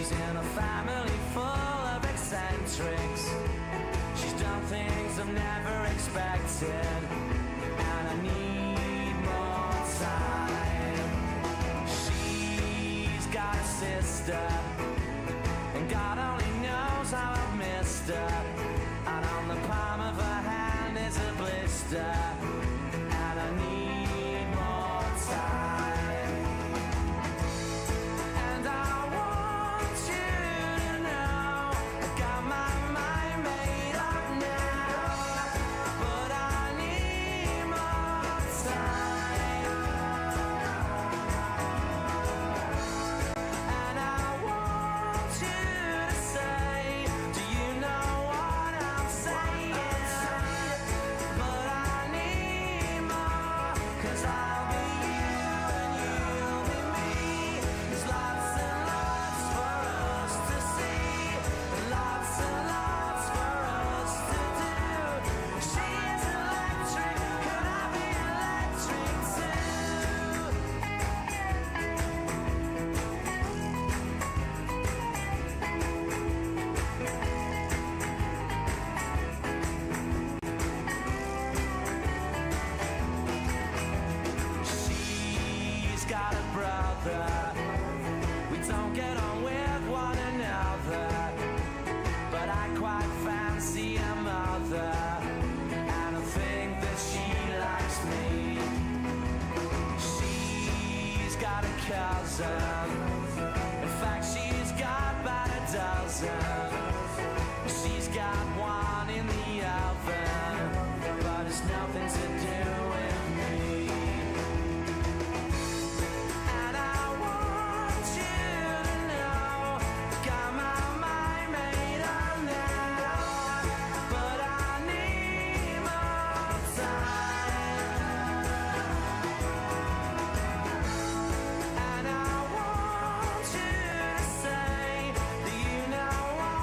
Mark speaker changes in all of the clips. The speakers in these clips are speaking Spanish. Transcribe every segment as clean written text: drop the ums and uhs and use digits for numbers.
Speaker 1: She's in a family full of eccentrics. She's done things I've never expected, and I need more time. She's got a sister, and God only knows how I've missed her. And on the palm of her hand is a blister, and I need more time. And I want you to know I got my mind made up now, but I need more time. And I want you to say, do you know what I'm saying? But I need more, 'cause I'll be you and you'll be me. There's lots and lots for us to see, lots and lots for us to do. She's electric, could I be electric too? She's got a brother, we don't get on with one another, but I quite fancy a mother, and I think that she likes me. She's got a cousin, in fact she's got about a dozen. She's got one in the oven, but it's nothing to do with me. And I want you to know I got my mind made up now, but I need more time. And I want you to say, do you know what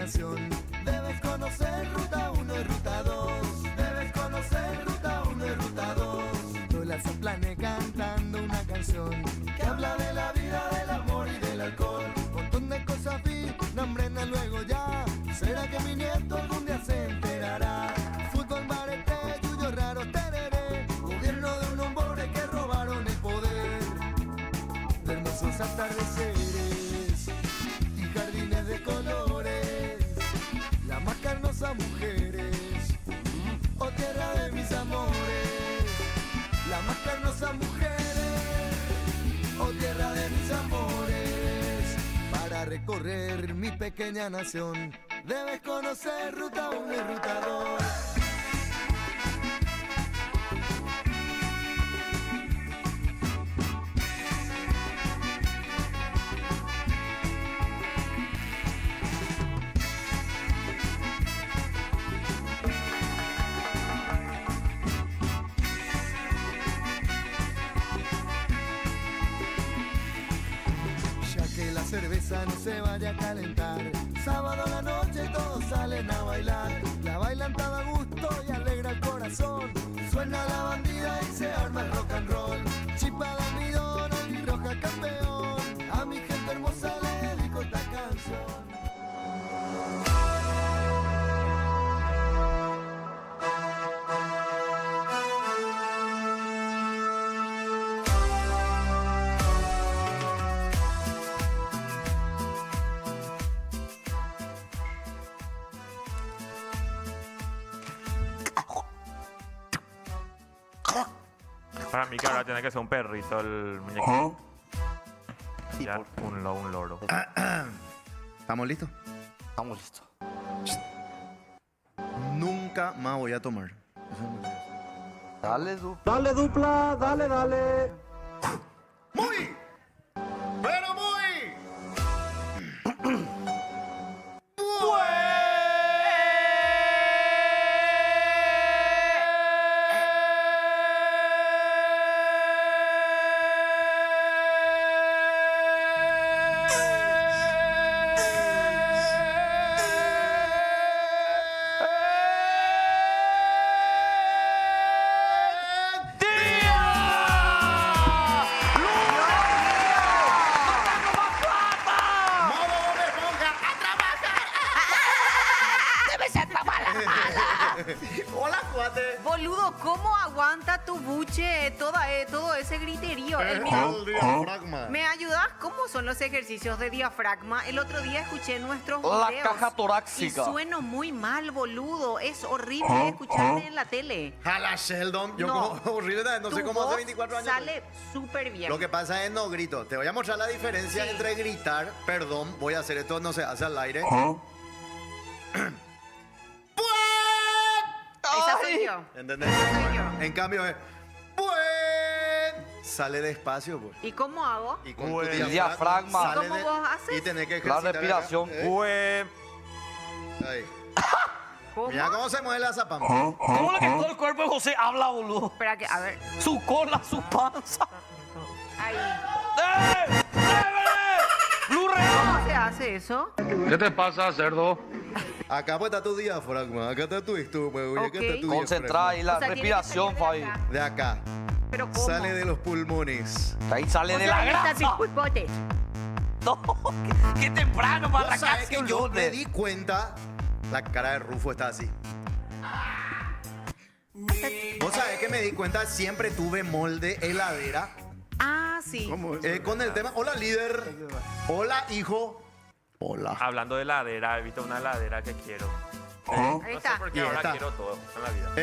Speaker 2: nación. Debes conocer Ruta 1 y Ruta 2. Debes conocer Ruta 1 y Ruta 2. Lola Zaplane cantando una canción que habla de la vida, del amor y del alcohol. Un montón de cosas vi, nombrena luego ya. ¿Será que mi nieto algún día se enterará? Fútbol, barete, yuyo raro, tereré. Gobierno de unos pobres que robaron el poder. De hermosos atardeceres y jardines de colores. Las más carnosas mujeres, oh tierra de mis amores. Las más carnosas mujeres, oh tierra de mis amores. Para recorrer mi pequeña nación, debes conocer Ruta 1 y Ruta 2. Cerveza no se vaya a calentar. Sábado a la noche todos salen a bailar. La bailan todo a gusto y alegra el corazón. Suena la bandida y se arma el rock and roll. Chipa de almidón, albirroja campeón. A mi gente hermosa le dedico esta canción.
Speaker 3: Para mí que ahora tiene que ser un perrito el muñequito. Ya, un loro.
Speaker 2: ¿Estamos listos?
Speaker 4: Estamos listos.
Speaker 2: Nunca más voy a tomar.
Speaker 4: Dale, Du.
Speaker 5: Dale, dupla, dale, dale.
Speaker 2: ¡Muy! ¡Pero muy! Hola, cuate.
Speaker 6: Boludo, ¿cómo aguanta tu buche todo ese griterío? El mío.
Speaker 2: El diafragma.
Speaker 6: ¿Me ayudas? ¿Cómo son los ejercicios de diafragma? El otro día escuché nuestros
Speaker 4: La
Speaker 6: videos.
Speaker 4: caja
Speaker 6: Y
Speaker 4: torácica.
Speaker 6: sueno muy mal, boludo. Es horrible escucharte en la tele.
Speaker 2: Jala Sheldon. Yo
Speaker 6: No.
Speaker 2: como horrible, no sé
Speaker 6: Tu
Speaker 2: cómo hace
Speaker 6: voz
Speaker 2: 24 años.
Speaker 6: sale súper bien.
Speaker 2: Lo que pasa es no grito. Te voy a mostrar la diferencia
Speaker 6: Sí.
Speaker 2: entre gritar, perdón, voy a hacer esto, no se hace al aire.
Speaker 6: Esa soy yo.
Speaker 2: ¿Entendés?
Speaker 6: soy yo.
Speaker 2: En cambio es sale despacio, pues.
Speaker 6: ¿Y cómo hago?
Speaker 2: Y con
Speaker 3: Buen.
Speaker 2: tu
Speaker 4: El diafragma.
Speaker 2: sale
Speaker 6: ¿Y cómo vos haces?
Speaker 2: Y tenés que
Speaker 4: La
Speaker 2: ejercitar
Speaker 4: respiración.
Speaker 2: acá, ¿eh?
Speaker 3: Pues,
Speaker 2: Ahí.
Speaker 6: ¿Cómo?
Speaker 2: Mira cómo se mueve la zapama.
Speaker 4: ¿Cómo es que todo el cuerpo de José habla, boludo?
Speaker 6: Espera que, a ver.
Speaker 4: Su cola, su panza.
Speaker 6: Ahí.
Speaker 4: ¡Blue
Speaker 6: ¿Cómo se hace eso?
Speaker 5: ¿Qué te pasa, cerdo?
Speaker 2: Acá pues está tu diafragma, acá está tu estómago, y acá
Speaker 6: Ok.
Speaker 2: está tu
Speaker 4: Concentrá ahí la
Speaker 6: O sea, tiene que
Speaker 4: respiración,
Speaker 6: salir
Speaker 4: Fabi.
Speaker 6: de acá.
Speaker 2: diafragma. De acá.
Speaker 6: ¿Pero cómo?
Speaker 2: Sale de los pulmones.
Speaker 4: Ahí sale
Speaker 6: O
Speaker 4: de
Speaker 6: sea,
Speaker 4: la
Speaker 6: ahí está
Speaker 4: grasa.
Speaker 6: tu pulpote.
Speaker 4: No, qué temprano para
Speaker 2: Vos sabés
Speaker 4: arrancarse
Speaker 2: que
Speaker 4: un
Speaker 2: yo me
Speaker 4: lunes.
Speaker 2: di cuenta, la cara de Rufo está así. Vos sabés que me di cuenta, siempre tuve molde heladera.
Speaker 6: Ah, sí.
Speaker 2: Con el tema, hola líder, hola hijo, hola.
Speaker 3: hablando de heladera, he visto una heladera que quiero.
Speaker 6: Ahí
Speaker 3: No sé
Speaker 6: está.
Speaker 3: por qué
Speaker 2: Y
Speaker 3: ahora
Speaker 2: esta.
Speaker 3: quiero todo en la vida.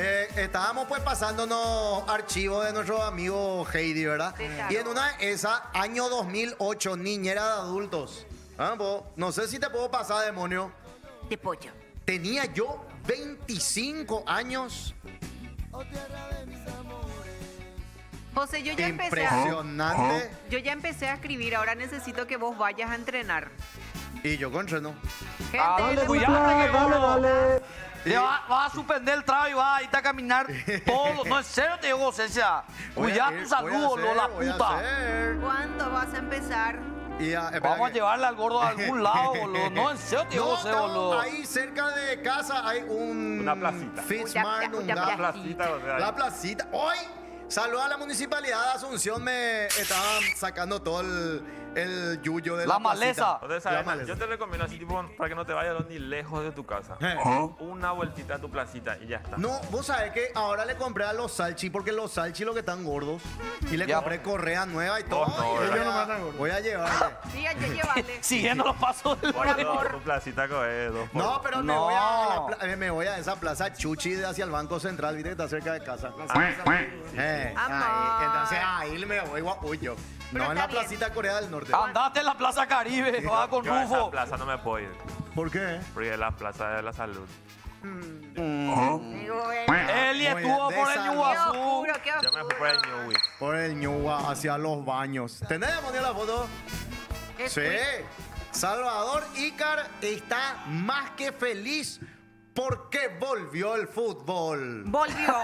Speaker 2: Estábamos pues pasándonos archivos de nuestro amigo Heidi, ¿verdad?
Speaker 6: Sí, claro.
Speaker 2: Y en una de esas, año 2008, niñera de adultos. No sé si te puedo pasar, demonio.
Speaker 6: De pollo.
Speaker 2: Tenía yo 25 años.
Speaker 6: José, yo ya
Speaker 2: Impresionante.
Speaker 6: empecé a escribir. Ahora necesito que vos vayas a entrenar.
Speaker 2: Y yo con no.
Speaker 6: Gente,
Speaker 4: Dale,
Speaker 6: de
Speaker 4: cuidado,
Speaker 6: verdad.
Speaker 4: que
Speaker 5: Dale, dale.
Speaker 4: Le vas a suspender el trago y vas a irte a caminar todo. No, en serio te digo, José. Cuidado tu salud, boludo, la puta.
Speaker 6: ¿Cuándo vas a empezar?
Speaker 4: Vamos a llevarle al gordo a algún lado, boludo. No, en serio, tío,
Speaker 2: No,
Speaker 4: José,
Speaker 2: no,
Speaker 4: boludo.
Speaker 2: ahí cerca de casa hay
Speaker 3: Una placita.
Speaker 2: Fitzmart,
Speaker 6: Una
Speaker 3: La placita, o sea,
Speaker 2: La placita. Hoy, saludos a la municipalidad de Asunción. Me estaban sacando todo el yuyo de
Speaker 4: La
Speaker 2: la placita.
Speaker 4: maleza.
Speaker 3: Entonces,
Speaker 2: La
Speaker 3: ¿sabes?
Speaker 2: maleza.
Speaker 3: Yo te recomiendo así, tipo, para que no te vayas ni lejos de tu casa. Una vueltita a tu placita y ya está.
Speaker 2: No, vos sabés que ahora le compré a los salchi porque los salchi lo que están gordos. Y le
Speaker 4: Ya.
Speaker 2: compré correa nueva y todo.
Speaker 3: no,
Speaker 2: y
Speaker 3: ¿verdad?
Speaker 2: voy a llevarle.
Speaker 6: Sí, hay que llevarle.
Speaker 4: Siguiendo los pasos del
Speaker 3: Bueno, tu placita coge 2 por
Speaker 2: No, pero
Speaker 4: No.
Speaker 2: me voy a esa plaza Chuchi hacia el Banco Central, viste que está cerca de casa.
Speaker 6: Amor.
Speaker 2: Entonces ahí me voy guapullo.
Speaker 6: Pero
Speaker 2: No en
Speaker 6: está
Speaker 2: la
Speaker 6: bien.
Speaker 2: placita Corea del Norte.
Speaker 4: Andate en la Plaza Caribe, va con
Speaker 3: Yo a esa
Speaker 4: Rufo.
Speaker 3: plaza no me puedo ir.
Speaker 2: ¿Por qué?
Speaker 3: Porque es la plaza de la salud.
Speaker 6: Digo,
Speaker 4: Eli estuvo
Speaker 2: de
Speaker 4: por el
Speaker 2: salud.
Speaker 6: qué
Speaker 4: Ñuguazú.
Speaker 6: oscuro, qué
Speaker 3: Yo me fui por el
Speaker 6: oscuro.
Speaker 3: Newwick.
Speaker 2: Por el Ñuba hacia los baños. ¿Tenés, Moni, la foto?
Speaker 6: Es
Speaker 2: Sí.
Speaker 6: muy-
Speaker 2: Salvador Ícar está más que feliz porque volvió el fútbol.
Speaker 6: Volvió.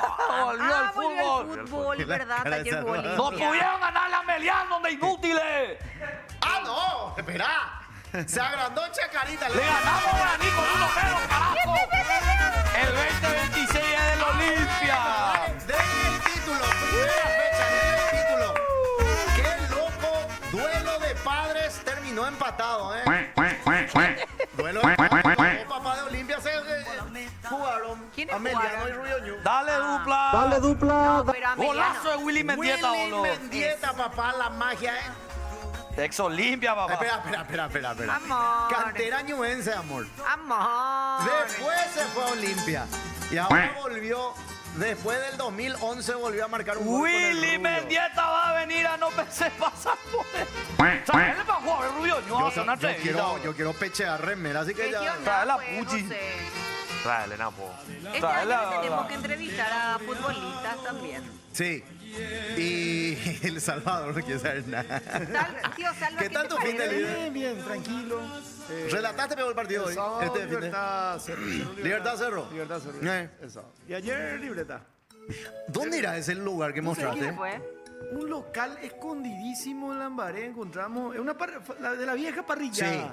Speaker 4: Volvió el
Speaker 6: Volvió
Speaker 4: fútbol.
Speaker 6: el fútbol,
Speaker 2: La
Speaker 6: ¿verdad?
Speaker 2: cara de
Speaker 6: Ayer
Speaker 2: Salvador.
Speaker 6: Bolivia.
Speaker 4: No pudieron ganarle a Melián, de inútiles.
Speaker 2: ¡Ah, no! ¡Espera! Se agrandó Chacarita.
Speaker 4: Le ganamos a Guaraní con 1-0, carajo. El 2026 es del Olimpia.
Speaker 2: Den el título, primera fecha, den el título. ¡Qué loco! Duelo de padres terminó empatado, ¿eh? Duelo de padres. Los papás de Olimpia se jugaron.
Speaker 6: ¿Quiénes
Speaker 2: Ameliano
Speaker 6: jugaron?
Speaker 2: y Rubio Ñu.
Speaker 4: Dale dupla.
Speaker 5: Dale dupla.
Speaker 6: No, pero a
Speaker 4: Golazo de
Speaker 6: Mediano.
Speaker 4: Willy Mendieta,
Speaker 2: Willy
Speaker 4: boludo.
Speaker 2: Mendieta, papá, la magia, ¿eh?
Speaker 4: Ex Olimpia, papá.
Speaker 2: Espera.
Speaker 6: Amor.
Speaker 2: Cantera ñuense, amor.
Speaker 6: Amor.
Speaker 2: Después se fue a Olimpia. Y ahora volvió, después del 2011 volvió a marcar un gol con el
Speaker 4: Willy
Speaker 2: Rubio.
Speaker 4: Mendieta va a venir a no pensé pasar por él. Trae el bajo a ver Rubio. No, hace una entrevista.
Speaker 2: Yo quiero pechear remera, así que
Speaker 6: ¿Qué
Speaker 2: ya.
Speaker 6: onda,
Speaker 4: Trae la
Speaker 6: pues,
Speaker 4: Pucci.
Speaker 6: José?
Speaker 3: Trae, Napo.
Speaker 6: Este
Speaker 4: Trae
Speaker 6: año
Speaker 4: la-
Speaker 6: tenemos que entrevistar a futbolistas también.
Speaker 2: Sí. Y El Salvador no quiere saber nada.
Speaker 6: Tío Salva,
Speaker 2: ¿Qué tal
Speaker 6: te
Speaker 2: tu fin de
Speaker 6: parece?
Speaker 2: libre?
Speaker 7: Bien, tranquilo.
Speaker 2: ¿Relataste peor el partido hoy?
Speaker 7: El sábado,
Speaker 2: Este fin de-
Speaker 7: Libertad Cerro.
Speaker 2: Libertad Cerro.
Speaker 7: Libertad Cerro.
Speaker 2: El
Speaker 7: sábado. Y ayer, Libreta.
Speaker 2: ¿Dónde era ese lugar que
Speaker 6: ¿Quién
Speaker 2: mostraste?
Speaker 6: fue?
Speaker 7: Un local escondidísimo en Lambaré encontramos. Es una de la vieja parrillada.
Speaker 2: Sí.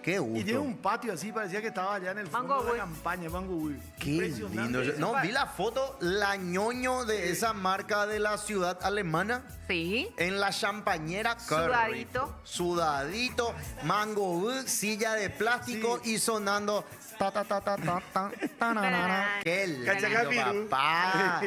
Speaker 2: Qué
Speaker 7: Y tiene
Speaker 2: gusto.
Speaker 7: un patio así, parecía que estaba allá en el fondo
Speaker 6: Mango
Speaker 7: de
Speaker 6: Güey.
Speaker 7: la campaña, Mango Güey.
Speaker 2: Qué
Speaker 7: Impresionante.
Speaker 2: lindo. No, vi la foto, la ñoño de esa marca de la ciudad alemana.
Speaker 6: Sí.
Speaker 2: En la champañera, qué
Speaker 6: Sudadito.
Speaker 2: rico. Sudadito, mango, silla de plástico y sonando. Ta, ta, ta, ta, ta, ta, ta, na, na, na. Qué
Speaker 7: Cachacapiru.
Speaker 2: lindo, papá.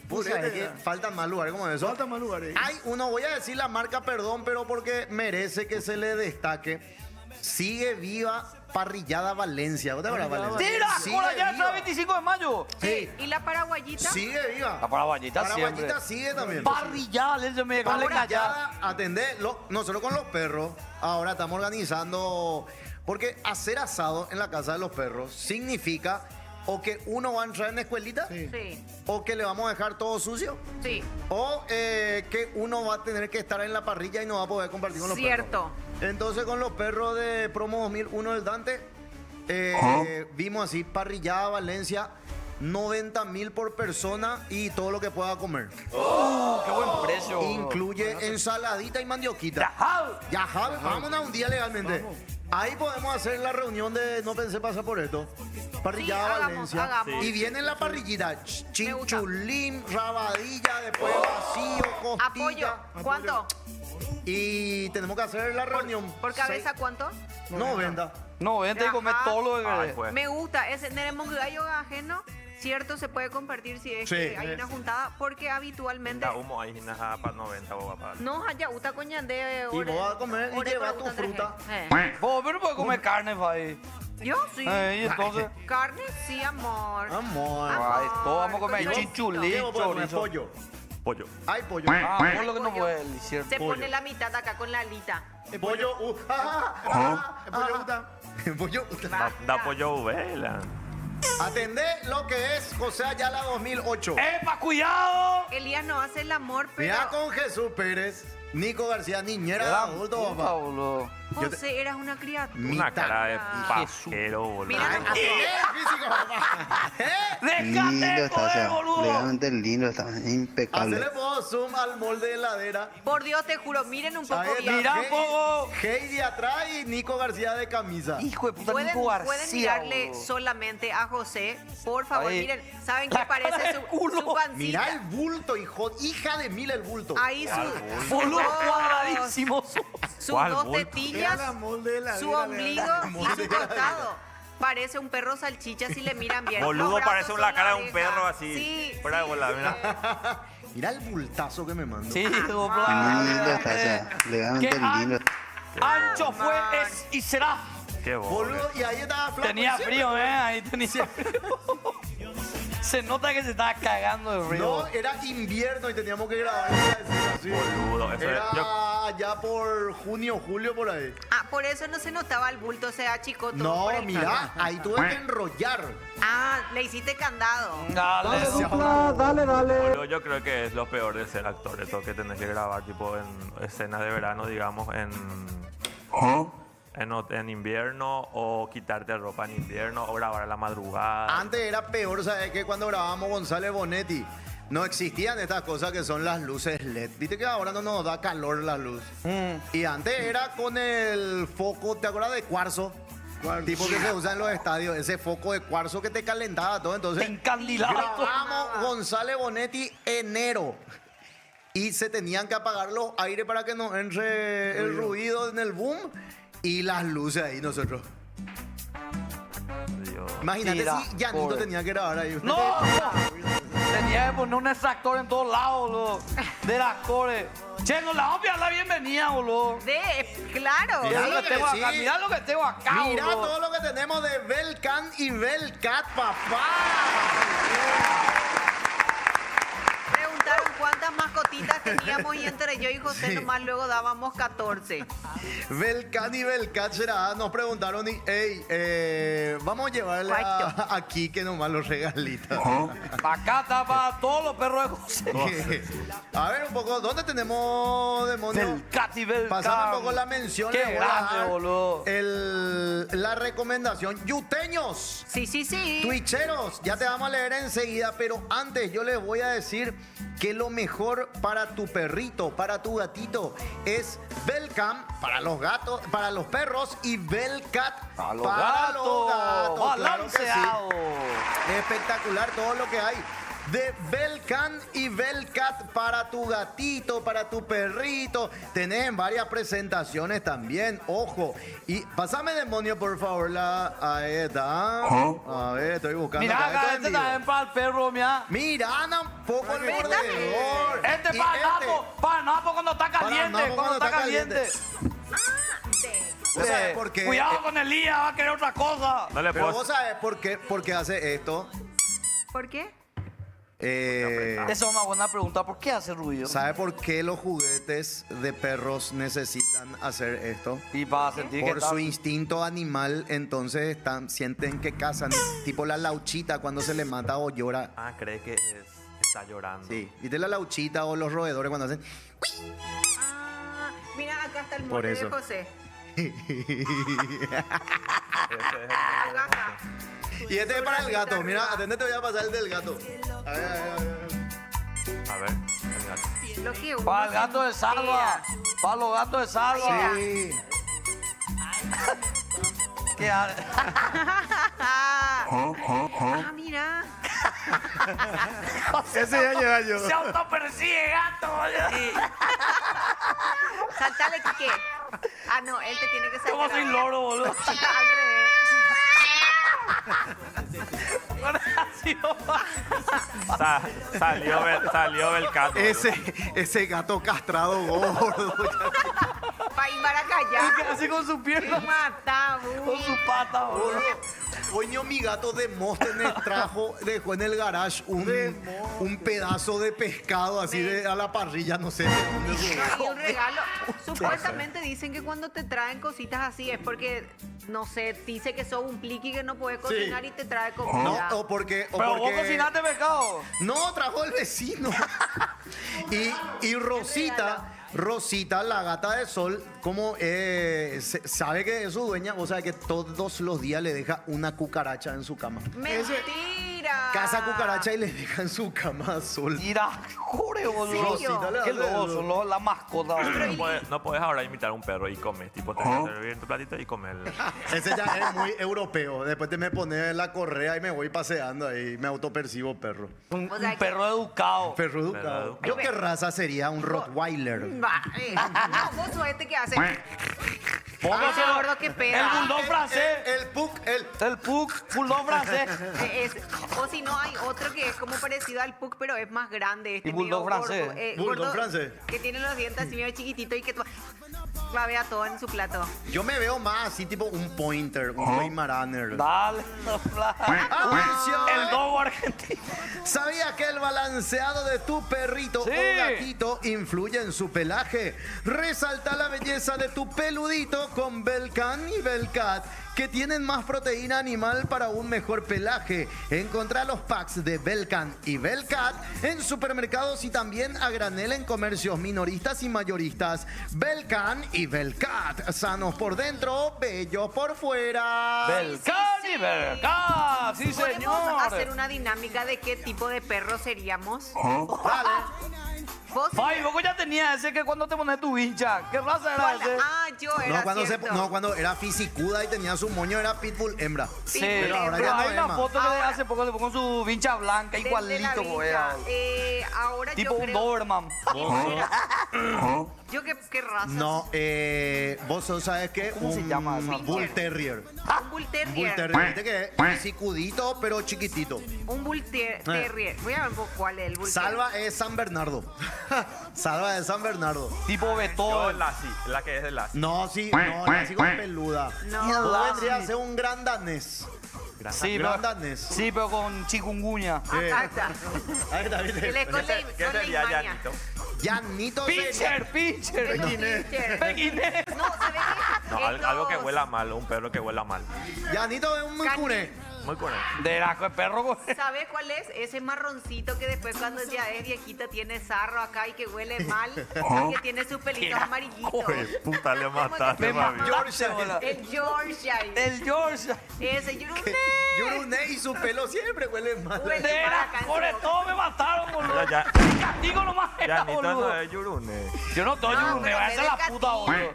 Speaker 2: Vos sabés que
Speaker 7: Pureta.
Speaker 2: faltan más lugares como eso.
Speaker 7: Falta más lugares.
Speaker 2: Hay uno, voy a decir la marca, perdón, pero porque merece que se le destaque. Sigue viva Parrillada Valencia. ¿Vos te acuerdas, Valencia?
Speaker 4: Tira,
Speaker 2: Sigue
Speaker 4: por allá
Speaker 2: viva.
Speaker 4: el 25 de mayo.
Speaker 2: Sí.
Speaker 6: ¿Y la paraguayita?
Speaker 2: Sigue viva.
Speaker 4: La paraguayita siempre.
Speaker 2: Paraguayita sigue también.
Speaker 4: Parrillada, le me con la callada.
Speaker 2: Parrillada, atendé, nosotros con los perros, ahora estamos organizando, porque hacer asado en la casa de los perros significa o que uno va a entrar en la escuelita,
Speaker 6: Sí.
Speaker 2: o que le vamos a dejar todo sucio,
Speaker 6: Sí.
Speaker 2: o que uno va a tener que estar en la parrilla y no va a poder compartir con los
Speaker 6: Cierto.
Speaker 2: perros. Entonces con los perros de Promo 2001 del Dante, vimos así, parrillada Valencia, 90.000 por persona y todo lo que pueda comer.
Speaker 4: Qué buen precio.
Speaker 2: Incluye ensaladita y mandioquita.
Speaker 4: Ajá.
Speaker 2: Ya, Javi, vámonos un día legalmente. Ahí podemos hacer la reunión de No Pensé Pasar por esto. Parrillada
Speaker 6: Sí, hagamos,
Speaker 2: Valencia.
Speaker 6: hagamos.
Speaker 2: Y viene la parrillita.
Speaker 6: Me gusta.
Speaker 2: Chinchulín, rabadilla, después vacío, costilla.
Speaker 6: Apoyo. ¿Cuánto?
Speaker 2: Y tenemos que hacer la reunión.
Speaker 6: ¿Por cabeza cuánto?
Speaker 2: 90.
Speaker 4: No, vente y come
Speaker 6: Ajá.
Speaker 4: todo lo que
Speaker 3: Ay,
Speaker 4: querés.
Speaker 3: pues.
Speaker 6: Me gusta. Ese tenemos gallo ajeno. Cierto, se puede compartir si es
Speaker 2: Sí.
Speaker 6: que hay una juntada. Porque habitualmente
Speaker 3: Da humo ahí, nada para 90 o para.
Speaker 6: no haya uta coñande.
Speaker 2: Y vos vas a comer y llevas tu fruta.
Speaker 4: Vos, pero puedes comer carne, Fai.
Speaker 6: Yo sí.
Speaker 4: Y entonces.
Speaker 6: Carne, sí, amor.
Speaker 2: Amor.
Speaker 4: Ay, todos vamos a comer
Speaker 6: Con
Speaker 4: chinchulín,
Speaker 2: ¿Qué vos podés comer?
Speaker 4: chorizo.
Speaker 2: Pollo.
Speaker 3: Pollo.
Speaker 2: Hay pollo.
Speaker 4: Ah, vos lo que no
Speaker 6: Pollo.
Speaker 4: puede, cierto.
Speaker 6: Se
Speaker 2: pollo.
Speaker 6: pone la mitad acá con la alita.
Speaker 2: Pollo.
Speaker 7: El pollo gusta.
Speaker 2: Pollo.
Speaker 3: Da pollo vela.
Speaker 2: Atendé lo que es José Ayala 2008.
Speaker 4: ¡Epa, cuidado!
Speaker 6: Elías no hace el amor, pero
Speaker 2: Mira con Jesús Pérez, Nico García, niñera de
Speaker 4: Era
Speaker 2: adulto,
Speaker 4: puta,
Speaker 2: papá.
Speaker 4: boludo.
Speaker 6: José, eras una criatura.
Speaker 3: Una cara de
Speaker 4: Jesús.
Speaker 3: pajero, boludo.
Speaker 6: Mira,
Speaker 2: Ay, físico, papá.
Speaker 4: ¡Déjate
Speaker 8: Lindo
Speaker 4: de
Speaker 8: está, o
Speaker 4: joder,
Speaker 8: sea,
Speaker 4: boludo!
Speaker 8: legalmente lindo está, impecable.
Speaker 2: Hacele modo zoom al molde de heladera.
Speaker 6: por Dios, te juro, miren un poco
Speaker 2: Ahí
Speaker 6: bien.
Speaker 4: Mira un poco.
Speaker 2: Heidi atrás y Nico García de camisa.
Speaker 4: Hijo de puta,
Speaker 6: ¿Pueden,
Speaker 4: Nico García,
Speaker 6: pueden mirarle
Speaker 4: boludo.
Speaker 6: solamente a José, por favor.
Speaker 4: Ahí.
Speaker 6: Miren, ¿saben
Speaker 4: La
Speaker 6: qué parece
Speaker 4: cara de
Speaker 6: su
Speaker 4: culo.
Speaker 6: pancita?
Speaker 2: Mirá el bulto, hija de mil el bulto.
Speaker 6: Ahí
Speaker 4: Boludo,
Speaker 6: dos-
Speaker 4: cuadradísimo.
Speaker 6: sus
Speaker 3: ¿Cuál
Speaker 6: dos
Speaker 3: bulto?
Speaker 6: tetillas,
Speaker 7: Mira la molde de heladera,
Speaker 6: su
Speaker 7: le da
Speaker 6: ombligo
Speaker 7: la
Speaker 6: y
Speaker 2: molde
Speaker 6: su
Speaker 2: de heladera.
Speaker 6: costado. Parece un perro salchicha si le miran bien.
Speaker 3: Boludo,
Speaker 6: Los brazos
Speaker 3: parece
Speaker 6: son
Speaker 3: la cara de un
Speaker 6: oreja.
Speaker 3: perro así.
Speaker 6: Sí,
Speaker 3: Fuera de
Speaker 6: sí.
Speaker 3: bola, mira.
Speaker 2: Mirá el bultazo que me mando.
Speaker 4: Sí,
Speaker 8: Lindo está, o sea, legalmente
Speaker 4: Qué
Speaker 8: lindo.
Speaker 4: ancho fue, es y será.
Speaker 3: Qué bola.
Speaker 2: Boludo, y ahí estaba flaco.
Speaker 4: Tenía
Speaker 2: siempre.
Speaker 4: frío, ahí tenía frío. Se nota que se estaba cagando de frío.
Speaker 2: No, era invierno y teníamos que grabar. Así.
Speaker 3: Boludo, eso
Speaker 2: Era
Speaker 3: yo,
Speaker 2: ya por junio, julio, por ahí.
Speaker 6: Ah, por eso no se notaba el bulto, se achicó todo.
Speaker 2: No,
Speaker 6: por el
Speaker 2: mirá,
Speaker 6: calor.
Speaker 2: ahí tuve que enrollar.
Speaker 6: Ah, le hiciste candado.
Speaker 4: Dale,
Speaker 3: boludo, yo creo que es lo peor de ser actor, eso que tenés que grabar tipo en escenas de verano, digamos, en invierno, o quitarte ropa en invierno, o grabar a la madrugada.
Speaker 2: Antes era peor, ¿sabes? Que cuando grabábamos González Bonetti, no existían estas cosas que son las luces LED. Viste que ahora no nos da calor la luz. Y antes era con el foco, ¿te acuerdas de cuarzo? Tipo que se usa en los estadios, ese foco de cuarzo que te calentaba todo.
Speaker 4: te
Speaker 2: Entonces,
Speaker 4: encandilaba.
Speaker 2: grabamos González Bonetti enero. Y se tenían que apagar los aires para que no entre el ruido en el boom. Y las luces ahí nosotros.
Speaker 3: Dios.
Speaker 2: Imagínate
Speaker 4: Mira,
Speaker 2: si Janito
Speaker 4: pobre.
Speaker 2: tenía que grabar ahí.
Speaker 4: ¡No! Tenía que poner un extractor en todos lados, boludo. De las cores. Che, no le vamos a dar la bienvenida, boludo.
Speaker 6: Claro.
Speaker 2: Mirá
Speaker 4: Mirá lo que tengo
Speaker 2: sí.
Speaker 4: acá, mirá lo que tengo acá,
Speaker 2: Mira
Speaker 4: boludo.
Speaker 2: todo lo que tenemos de Belcan y Belcat, papá.
Speaker 6: Preguntaron cuántas mascotitas teníamos y entre yo y José
Speaker 2: Sí.
Speaker 6: nomás luego dábamos 14.
Speaker 2: Belcan y Belcat será. Nos preguntaron y, hey, vamos a llevarle aquí que nomás los regalitos.
Speaker 4: Acá está para todos los perros de José.
Speaker 2: A ver un poco, ¿dónde tenemos demonios?
Speaker 4: Del Cat y Belcan.
Speaker 2: Pasame un poco la mención.
Speaker 4: Qué
Speaker 2: le voy a
Speaker 4: grande,
Speaker 2: dar
Speaker 4: boludo.
Speaker 2: la recomendación. Yuteños.
Speaker 6: Sí.
Speaker 2: Twitcheros, ya te vamos a leer enseguida, pero antes yo les voy a decir que lo mejor para tu perrito, para tu gatito, es Belcam para los gatos, para los perros, y Belcat
Speaker 4: Para los
Speaker 2: para
Speaker 4: gatos.
Speaker 2: los gatos. Claro que sí.
Speaker 4: Balanceado.
Speaker 2: Espectacular todo lo que hay. De Belcan y Belcat para tu gatito, para tu perrito. Tenés en varias presentaciones también, ojo. Y pásame, demonio, por favor, ahí está. A ver, estoy buscando.
Speaker 4: Mirá
Speaker 2: acá,
Speaker 4: acá,
Speaker 2: esto es
Speaker 4: este
Speaker 2: en vivo.
Speaker 4: también para el perro, mira.
Speaker 2: Mira, un poco el mordedor.
Speaker 4: Este
Speaker 2: Y
Speaker 4: para el Napo, para el Napo cuando está caliente,
Speaker 2: Napo
Speaker 4: cuando está caliente.
Speaker 2: ¿Vos sabés por qué?
Speaker 4: Cuidado con Elías, va a querer otra cosa.
Speaker 3: No le
Speaker 2: Pero
Speaker 3: puedo.
Speaker 2: vos sabés por qué hace esto.
Speaker 6: ¿Por qué?
Speaker 4: Esa es una buena pregunta. ¿Por qué hace ruido?
Speaker 2: ¿Sabe por qué los juguetes de perros necesitan hacer esto?
Speaker 4: Y para sentir que
Speaker 2: Por
Speaker 4: está...
Speaker 2: su instinto animal, entonces sienten que cazan. Tipo la lauchita cuando se le mata o llora.
Speaker 3: Ah, cree que está llorando.
Speaker 2: Sí, ¿viste la lauchita o los roedores cuando hacen?
Speaker 6: Ah, mira, acá está el
Speaker 2: Por
Speaker 6: molde de
Speaker 2: eso.
Speaker 6: José.
Speaker 3: Ese es
Speaker 6: Acá.
Speaker 2: Y este es para el gato. Mira, atendete, te voy a pasar el del gato. A ver, a ver, a ver.
Speaker 3: A ver, el gato.
Speaker 6: Lo que uno
Speaker 4: Para el
Speaker 6: se
Speaker 4: gato de salva.
Speaker 6: entera.
Speaker 4: Para los gatos de salva.
Speaker 2: Sí.
Speaker 4: ¿Qué hace?
Speaker 6: Ah, mira.
Speaker 2: Ese ya lleva yo.
Speaker 4: Se autopersigue, gato.
Speaker 6: Saltale, Quique. Ah, no, él te tiene que saltar.
Speaker 4: ¿Cómo soy loro, boludo?
Speaker 6: Al revés.
Speaker 3: Salió el gato.
Speaker 2: Ese gato castrado gordo.
Speaker 6: Pa' ir para acá
Speaker 4: ¿Qué
Speaker 6: ya.
Speaker 4: hace con su
Speaker 6: Qué
Speaker 4: pierna?
Speaker 6: mata,
Speaker 4: Con su pata, boludo.
Speaker 2: Coño, mi gato de Móstenes dejó en el garage un pedazo de pescado así a la parrilla, no sé.
Speaker 6: Y un regalo. Supuestamente dicen que cuando te traen cositas así es porque, no sé, dice que sos un pliqui que no puedes cocinar y te trae
Speaker 2: No,
Speaker 6: comida.
Speaker 2: o porque.
Speaker 4: Pero vos cocinaste pescado.
Speaker 2: No, trajo el vecino. y Rosita Rosita, la gata de Sol, como sabe que es su dueña, o sea que todos los días le deja una cucaracha en su cama.
Speaker 6: Mentira.
Speaker 2: Caza cucaracha y le deja en su cama a Sol.
Speaker 4: Mira, jure, boludo.
Speaker 2: Rosita le
Speaker 4: Qué
Speaker 2: hace
Speaker 4: lobo,
Speaker 2: eso.
Speaker 4: son la mascota, boludo.
Speaker 3: No puedes ahora imitar a un perro y comes. Tipo, te vas a servir en tu platito y comes.
Speaker 2: Ese ya es muy europeo. Después te me pones la correa y me voy paseando ahí. Me autopercibo perro.
Speaker 4: Un
Speaker 6: O sea que-
Speaker 4: perro educado.
Speaker 2: Perro educado. ¿Yo qué raza sería? Un Rottweiler.
Speaker 6: No, vos sos este que hace.
Speaker 4: Póngase
Speaker 6: Ese gordo que
Speaker 4: el
Speaker 6: pega.
Speaker 4: bulldog francés.
Speaker 2: El Puck,
Speaker 4: El pug, bulldog francés.
Speaker 6: O si no, hay otro que es como parecido al Pug, pero es más grande. Este
Speaker 4: ¿Y bulldog
Speaker 6: medio
Speaker 4: francés?
Speaker 6: gordo,
Speaker 2: Bulldog
Speaker 6: gordo,
Speaker 2: francés.
Speaker 6: Que tiene los dientes así medio chiquititos y que clavea todo en su plato.
Speaker 2: Yo me veo más así tipo un pointer, un Weimaraner.
Speaker 4: Dale,
Speaker 2: Atención.
Speaker 4: el dogo argentino.
Speaker 2: ¿Sabía que el balanceado de tu perrito
Speaker 4: Sí.
Speaker 2: o gatito influye en su pelaje? Resalta la belleza de tu peludito con Belcan y Belcat, que tienen más proteína animal para un mejor pelaje. Encontrá los packs de Belcan y Belcat en supermercados y también a granel en comercios minoristas y mayoristas. Belcan y Belcat, sanos por dentro, bellos por fuera.
Speaker 4: Belcan y Belcan, sí
Speaker 6: ¿Podemos hacer
Speaker 4: señor.
Speaker 6: una dinámica de qué tipo de perro seríamos?
Speaker 2: Dale.
Speaker 6: Vos.
Speaker 4: Ay, vos ya tenías ese que cuando te pones tu hincha. ¿Qué raza era
Speaker 6: ¿Cuál?
Speaker 4: ese?
Speaker 6: Ah, yo era cierto.
Speaker 2: Cuando era fisicuda y tenía su moño era pitbull hembra.
Speaker 4: Sí,
Speaker 6: Pero ahora
Speaker 2: ya no
Speaker 4: hay
Speaker 2: es
Speaker 4: una
Speaker 2: más.
Speaker 4: foto que
Speaker 6: Ahora-
Speaker 4: hace poco le pongo su vincha blanca,
Speaker 6: Desde la
Speaker 4: igualito como era.
Speaker 6: villa. Ahora
Speaker 4: Tipo
Speaker 6: yo
Speaker 4: un
Speaker 6: creo...
Speaker 4: Doberman.
Speaker 6: ¿Yo qué raza?
Speaker 2: No, vos sos, ¿sabes qué?
Speaker 4: ¿Cómo se llama esa?
Speaker 2: Bull Terrier.
Speaker 6: Un Bull
Speaker 2: Bull
Speaker 6: Terrier.
Speaker 2: Terrier. Viste que es fisicudito, pero chiquitito.
Speaker 6: Un Bull Terrier. Voy a ver un poco cuál es el Bull
Speaker 2: Salva es San Bernardo. Salva es San Bernardo.
Speaker 4: Tipo
Speaker 3: Yo,
Speaker 4: Beethoven.
Speaker 3: la que es de Lassie.
Speaker 2: No, sí, no, así con peluda.
Speaker 6: No.
Speaker 2: Vos vendría a ser un gran danés.
Speaker 4: Sí,
Speaker 2: gran
Speaker 4: pero,
Speaker 2: danés.
Speaker 4: sí, pero con chikungunya.
Speaker 6: Acá está.
Speaker 2: Ahí está, ¿viste?
Speaker 6: Él es con
Speaker 3: ¿Qué
Speaker 6: con
Speaker 3: sería
Speaker 6: Leimania.
Speaker 3: Llanito?
Speaker 2: Llanito sería-
Speaker 4: Pincher.
Speaker 6: Es un pincher.
Speaker 4: Pequinés.
Speaker 6: No, ¿sabes qué?
Speaker 3: No,
Speaker 6: Es
Speaker 3: algo que
Speaker 6: los-
Speaker 3: huela mal, un perro que huela mal.
Speaker 2: Llanito es un muy cune.
Speaker 3: Muy con él.
Speaker 4: De la de perro. güey.
Speaker 6: ¿Sabes cuál es? Ese marroncito que después cuando ya es viejito tiene sarro acá y que huele mal y que tiene sus pelitos amarillitos.
Speaker 3: Puta, le mataste,
Speaker 4: Me
Speaker 3: mami.
Speaker 4: mataste, bola.
Speaker 6: El Yorkshire.
Speaker 4: El George.
Speaker 6: Ese Yorkshire.
Speaker 2: Yuruné y su pelo siempre huele mal.
Speaker 6: Huele
Speaker 4: De
Speaker 6: para
Speaker 4: la
Speaker 6: acá en
Speaker 4: por
Speaker 6: su
Speaker 4: todo me mataron, boludo.
Speaker 3: Ya,
Speaker 4: Castigo nomás era,
Speaker 3: Llanito no
Speaker 4: boludo.
Speaker 3: es Yurune.
Speaker 4: Yo no estoy,
Speaker 6: No,
Speaker 4: me
Speaker 6: pero
Speaker 4: va a
Speaker 6: ve
Speaker 4: hacer la
Speaker 6: del
Speaker 4: puta, boludo.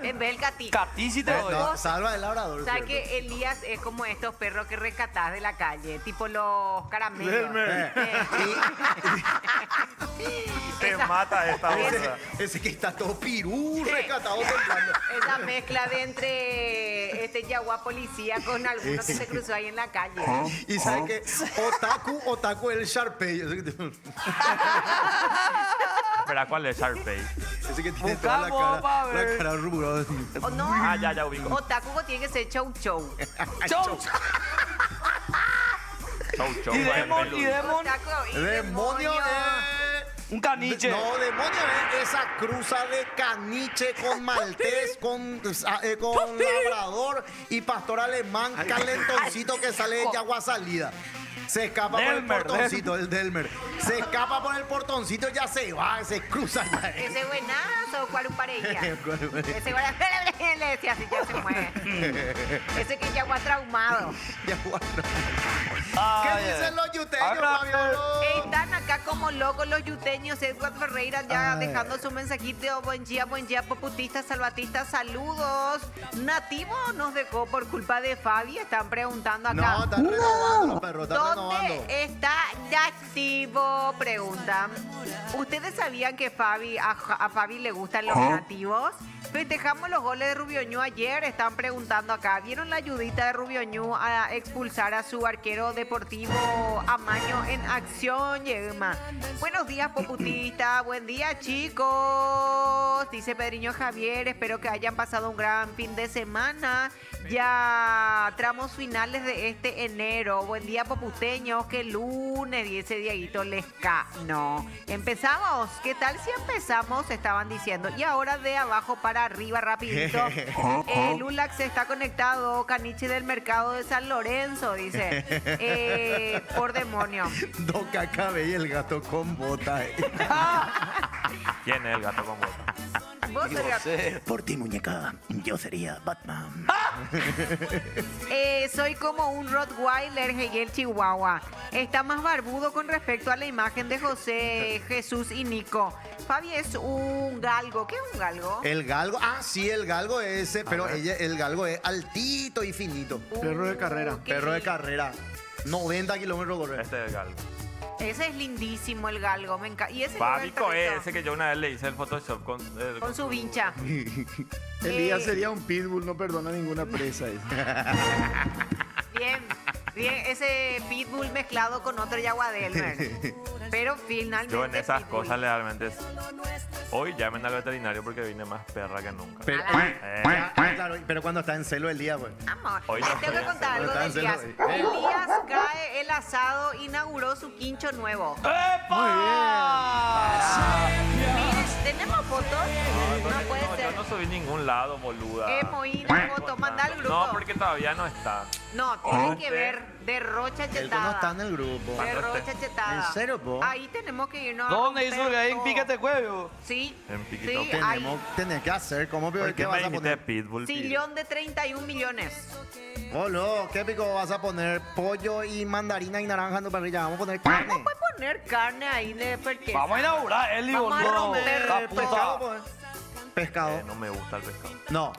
Speaker 6: En vez del gatito.
Speaker 4: Catí si te doy.
Speaker 2: No, salva el labrador.
Speaker 6: ¿Sabes
Speaker 2: ¿cierto?
Speaker 6: que Elías es como estos perros que rescatás de la calle? Tipo los caramelos.
Speaker 3: Delmer. Te
Speaker 6: Esa-
Speaker 3: mata esta
Speaker 6: ese-
Speaker 3: bolsa.
Speaker 2: Ese que está todo pirú, rescatado temblando.
Speaker 6: Esa mezcla de entre este yaguá policía con alguno que se cruzó ahí en la calle.
Speaker 2: Y sabe que otaku el Sharpei.
Speaker 3: Espera, ¿cuál es Sharpei?
Speaker 2: Ese que tiene
Speaker 4: Busca
Speaker 2: toda
Speaker 4: vos, pa'
Speaker 2: la
Speaker 4: ver.
Speaker 2: cara rubrosa.
Speaker 6: O no,
Speaker 3: Ah, ya ubico.
Speaker 6: otaku tiene que ser chow chow.
Speaker 4: Chau.
Speaker 3: Chau,
Speaker 4: Y Demon, y Demon.
Speaker 6: Otaku y
Speaker 2: Demonio
Speaker 4: Un caniche.
Speaker 2: No, demonio es esa cruza de caniche con maltés, con labrador y pastor alemán calentoncito que sale de Yagua salida. Se escapa
Speaker 4: Delmer,
Speaker 2: por el portoncito, el Delmer. Se escapa por el portoncito y ya se va, se cruza ya.
Speaker 6: Ese buenazo, ¿cuál un pareja? Ese buenazo, le decía así, ya se mueve. Ese que ya fue traumado.
Speaker 2: ¿Qué dicen los yuteños, Fabiolo?
Speaker 6: Están acá como locos los yuteños. Edward Ferreira ya dejando su mensajito. Buen día, poputistas, salvatistas, saludos. Nativo nos dejó por culpa de Fabi. Están preguntando acá.
Speaker 2: No, están renovando los perros, están renovando.
Speaker 6: ¿Dónde está Nativo? Preguntan. ¿Ustedes sabían que a Fabi le gustan los nativos? Festejamos los goles de Rubioñú ayer. Están preguntando acá. ¿Vieron la ayudita de Rubioñú a expulsar a su arquero deportivo Amaño en acción? Yegma. Buenos días, poputista. Buen día, chicos. Dice Pedriño Javier. Espero que hayan pasado un gran fin de semana. Ya tramos finales de este enero. Buen día, poputeños. Que lunes, dice Dieguito Lescano. Empezamos. ¿Qué tal si empezamos? Estaban diciendo. Y ahora de abajo para arriba, rapidito. Lulax está conectado. Caniche del mercado de San Lorenzo, dice. Por demonio.
Speaker 2: Doca cabe y el gato con bota.
Speaker 3: ¿Quién es el gato con bota?
Speaker 6: Vos serías-
Speaker 7: Por ti, muñeca, yo sería Batman.
Speaker 6: Soy como un Rottweiler Hegel Chihuahua. Está más barbudo con respecto a la imagen de José, Jesús y Nico. Fabi es un galgo. ¿Qué es un galgo?
Speaker 9: El galgo, sí, el galgo es ese, pero el galgo es altito y finito.
Speaker 7: Perro de carrera.
Speaker 6: Qué
Speaker 9: Perro de
Speaker 6: lindo.
Speaker 9: carrera. 90 kilómetros corre.
Speaker 3: Este es el galgo.
Speaker 6: Ese es lindísimo, el galgo. Me encanta. Y ese
Speaker 3: Fábico
Speaker 6: es
Speaker 3: es ese que yo una vez le hice el Photoshop
Speaker 6: con su vincha.
Speaker 7: Elías sería un pitbull, no perdona ninguna presa.
Speaker 6: Bien, bien. Ese pitbull mezclado con otro Yaguadelmer. Pero finalmente.
Speaker 3: Yo en esas
Speaker 6: pitbull.
Speaker 3: cosas realmente hoy llamen al veterinario porque vine más perra que nunca.
Speaker 9: Pero, claro, pero cuando está en celo el día, pues.
Speaker 6: Amor,
Speaker 3: Hoy no
Speaker 6: les tengo que
Speaker 3: estoy
Speaker 6: contar algo de
Speaker 9: haciendo-
Speaker 6: Elías.
Speaker 9: está haciendo-
Speaker 6: Elías cae el asado, inauguró su quincho nuevo. Miren, ¿tenemos fotos? No puede
Speaker 3: Yo
Speaker 6: ser.
Speaker 3: no subí ningún lado, boluda.
Speaker 6: Emoí la foto, manda al grupo.
Speaker 3: No, porque todavía no está.
Speaker 6: No, tienen que ver derrocha
Speaker 9: Él no
Speaker 6: chetada.
Speaker 9: está en el grupo.
Speaker 6: Derrocha chetada.
Speaker 9: ¿En serio, po?
Speaker 6: Ahí tenemos que irnos a
Speaker 4: ¿Dónde hizo
Speaker 6: romper
Speaker 4: que ahí en
Speaker 6: todo.
Speaker 4: Piquete Cuello?
Speaker 6: Sí,
Speaker 3: En Piquito.
Speaker 6: sí, ahí.
Speaker 9: Tenés que hacer, ¿cómo?
Speaker 3: ¿Por
Speaker 9: ¿Qué
Speaker 3: qué
Speaker 9: vas
Speaker 3: me
Speaker 9: a
Speaker 3: dijiste
Speaker 9: poner?
Speaker 3: Pitbull?
Speaker 6: Sillón de 31 millones.
Speaker 9: Boludo, ¿qué pico vas a poner? Pollo y mandarina y naranja en tu parrilla. Vamos a poner carne.
Speaker 6: ¿Cómo puedes poner carne ahí de perquesa?
Speaker 4: Vamos a inaugurar, Eli,
Speaker 6: Vamos a
Speaker 4: boludo.
Speaker 6: romper
Speaker 4: La
Speaker 9: Pescado,
Speaker 4: puta.
Speaker 9: pues. Pescado.
Speaker 3: No me gusta el pescado.
Speaker 9: No,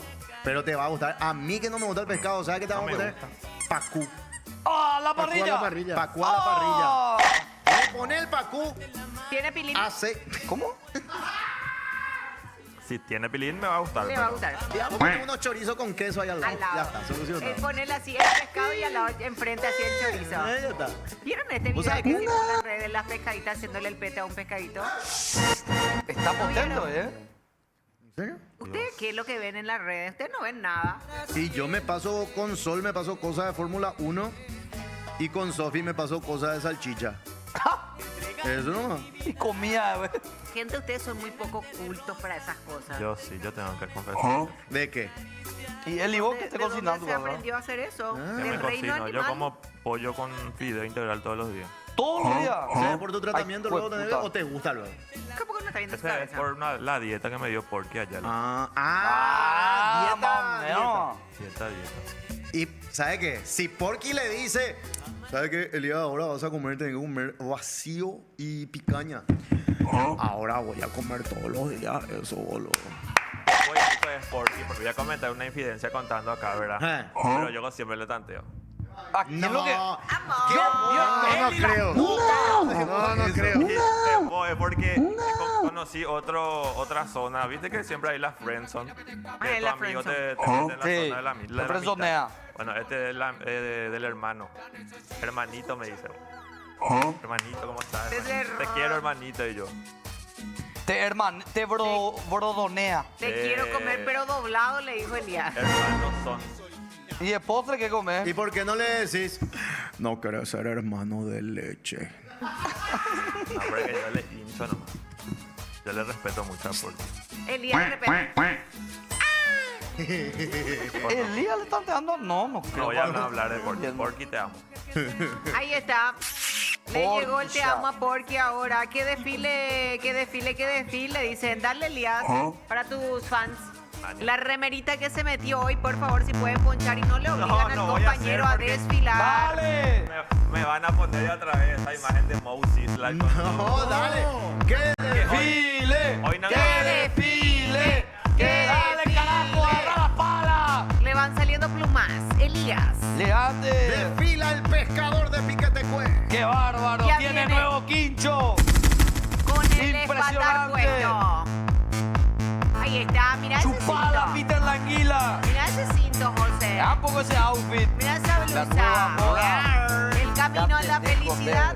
Speaker 9: pero te va a gustar. A mí que no me gusta el pescado, ¿sabes qué te
Speaker 3: No
Speaker 9: vamos a
Speaker 3: me
Speaker 9: poner? Pacú.
Speaker 4: ¡Ah, la
Speaker 7: Pacú a
Speaker 4: parrilla!
Speaker 7: la parrilla.
Speaker 9: Pacú a la
Speaker 4: ¡Ah!
Speaker 9: parrilla. Le pone el pacú,
Speaker 6: ¿Tiene pilín?
Speaker 9: hace.
Speaker 4: ¿Cómo?
Speaker 3: Si tiene pilín me va a gustar.
Speaker 6: Le va a
Speaker 3: pero-
Speaker 6: gustar.
Speaker 9: Y vamos a poner unos chorizos con queso ahí al lado.
Speaker 6: Al lado.
Speaker 9: Ya está, solucionado.
Speaker 6: Ponerle así el pescado y al lado enfrente así el chorizo.
Speaker 9: Ya está.
Speaker 6: ¿Vieron este
Speaker 9: ¿Vos
Speaker 6: video
Speaker 9: sabés
Speaker 6: que
Speaker 9: qué?
Speaker 6: hicimos en las redes, las pescaditas haciéndole el pete a un pescadito?
Speaker 4: Está potente, ¿eh?
Speaker 9: ¿En serio?
Speaker 6: ¿Ustedes qué es lo que ven en las redes? Ustedes no ven nada.
Speaker 9: Y yo me paso con Sol, me paso cosas de Fórmula 1 y con Sofi me paso cosas de salchicha. Eso no.
Speaker 4: Y comida, güey.
Speaker 6: Gente, ustedes son muy poco cultos para esas cosas.
Speaker 3: Yo sí, yo tengo que confesar.
Speaker 9: ¿De qué?
Speaker 4: Y Eli, vos que
Speaker 6: ¿De
Speaker 4: estés
Speaker 6: dónde
Speaker 4: cocinando,
Speaker 6: se
Speaker 4: ¿verdad?
Speaker 6: aprendió a hacer eso?
Speaker 3: Yo
Speaker 6: ¿Del
Speaker 3: me
Speaker 6: reino
Speaker 3: cocino. Yo
Speaker 6: animal?
Speaker 3: como pollo con fideo integral todos los días.
Speaker 4: Todos los días.
Speaker 9: ¿Sabes por tu tratamiento
Speaker 4: Ay,
Speaker 9: luego
Speaker 4: pues,
Speaker 9: tener
Speaker 4: puta.
Speaker 9: o te gusta luego?
Speaker 6: ¿Cómo que no está viendo su
Speaker 3: Esa es
Speaker 6: cabeza?
Speaker 3: por la dieta que me dio Porky ayer.
Speaker 4: Ah,
Speaker 9: dieta.
Speaker 4: mamá.
Speaker 3: Dieta.
Speaker 9: Y ¿sabe qué? Si Porky le dice, ¿sabe qué? Elías, ahora vas a comer, tenés que comer vacío y picaña. Ahora voy a comer todos los días eso, boludo.
Speaker 3: Voy a pues Porky porque voy a comentar una infidencia contando acá, ¿verdad? Pero yo siempre le tanteo.
Speaker 4: Aquí es lo que...
Speaker 6: Amor.
Speaker 9: No creo. No creo.
Speaker 3: Es porque conocí otra zona. Viste que siempre hay la friendzone. Que
Speaker 6: la
Speaker 3: tu amigo
Speaker 6: friendzone.
Speaker 3: te mete en la
Speaker 4: Sí,
Speaker 3: zona de la
Speaker 4: te
Speaker 3: de la
Speaker 4: frenzonea.
Speaker 3: mitad. Bueno, este es del hermano. Hermanito me dice. Hermanito, ¿cómo estás?
Speaker 6: Desde
Speaker 3: hermanito? Te quiero, hermanito. Y yo.
Speaker 4: Te brodonea.
Speaker 6: Te quiero comer, pero doblado, le dijo Elías.
Speaker 3: Hermanos son.
Speaker 4: ¿Y de postre qué comes?
Speaker 9: ¿Y por qué no le decís? No querés ser hermano de leche.
Speaker 3: No, porque yo le hincho nomás. Yo le respeto mucho a Porky.
Speaker 6: Elías de repente.
Speaker 4: ¿Elías le están dando? No
Speaker 3: No
Speaker 4: creo.
Speaker 3: voy a hablar de Porky.
Speaker 4: Entiendo.
Speaker 3: Porky, te amo.
Speaker 6: Ahí está. Le
Speaker 4: Porky
Speaker 6: llegó el te
Speaker 4: Shop.
Speaker 6: amo a Porky ahora. Que desfile. Dicen, dale Elías para tus fans. La remerita que se metió hoy, por favor, si pueden ponchar y no le obligan
Speaker 3: no
Speaker 6: al
Speaker 3: voy a
Speaker 6: compañero
Speaker 3: hacer
Speaker 6: a
Speaker 3: porque-
Speaker 6: desfilar.
Speaker 4: ¡Dale!
Speaker 3: Me van a poner otra vez esa imagen de Moses.
Speaker 9: No, dale. ¿Qué?
Speaker 4: ¡Desfile!
Speaker 3: Hoy no-
Speaker 4: ¡Que desfile! ¡Que dale, carajo! ¡Agarra la pala!
Speaker 6: Le van saliendo plumas. Elías.
Speaker 4: ¡Legante!
Speaker 9: Desfila el pescador de Piquetecue.
Speaker 4: ¡Qué bárbaro!
Speaker 6: Ya
Speaker 4: ¡Tiene
Speaker 6: viene.
Speaker 4: nuevo quincho!
Speaker 6: Con el espatar
Speaker 4: Impresionante.
Speaker 6: puesto. Ahí está, mira ese
Speaker 4: ¡Chupada,
Speaker 6: cinto.
Speaker 4: Peter la anguila!
Speaker 6: Mira ese cinto, José.
Speaker 4: Tampoco ese outfit.
Speaker 6: Mira esa
Speaker 4: La nueva
Speaker 6: blusa.
Speaker 4: moda.
Speaker 6: El camino a la
Speaker 4: Ya te dejo
Speaker 6: felicidad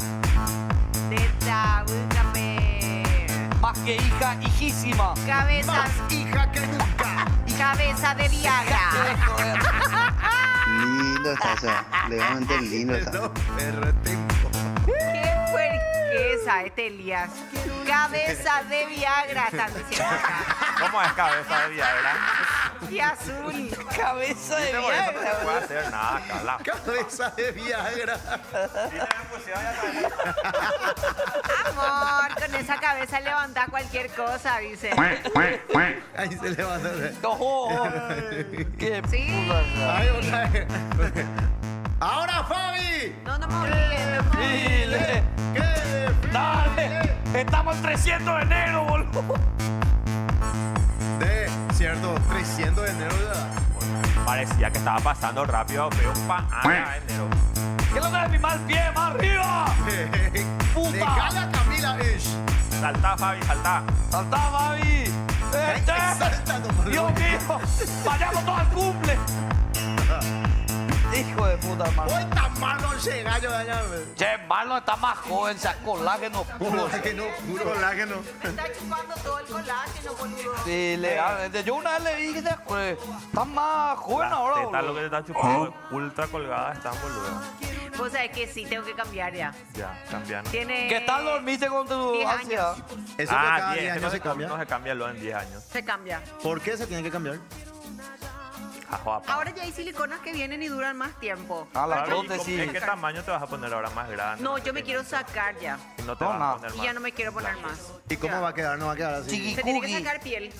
Speaker 6: de Taúcape.
Speaker 4: Más que hija, hijísima.
Speaker 6: Cabezas,
Speaker 9: Más hija que nunca.
Speaker 6: cabeza de Viagra.
Speaker 8: Lindo está, o sea, legalmente lindo está.
Speaker 9: Eso, perro, tengo.
Speaker 6: Qué fuerqueza este Elías. Cabeza de Viagra, están diciendo acá.
Speaker 3: ¿Cómo es cabeza de Viagra?
Speaker 6: y azul.
Speaker 4: Cabeza de
Speaker 3: Por eso no se puede
Speaker 4: Viagra.
Speaker 3: hacer nada, Carla.
Speaker 9: Cabeza de Viagra.
Speaker 6: Amor, con esa cabeza levanta cualquier cosa, dice.
Speaker 9: Ahí se levanta.
Speaker 4: No, qué
Speaker 6: Sí.
Speaker 4: puta.
Speaker 9: Ahí otra vez. Ahora, Fabi.
Speaker 6: No, no me olvides, no me olvides.
Speaker 4: Dile,
Speaker 9: ¿Qué?
Speaker 4: dale. Estamos el 300 de enero, boludo.
Speaker 9: De, cierto, 300 de enero ya.
Speaker 3: Parecía que estaba pasando rápido, pero para enero.
Speaker 4: ¿Qué es lo que es mi mal pie? ¡Más arriba! ¡Puta!
Speaker 9: Dejala a Camila Ish.
Speaker 3: Saltá, Fabi, saltá.
Speaker 4: ¡Saltá, Fabi!
Speaker 9: Salta nomás.
Speaker 4: ¡Dios mío! ¡Vayamos todos al cumple! Hijo de puta, hermano.
Speaker 9: Hoy tan malo llega yo de allá.
Speaker 4: Che, Marlon está más joven, se colágeno puro.
Speaker 9: Colágeno, puro colágeno.
Speaker 6: Me está chupando todo el colágeno, boludo.
Speaker 4: Sí, yo una vez le dije, está más joven ahora,
Speaker 3: Está lo que
Speaker 4: boludo.
Speaker 3: te está chupando, ultra colgada, están boludo.
Speaker 6: Vos sabés que sí, tengo que cambiar ya.
Speaker 3: Ya, cambiando.
Speaker 6: Tiene...
Speaker 4: ¿Qué tal dormiste con tu
Speaker 6: 10
Speaker 4: ansiedad?
Speaker 6: años.
Speaker 9: Eso que cada 10 años se cambia.
Speaker 3: No se cambia lo en 10 años.
Speaker 6: Se cambia.
Speaker 9: ¿Por qué se tiene que cambiar?
Speaker 6: Ahora ya hay siliconas que vienen y duran más tiempo.
Speaker 4: A la
Speaker 3: Fabi,
Speaker 4: prótesis.
Speaker 3: ¿en qué tamaño te vas a poner ahora más grande?
Speaker 6: No, yo me quiero sacar ya.
Speaker 3: Y no te
Speaker 4: No,
Speaker 3: vas
Speaker 4: no.
Speaker 3: a poner
Speaker 6: Y
Speaker 3: más.
Speaker 6: ya no me quiero poner más.
Speaker 9: ¿Y cómo
Speaker 6: Ya.
Speaker 9: va a quedar? No va a quedar así.
Speaker 4: Chiqui.
Speaker 6: Se tiene que
Speaker 4: Cookie.
Speaker 6: sacar piel.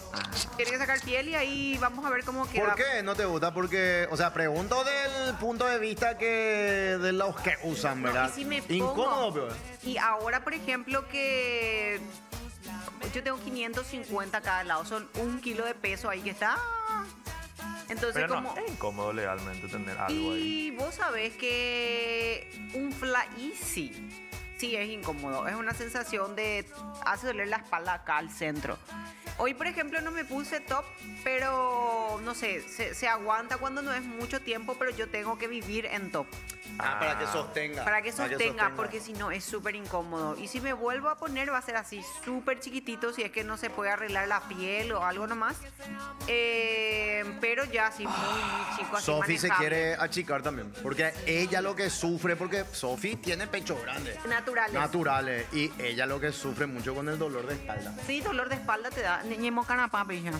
Speaker 6: Tiene que sacar piel y ahí vamos a ver cómo queda.
Speaker 9: ¿Por qué no te gusta? Porque, o sea, pregunto del punto de vista que de los que usan,
Speaker 6: No,
Speaker 9: ¿verdad?
Speaker 6: y si me pongo-
Speaker 9: Incómodo, pero.
Speaker 6: Y ahora, por ejemplo, que yo tengo 550 cada lado, son 1 kilo de peso ahí que está. Entonces,
Speaker 3: Pero
Speaker 6: como...
Speaker 3: no, es incómodo legalmente tener algo ahí.
Speaker 6: Y vos sabés que un Fly Easy sí es incómodo. Es una sensación de... hace doler la espalda acá al centro. Hoy, por ejemplo, no me puse top, pero no sé, se aguanta cuando no es mucho tiempo, pero yo tengo que vivir en top.
Speaker 9: Ah, para que sostenga.
Speaker 6: Para que sostenga, porque si no es súper incómodo. Y si me vuelvo a poner va a ser así súper chiquitito, si es que no se puede arreglar la piel o algo nomás. Pero ya así muy chico, así
Speaker 9: Sofi se
Speaker 6: manejable.
Speaker 9: quiere achicar también. Porque ella lo que sufre, porque Sofi tiene pecho grande.
Speaker 6: Naturales.
Speaker 9: Naturales. Y ella lo que sufre mucho con el dolor de espalda.
Speaker 6: Sí, dolor de espalda te da. Ñemo canapá, pija.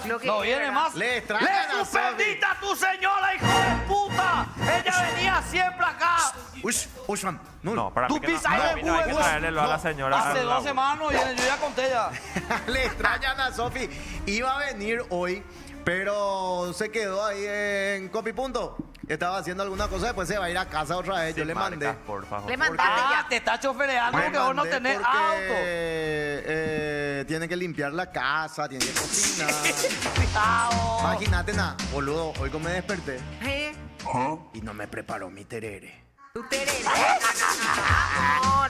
Speaker 6: Lo que
Speaker 4: No
Speaker 6: es,
Speaker 4: viene
Speaker 6: ¿verdad?
Speaker 4: más.
Speaker 9: Le extrañan
Speaker 4: ¡Le
Speaker 9: a
Speaker 4: suspendiste a tu señora, hijo de puta! Ella venía siempre acá.
Speaker 9: Uy, Juan.
Speaker 3: No, para
Speaker 4: Tú
Speaker 3: mí que no,
Speaker 4: pisas
Speaker 3: para
Speaker 4: de
Speaker 3: mí no hay que
Speaker 4: huevos.
Speaker 3: traerle a la señora.
Speaker 4: Hace
Speaker 3: al
Speaker 4: 2
Speaker 3: agua.
Speaker 4: semanas yo ya conté ya.
Speaker 9: Le extrañan a Sofi. Iba a venir hoy, pero se quedó ahí en Copipunto. Estaba haciendo alguna cosa, después se va a ir a casa otra vez. Yo
Speaker 3: Sin
Speaker 9: le mandé.
Speaker 3: marcas, por favor.
Speaker 6: Le mandaste
Speaker 4: Ah,
Speaker 6: ya.
Speaker 4: te está chofereando
Speaker 9: Le
Speaker 4: porque vos no
Speaker 9: mandé
Speaker 4: tenés
Speaker 9: porque,
Speaker 4: auto.
Speaker 9: tiene que limpiar la casa, tiene que cocinar.
Speaker 4: Cuidado.
Speaker 9: Imagínate nada, boludo, hoy como me desperté
Speaker 6: ¿Eh?
Speaker 9: y no me preparó mi terere.
Speaker 6: Tu tereré. Amor.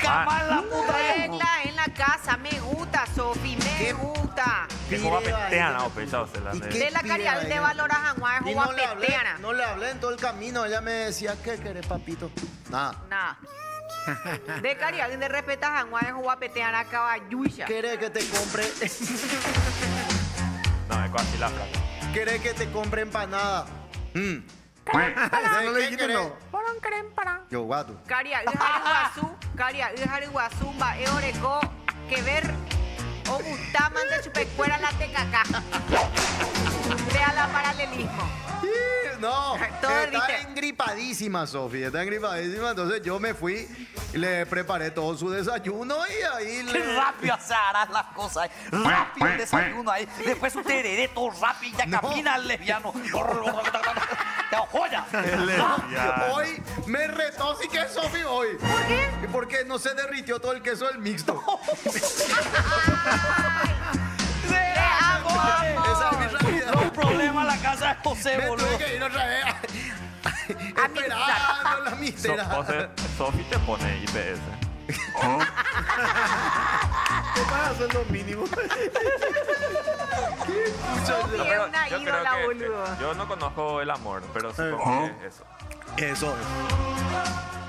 Speaker 4: Jamás la puta de...
Speaker 6: Regla en la casa. Me gusta, Sofi. Me
Speaker 9: ¿Qué?
Speaker 6: gusta.
Speaker 3: Que
Speaker 9: Pide
Speaker 3: como
Speaker 9: ahí.
Speaker 3: petean, o pechado se la
Speaker 9: ¿Y
Speaker 3: de-
Speaker 9: qué?
Speaker 6: De la caridad
Speaker 9: pide
Speaker 6: de
Speaker 9: ahí?
Speaker 6: valor a Janguay,
Speaker 9: Y no le hablé,
Speaker 6: guapeteana.
Speaker 9: no le hablé en todo el camino. Ella me decía, ¿qué querés, papito? Nada.
Speaker 6: Nada. De caridad de respetar a Janguay, guapeteana, caballuya.
Speaker 9: ¿Querés que te compre?
Speaker 3: No, es casi la plata.
Speaker 9: ¿Querés que te compre empanada?
Speaker 7: No le dijiste no.
Speaker 9: Yo, guato.
Speaker 6: Caria, Ihari Guazú, Eoreco, que ver, o Gustaman de Chupecuera la tecaca. Vea la paralelismo.
Speaker 9: No,
Speaker 6: Todo
Speaker 9: está
Speaker 6: viste.
Speaker 9: engripadísima, Sofía, está engripadísima. Entonces yo me fui y le preparé todo su desayuno y ahí
Speaker 4: Qué
Speaker 9: le...
Speaker 4: rápido se harán las cosas. Rápido el desayuno ahí. Después un tereré todo rápido. Ya
Speaker 9: No.
Speaker 4: camina el lesbiano. ¡Te joya!
Speaker 9: Hoy me retó sí que es Sofía hoy. ¿Por qué? Porque no se derritió todo el queso del mixto.
Speaker 6: ¡Te amo,
Speaker 9: Esa es mi
Speaker 6: amor!
Speaker 9: realidad.
Speaker 4: No problema la casa de José,
Speaker 9: Me
Speaker 4: boludo.
Speaker 9: tuve que ir otra vez. Esperando la mistera.
Speaker 3: Sofi te pone IPS.
Speaker 7: ¿Qué vas a hacer lo mínimo?
Speaker 6: Sofi es una
Speaker 3: Yo creo
Speaker 6: ídola,
Speaker 3: que-
Speaker 6: boludo.
Speaker 3: Yo no conozco el amor, pero supongo que es eso.
Speaker 9: Eso es.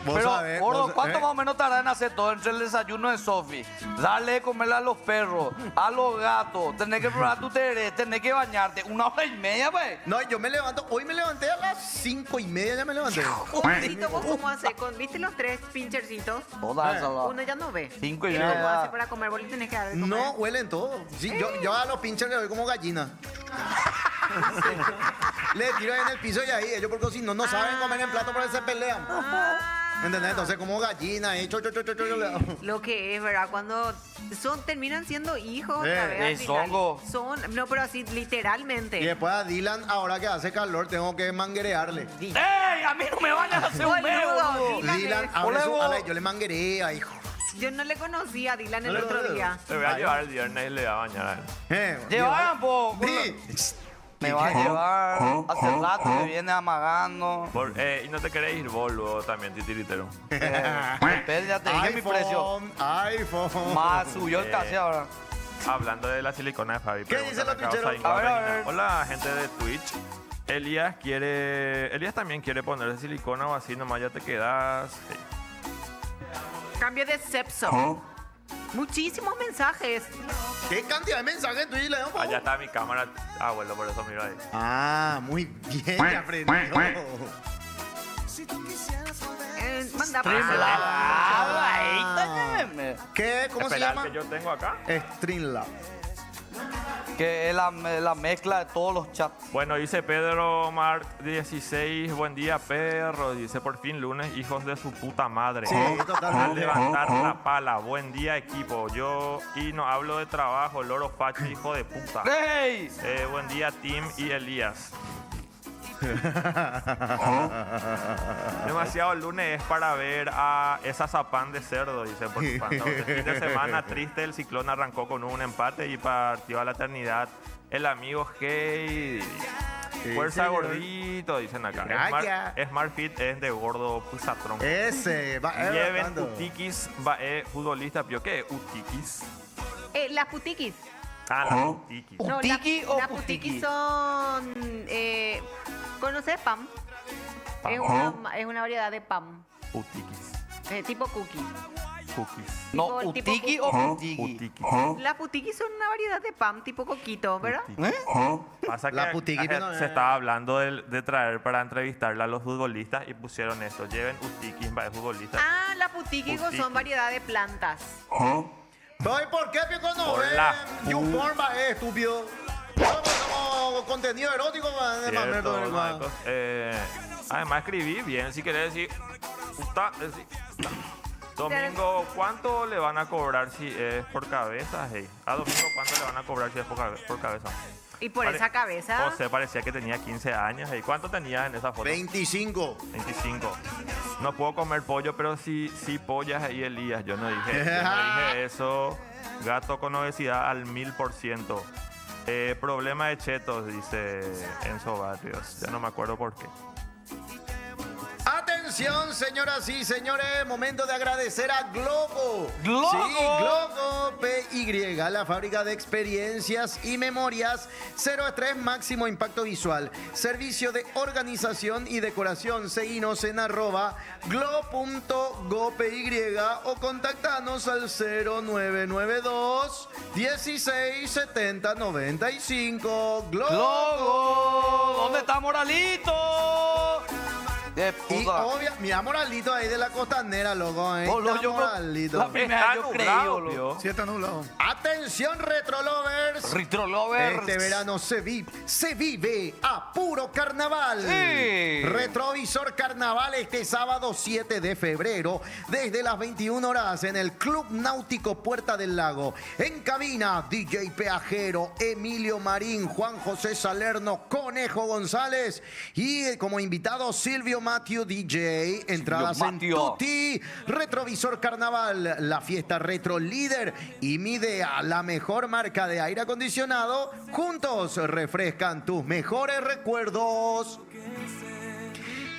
Speaker 9: Vos
Speaker 4: Pero,
Speaker 9: sabés,
Speaker 4: gordo,
Speaker 9: vos-
Speaker 4: ¿cuánto más o menos tarda en hacer todo entre el desayuno de Sofi? Darle de comerle a los perros, a los gatos, tener que probar tu tereré, tener que bañarte. 1 hora y media, pues.
Speaker 9: No, yo me levanto, hoy me levanté a las 5:30, ya me levanté.
Speaker 6: Tito, ¿vos cómo haces? ¿Viste los 3 pinchercitos?
Speaker 4: Toda esa la-
Speaker 6: Uno ya no ve.
Speaker 4: 5:30.
Speaker 6: ¿Y cómo hace para comer? Vos le tenés que dar de comer.
Speaker 9: No, huelen todo. Sí, yo a los pinches le doy como gallina. Le tiro ahí en el piso y ahí, ellos porque si no, no saben comer en plato, pero se pelean. ¿Entendés? Entonces, como gallina, cho, cho, cho, cho, cho, le hago.
Speaker 6: Lo que es, ¿verdad? Cuando terminan siendo hijos otra vez al final.
Speaker 4: zongo.
Speaker 6: No, pero así
Speaker 9: Y
Speaker 6: literalmente.
Speaker 9: después a Dylan, ahora que hace calor, tengo que manguerearle.
Speaker 4: ¡Ey! A mí no me vayan a hacer un mes,
Speaker 6: Boludo,
Speaker 4: boludo.
Speaker 6: Dylan.
Speaker 9: Dylan,
Speaker 6: es-
Speaker 9: abre su
Speaker 4: Hola,
Speaker 9: ala y yo le manguerea, hijo.
Speaker 6: Yo no le conocí a Dylan el
Speaker 9: No,
Speaker 6: otro
Speaker 9: no, no.
Speaker 6: día.
Speaker 3: Te voy a llevar el viernes y le voy a bañar a él.
Speaker 4: Llevaban, po.
Speaker 9: Sí.
Speaker 4: Me va a llevar. Hace rato que viene amagando.
Speaker 3: Y no te querés ir vos luego también, titiritero.
Speaker 4: Depende, ya te dije mi precio.
Speaker 9: iPhone.
Speaker 4: Más subió el casi ahora.
Speaker 3: Hablando de la silicona de Fabi.
Speaker 9: ¿Qué dice la
Speaker 3: preguntan acá,
Speaker 9: Twitchero?
Speaker 3: Osaingo
Speaker 4: A ver, a
Speaker 3: Avelina.
Speaker 4: ver.
Speaker 3: Hola, gente de Twitch. Elías también quiere ponerse silicona o así, nomás ya te quedas. Sí.
Speaker 6: Cambio de sexo. Muchísimos mensajes.
Speaker 9: ¿Qué cantidad de mensajes tú y le damos?
Speaker 3: Allá está mi cámara. Ah, bueno, por eso miro ahí.
Speaker 9: Ah, muy bien, ya aprendió.
Speaker 6: Manda
Speaker 9: ¿Qué? ¿Cómo se
Speaker 3: Esperar
Speaker 9: llama?
Speaker 3: que yo tengo acá.
Speaker 9: Streamlab.
Speaker 4: Que es la mezcla de todos los chats.
Speaker 3: Bueno, dice Pedro Mark 16, buen día perro, dice por fin lunes, hijos de su puta madre.
Speaker 9: Sí,
Speaker 3: A
Speaker 9: totalmente.
Speaker 3: levantar la pala, buen día equipo, yo y no hablo de trabajo, loro facho, hijo de puta.
Speaker 4: ¡Ey!
Speaker 3: Buen día Tim y Elías. Demasiado lunes es para ver a esa zapán de cerdo, dice. Porque cuando el fin de semana triste el ciclón arrancó con un empate y partió a la eternidad el amigo Hey. Fuerza
Speaker 9: señor.
Speaker 3: gordito, dicen acá.
Speaker 9: Gracias.
Speaker 3: Smart Fit es de gordo pusatrón.
Speaker 9: Ese, va,
Speaker 3: Lleven
Speaker 9: bastante.
Speaker 3: utiquis, va, futbolista, ¿pio qué? Utiquis.
Speaker 6: las putiquis.
Speaker 3: Ah, la utiquis.
Speaker 6: No,
Speaker 4: ¿Putiqui o
Speaker 6: las
Speaker 4: putiqui?
Speaker 6: putiquis son. ¿Conoces PAM?
Speaker 3: Pam.
Speaker 6: Es una variedad de PAM.
Speaker 3: Utiquis.
Speaker 6: Tipo cookie.
Speaker 3: Cookies.
Speaker 4: No,
Speaker 6: Tipo
Speaker 4: ¿Utiki o Putiki?
Speaker 3: Utiquis.
Speaker 6: Las putiquis son una variedad de PAM tipo coquito, ¿verdad?
Speaker 3: Pasa que
Speaker 9: La putiqui,
Speaker 3: acá
Speaker 9: pero,
Speaker 3: se estaba hablando de traer para entrevistarle a los futbolistas y pusieron esto. Lleven utiquis para futbolistas.
Speaker 6: Ah, las putiquis
Speaker 3: Putiqui.
Speaker 6: son variedad de plantas.
Speaker 9: Voy, ¿por qué, Pico, no
Speaker 3: Por
Speaker 9: ven?
Speaker 3: la
Speaker 9: YouPorn, va, estúpido. Como contenido erótico, va, de mamer,
Speaker 3: Cierto,
Speaker 9: todo el va.
Speaker 3: Marcos. Además escribí bien, si querés decir puta, decir puta. Domingo, ¿cuánto le van a cobrar si es por cabeza? Hey? A Domingo, ¿cuánto le van a cobrar si es por cabeza?
Speaker 6: Y por esa cabeza.
Speaker 3: José parecía que tenía 15 años. Hey. ¿Cuánto tenías en esa foto?
Speaker 9: 25.
Speaker 3: 25. No puedo comer pollo, pero sí pollas ahí, Elías. Yo no dije eso. Gato con obesidad al 1000%. Problema de chetos, dice Enzo Barrios. Ya no me acuerdo por qué.
Speaker 9: Atención, señoras y señores, momento de agradecer a Globo.
Speaker 4: ¡Globo!
Speaker 9: Sí, Globo PY, la fábrica de experiencias y memorias. Cero estrés, máximo impacto visual. Servicio de organización y decoración. Seguinos en @glo.gopy o contactanos al 0992 1670 95. Globo.
Speaker 4: ¡Logo! ¿Dónde está Moralito? ¡Qué
Speaker 9: Y
Speaker 4: puta!
Speaker 9: obvio, mira Moralito ahí de la costanera, loco, ¿eh?
Speaker 4: Boludo,
Speaker 9: Está
Speaker 4: yo creo-
Speaker 9: Moralito.
Speaker 4: la primera yo creí, boludo.
Speaker 3: Pio.
Speaker 7: Sí, está nublado.
Speaker 9: Atención, Retro Lovers.
Speaker 4: Retro Lovers.
Speaker 9: Este verano se vive a puro carnaval.
Speaker 4: Sí.
Speaker 9: Retrovisor Carnaval este sábado 7 de febrero desde las 21 horas en el Club Náutico Puerta del Lago. En cabina, DJ Peajero, Emilio Marín, Juan José Salerno, Conejo González y como invitado Silvio Matthew DJ. Entradas en
Speaker 4: Matthew.
Speaker 9: Tutti. Retrovisor Carnaval, la fiesta retro líder y Midea, la mejor marca de aire acondicionado. Juntos refrescan tus mejores recuerdos.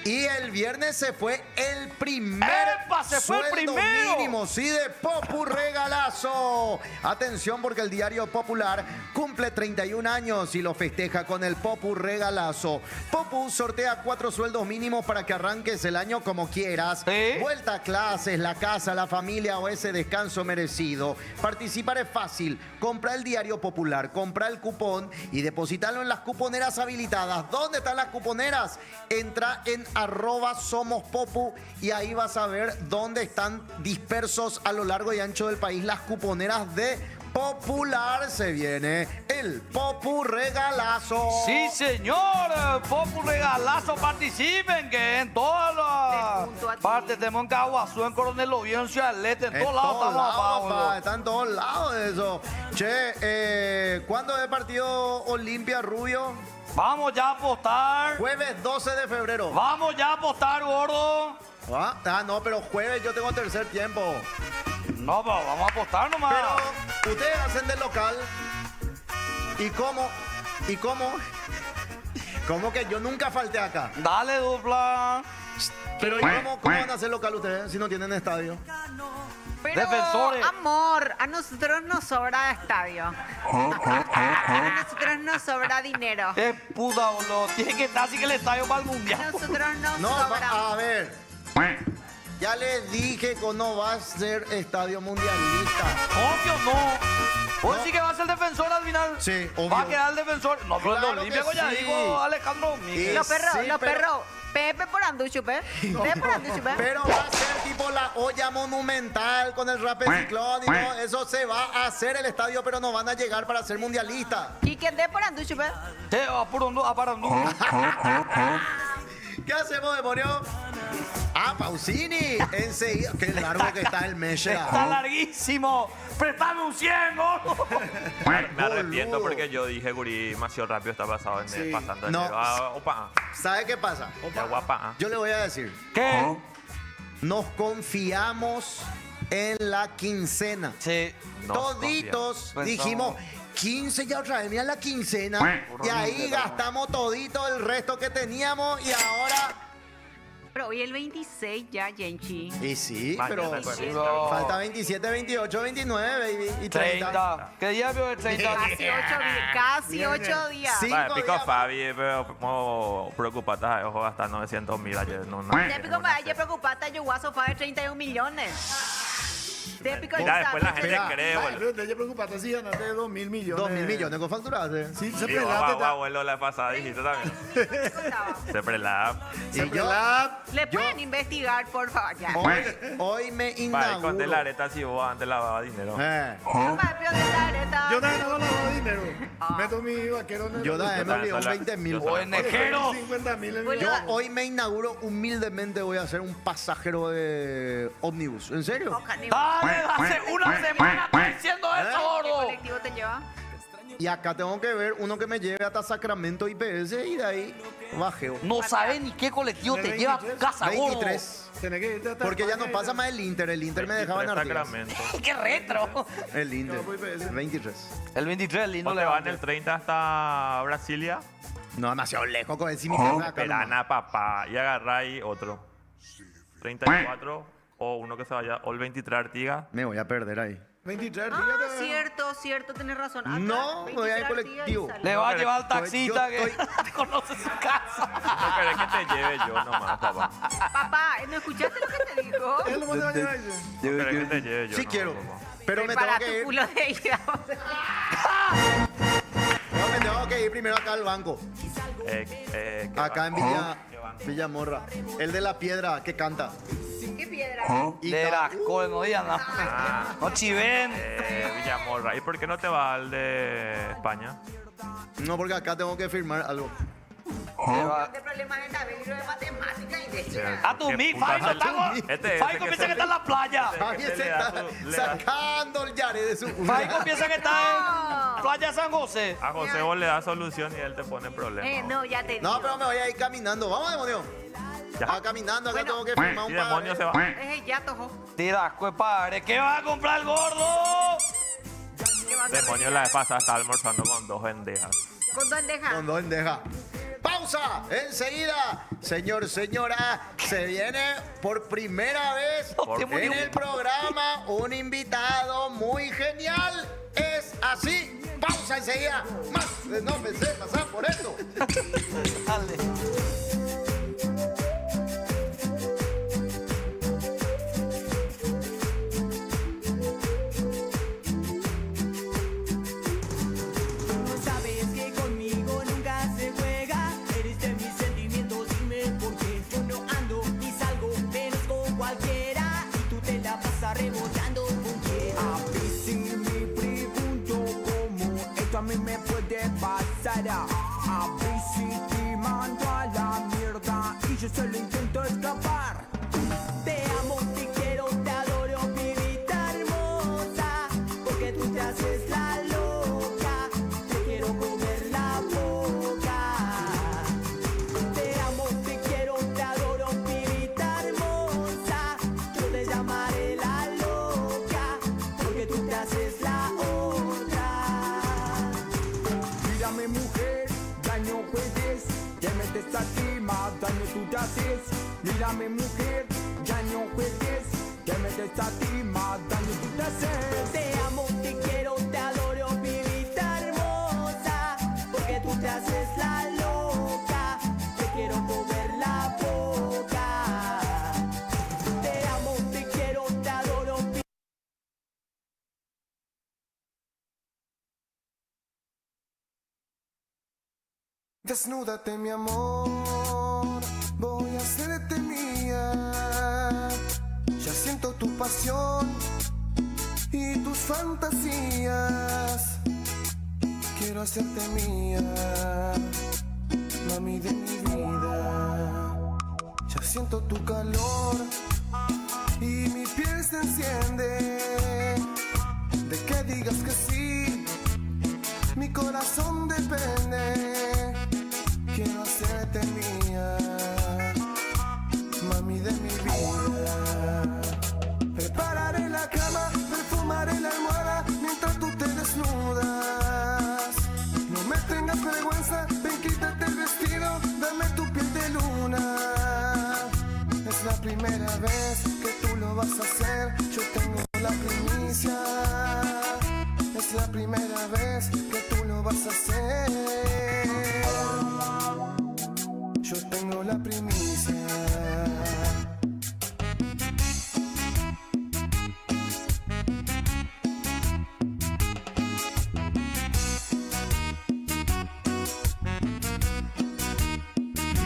Speaker 9: Y el viernes se fue el primer
Speaker 4: ¡Epa! ¡Se fue el
Speaker 9: sueldo
Speaker 4: primero!
Speaker 9: mínimo, sí, de Popu Regalazo. Atención porque el Diario Popular cumple 31 años y lo festeja con el Popu Regalazo. Popu sortea 4 sueldos mínimos para que arranques el año como quieras.
Speaker 4: ¿Sí?
Speaker 9: Vuelta a clases, la casa, la familia o ese descanso merecido. Participar es fácil. Compra el Diario Popular, compra el cupón y depositarlo en las cuponeras habilitadas. ¿Dónde están las cuponeras? Entra en @somospopu y ahí vas a ver dónde están dispersos a lo largo y ancho del país las cuponeras de Popular. Se viene el Popu Regalazo.
Speaker 4: Sí, señor. Popu Regalazo, participen, que en todas
Speaker 6: Pregunto a
Speaker 4: las
Speaker 6: ti.
Speaker 4: partes tenemos en Caguazú, en Coronel Oviedo, en Ciudad del Este, en todos lados estamos
Speaker 9: papá,
Speaker 4: abajo.
Speaker 9: está en todos lados eso. Che, ¿cuándo es el partido Olimpia Rubio?
Speaker 4: Vamos ya a apostar.
Speaker 9: Jueves 12 de febrero.
Speaker 4: Vamos ya a apostar, gordo.
Speaker 9: No, pero jueves yo tengo tercer tiempo.
Speaker 4: No, pero vamos a apostar nomás.
Speaker 9: Pero ustedes hacen de local. ¿Y cómo? ¿Cómo que yo nunca falté acá?
Speaker 4: Dale, dupla.
Speaker 9: Pero ¿y cómo van a hacer local ustedes si no tienen estadio?
Speaker 6: Pero,
Speaker 4: Defensores.
Speaker 6: amor, a nosotros nos sobra estadio. A nosotros nos sobra dinero.
Speaker 4: Qué puta, boludo. Tiene que estar así que el estadio para el
Speaker 6: A
Speaker 4: mundial.
Speaker 6: nosotros nos
Speaker 9: No,
Speaker 6: sobra.
Speaker 9: a ver. Ya les dije que no va a ser estadio mundialista.
Speaker 4: Obvio no. ¿Vos sí que va a ser defensor al final?
Speaker 9: Sí, obvio.
Speaker 4: Va a quedar el defensor. No, pero el de
Speaker 9: Claro
Speaker 4: Olimpia,
Speaker 9: que
Speaker 4: ya
Speaker 9: sí.
Speaker 4: dijo Alejandro Miguel.
Speaker 6: Los perros,
Speaker 9: Sí,
Speaker 6: los
Speaker 9: pero-
Speaker 6: perros. Pepe por anducho, Pepe por anducho,
Speaker 9: Pero va a ser tipo la olla monumental con el rapeciclón y todo. Eso se va a hacer el estadio, pero no van a llegar para ser mundialistas.
Speaker 6: ¿Y quién de por anducho, Pepe?
Speaker 4: Te va por un aparando.
Speaker 9: ¿Qué hacemos, demonio? Pausini. Enseguida. Qué largo que está el meche.
Speaker 4: Está larguísimo. Préstame un 100, gordo.
Speaker 3: Me arrepiento porque yo dije, Guri, demasiado rápido está pasado en
Speaker 7: Sí.
Speaker 3: pasando
Speaker 9: No.
Speaker 3: enero. Opa,
Speaker 9: ¿Sabe qué pasa?
Speaker 3: ya guapa.
Speaker 9: Yo le voy a decir.
Speaker 4: ¿Qué?
Speaker 9: Nos confiamos en la quincena.
Speaker 4: Sí.
Speaker 3: No,
Speaker 9: Toditos
Speaker 4: confía.
Speaker 9: dijimos 15 ya otra vez, mira la quincena. Y ahí gastamos todito el resto que teníamos y ahora.
Speaker 6: Pero hoy el 26 ya, Genchi.
Speaker 9: Y sí,
Speaker 3: Mañana,
Speaker 9: pero
Speaker 3: pues.
Speaker 4: No.
Speaker 9: falta 27, 28, 29 baby, y 30.
Speaker 4: 30. ¿Qué día vio el 30?
Speaker 6: Casi 8 días.
Speaker 9: Sí.
Speaker 3: Vale,
Speaker 9: 5
Speaker 3: pico
Speaker 9: días.
Speaker 3: Fabi, pero como preocupada, ojo, hasta 900.000 ayer. No,
Speaker 6: De pico para ella preocupada, yo voy a sofá de 31 millones. De pico
Speaker 3: Ya después la gente
Speaker 9: Espera,
Speaker 3: cree, boludo.
Speaker 7: Pero te preocupaste si ganaste 2.000 millones.
Speaker 9: 2.000 millones con facturaste.
Speaker 7: Sí, se
Speaker 3: Sí, guau,
Speaker 7: prelaste.
Speaker 3: guau, abuelo, la pasada dijiste también. Se prelab.
Speaker 9: Y yo,
Speaker 6: Le pueden investigar, por favor. Ya.
Speaker 9: hoy me
Speaker 3: Vale,
Speaker 9: inauguro.
Speaker 3: conté la areta si vos antes lavaba dinero.
Speaker 6: No me pio de la areta.
Speaker 7: Yo también no lavado dinero. Meto mi vaquero en el.
Speaker 9: Yo también me olvidé un
Speaker 3: Yo
Speaker 9: 20.000.
Speaker 4: ONGero.
Speaker 7: 50.000 en mi.
Speaker 6: Bueno,
Speaker 9: Yo hoy me inauguro humildemente, voy a ser un pasajero de ómnibus. ¿En serio?
Speaker 4: Dale, hace una semana estoy diciendo eso,
Speaker 6: ¿Qué
Speaker 4: gordo.
Speaker 6: colectivo te lleva?
Speaker 9: Y acá tengo que ver uno que me lleve hasta Sacramento IPS y de ahí bajeo.
Speaker 4: No sabes ni qué colectivo te lleva a tu casa, gordo.
Speaker 9: 23.
Speaker 7: Tenés que irte hasta
Speaker 9: Porque ya no
Speaker 7: España
Speaker 9: pasa más el Inter me dejaba en Artigas.
Speaker 3: Sacramento.
Speaker 4: ¡Qué retro!
Speaker 9: El Inter,
Speaker 7: No, pues, IPS.
Speaker 9: 23.
Speaker 4: El 23, lindo
Speaker 3: ¿Vos te van
Speaker 4: levante.
Speaker 3: el 30 hasta Brasilia?
Speaker 9: No, demasiado lejos con decir mi casa acá nomás.
Speaker 3: Perana, papá. Y agarrá ahí otro. 34 o uno que se vaya. O el 23 Artigas.
Speaker 9: Me voy a perder ahí.
Speaker 7: 23
Speaker 6: Ah,
Speaker 7: días.
Speaker 6: cierto, tenés razón. Acá,
Speaker 9: No, me voy a ir
Speaker 6: 23
Speaker 9: colectivo.
Speaker 6: días y
Speaker 4: Le
Speaker 6: sale.
Speaker 4: va a llevar al taxista
Speaker 9: yo
Speaker 4: que te conoce su casa.
Speaker 3: No querés que te lleve yo nomás, papá.
Speaker 6: Papá, ¿no escuchaste lo que te dijo?
Speaker 7: Es lo que te va a llevar.
Speaker 3: No querés que te lleve yo
Speaker 9: Sí
Speaker 3: nomás,
Speaker 9: quiero,
Speaker 3: papá.
Speaker 9: pero me tengo
Speaker 6: Para
Speaker 9: que
Speaker 6: tu
Speaker 9: ir.
Speaker 6: culo de ida.
Speaker 9: No, me tengo que ir primero acá al banco.
Speaker 3: ¿Qué
Speaker 9: Acá en
Speaker 3: banco?
Speaker 9: Villamorra. El de la piedra que canta.
Speaker 6: ¿Qué piedra?
Speaker 9: Y
Speaker 4: De
Speaker 9: ca-
Speaker 4: las cosas, no digan nada. No chiven.
Speaker 3: Villamorra. ¿Y por qué no te va al de España?
Speaker 9: No, porque acá tengo que firmar algo.
Speaker 6: ¿Qué problema es el libro de matemática y de
Speaker 4: A tu
Speaker 3: ¿Qué
Speaker 4: mi,
Speaker 3: puta
Speaker 4: Faico
Speaker 3: sal-
Speaker 4: está
Speaker 3: Este es
Speaker 4: Faico
Speaker 3: el que
Speaker 4: piensa
Speaker 3: se-
Speaker 4: que está en la playa.
Speaker 9: Javi
Speaker 3: Este
Speaker 9: se
Speaker 3: le da
Speaker 9: está
Speaker 3: su- le da-
Speaker 9: sacando el yare de su...
Speaker 4: Faico piensa que está en playa San José.
Speaker 3: A José vos le das solución y él te pone problemas.
Speaker 6: no, ya te digo.
Speaker 9: No, pero me voy a ir caminando. Vamos, demonio.
Speaker 3: Ya.
Speaker 9: Ah, caminando, acá
Speaker 6: Bueno.
Speaker 9: tengo que firmar
Speaker 3: Si
Speaker 9: un
Speaker 3: demonio se va.
Speaker 6: Es el yato, jo.
Speaker 4: Tira, padre. ¿Qué va a comprar el gordo?
Speaker 6: ¿Qué vas a hacer?
Speaker 3: Demonio la vez pasada estaba almorzando con 2 bandejas.
Speaker 6: ¿Con dónde deja?
Speaker 9: Con dos bandejas. ¡Pausa! pausa. Enseguida, señor, señora, se viene por primera vez en el programa un invitado muy genial. Es así. Pausa enseguida. Más, no pensé pasar por esto.
Speaker 4: Dale.
Speaker 1: Sabes que conmigo nunca se juega. Eres de mis sentimientos, dime por qué. Yo no ando ni salgo menos con cualquiera. Y tú te la pasas rebotando con quién.
Speaker 10: A veces me pregunto cómo esto a mí me puede pasar. A veces te mando a la mierda y yo solo intento escapar.
Speaker 1: Te amo, te quiero, te adoro, pibita hermosa. Porque tú te haces la loca. Te quiero comer la boca. Te amo, te quiero, te adoro, pibita hermosa. Yo te llamaré la loca. Porque tú te haces la otra.
Speaker 10: Mírame mujer, daño puedes, te metes a ti, más daño tú te haces. Mírame mujer, daño puedes, te metes a ti, más daño tú te haces.
Speaker 1: Te amo, te quiero, te adoro, pibita hermosa. Porque tú te haces la loca. Te quiero comer la boca. Te amo, te quiero, te adoro,
Speaker 2: Desnúdate, mi amor, voy a hacerte mía. Ya siento tu pasión y tus fantasías. Quiero hacerte mía, mami de mi vida. Ya siento tu calor y mi piel se enciende. De que digas que sí, mi corazón depende. Quiero hacerte mía, mami de mi vida. Prepararé la cama, perfumaré la almohada mientras tú te desnudas. No me tengas vergüenza, ven, quítate el vestido, dame tu piel de luna. Es la primera vez que tú lo vas a hacer, yo tengo la primicia. Es la primera vez que tú lo vas a hacer. Yo tengo la primicia.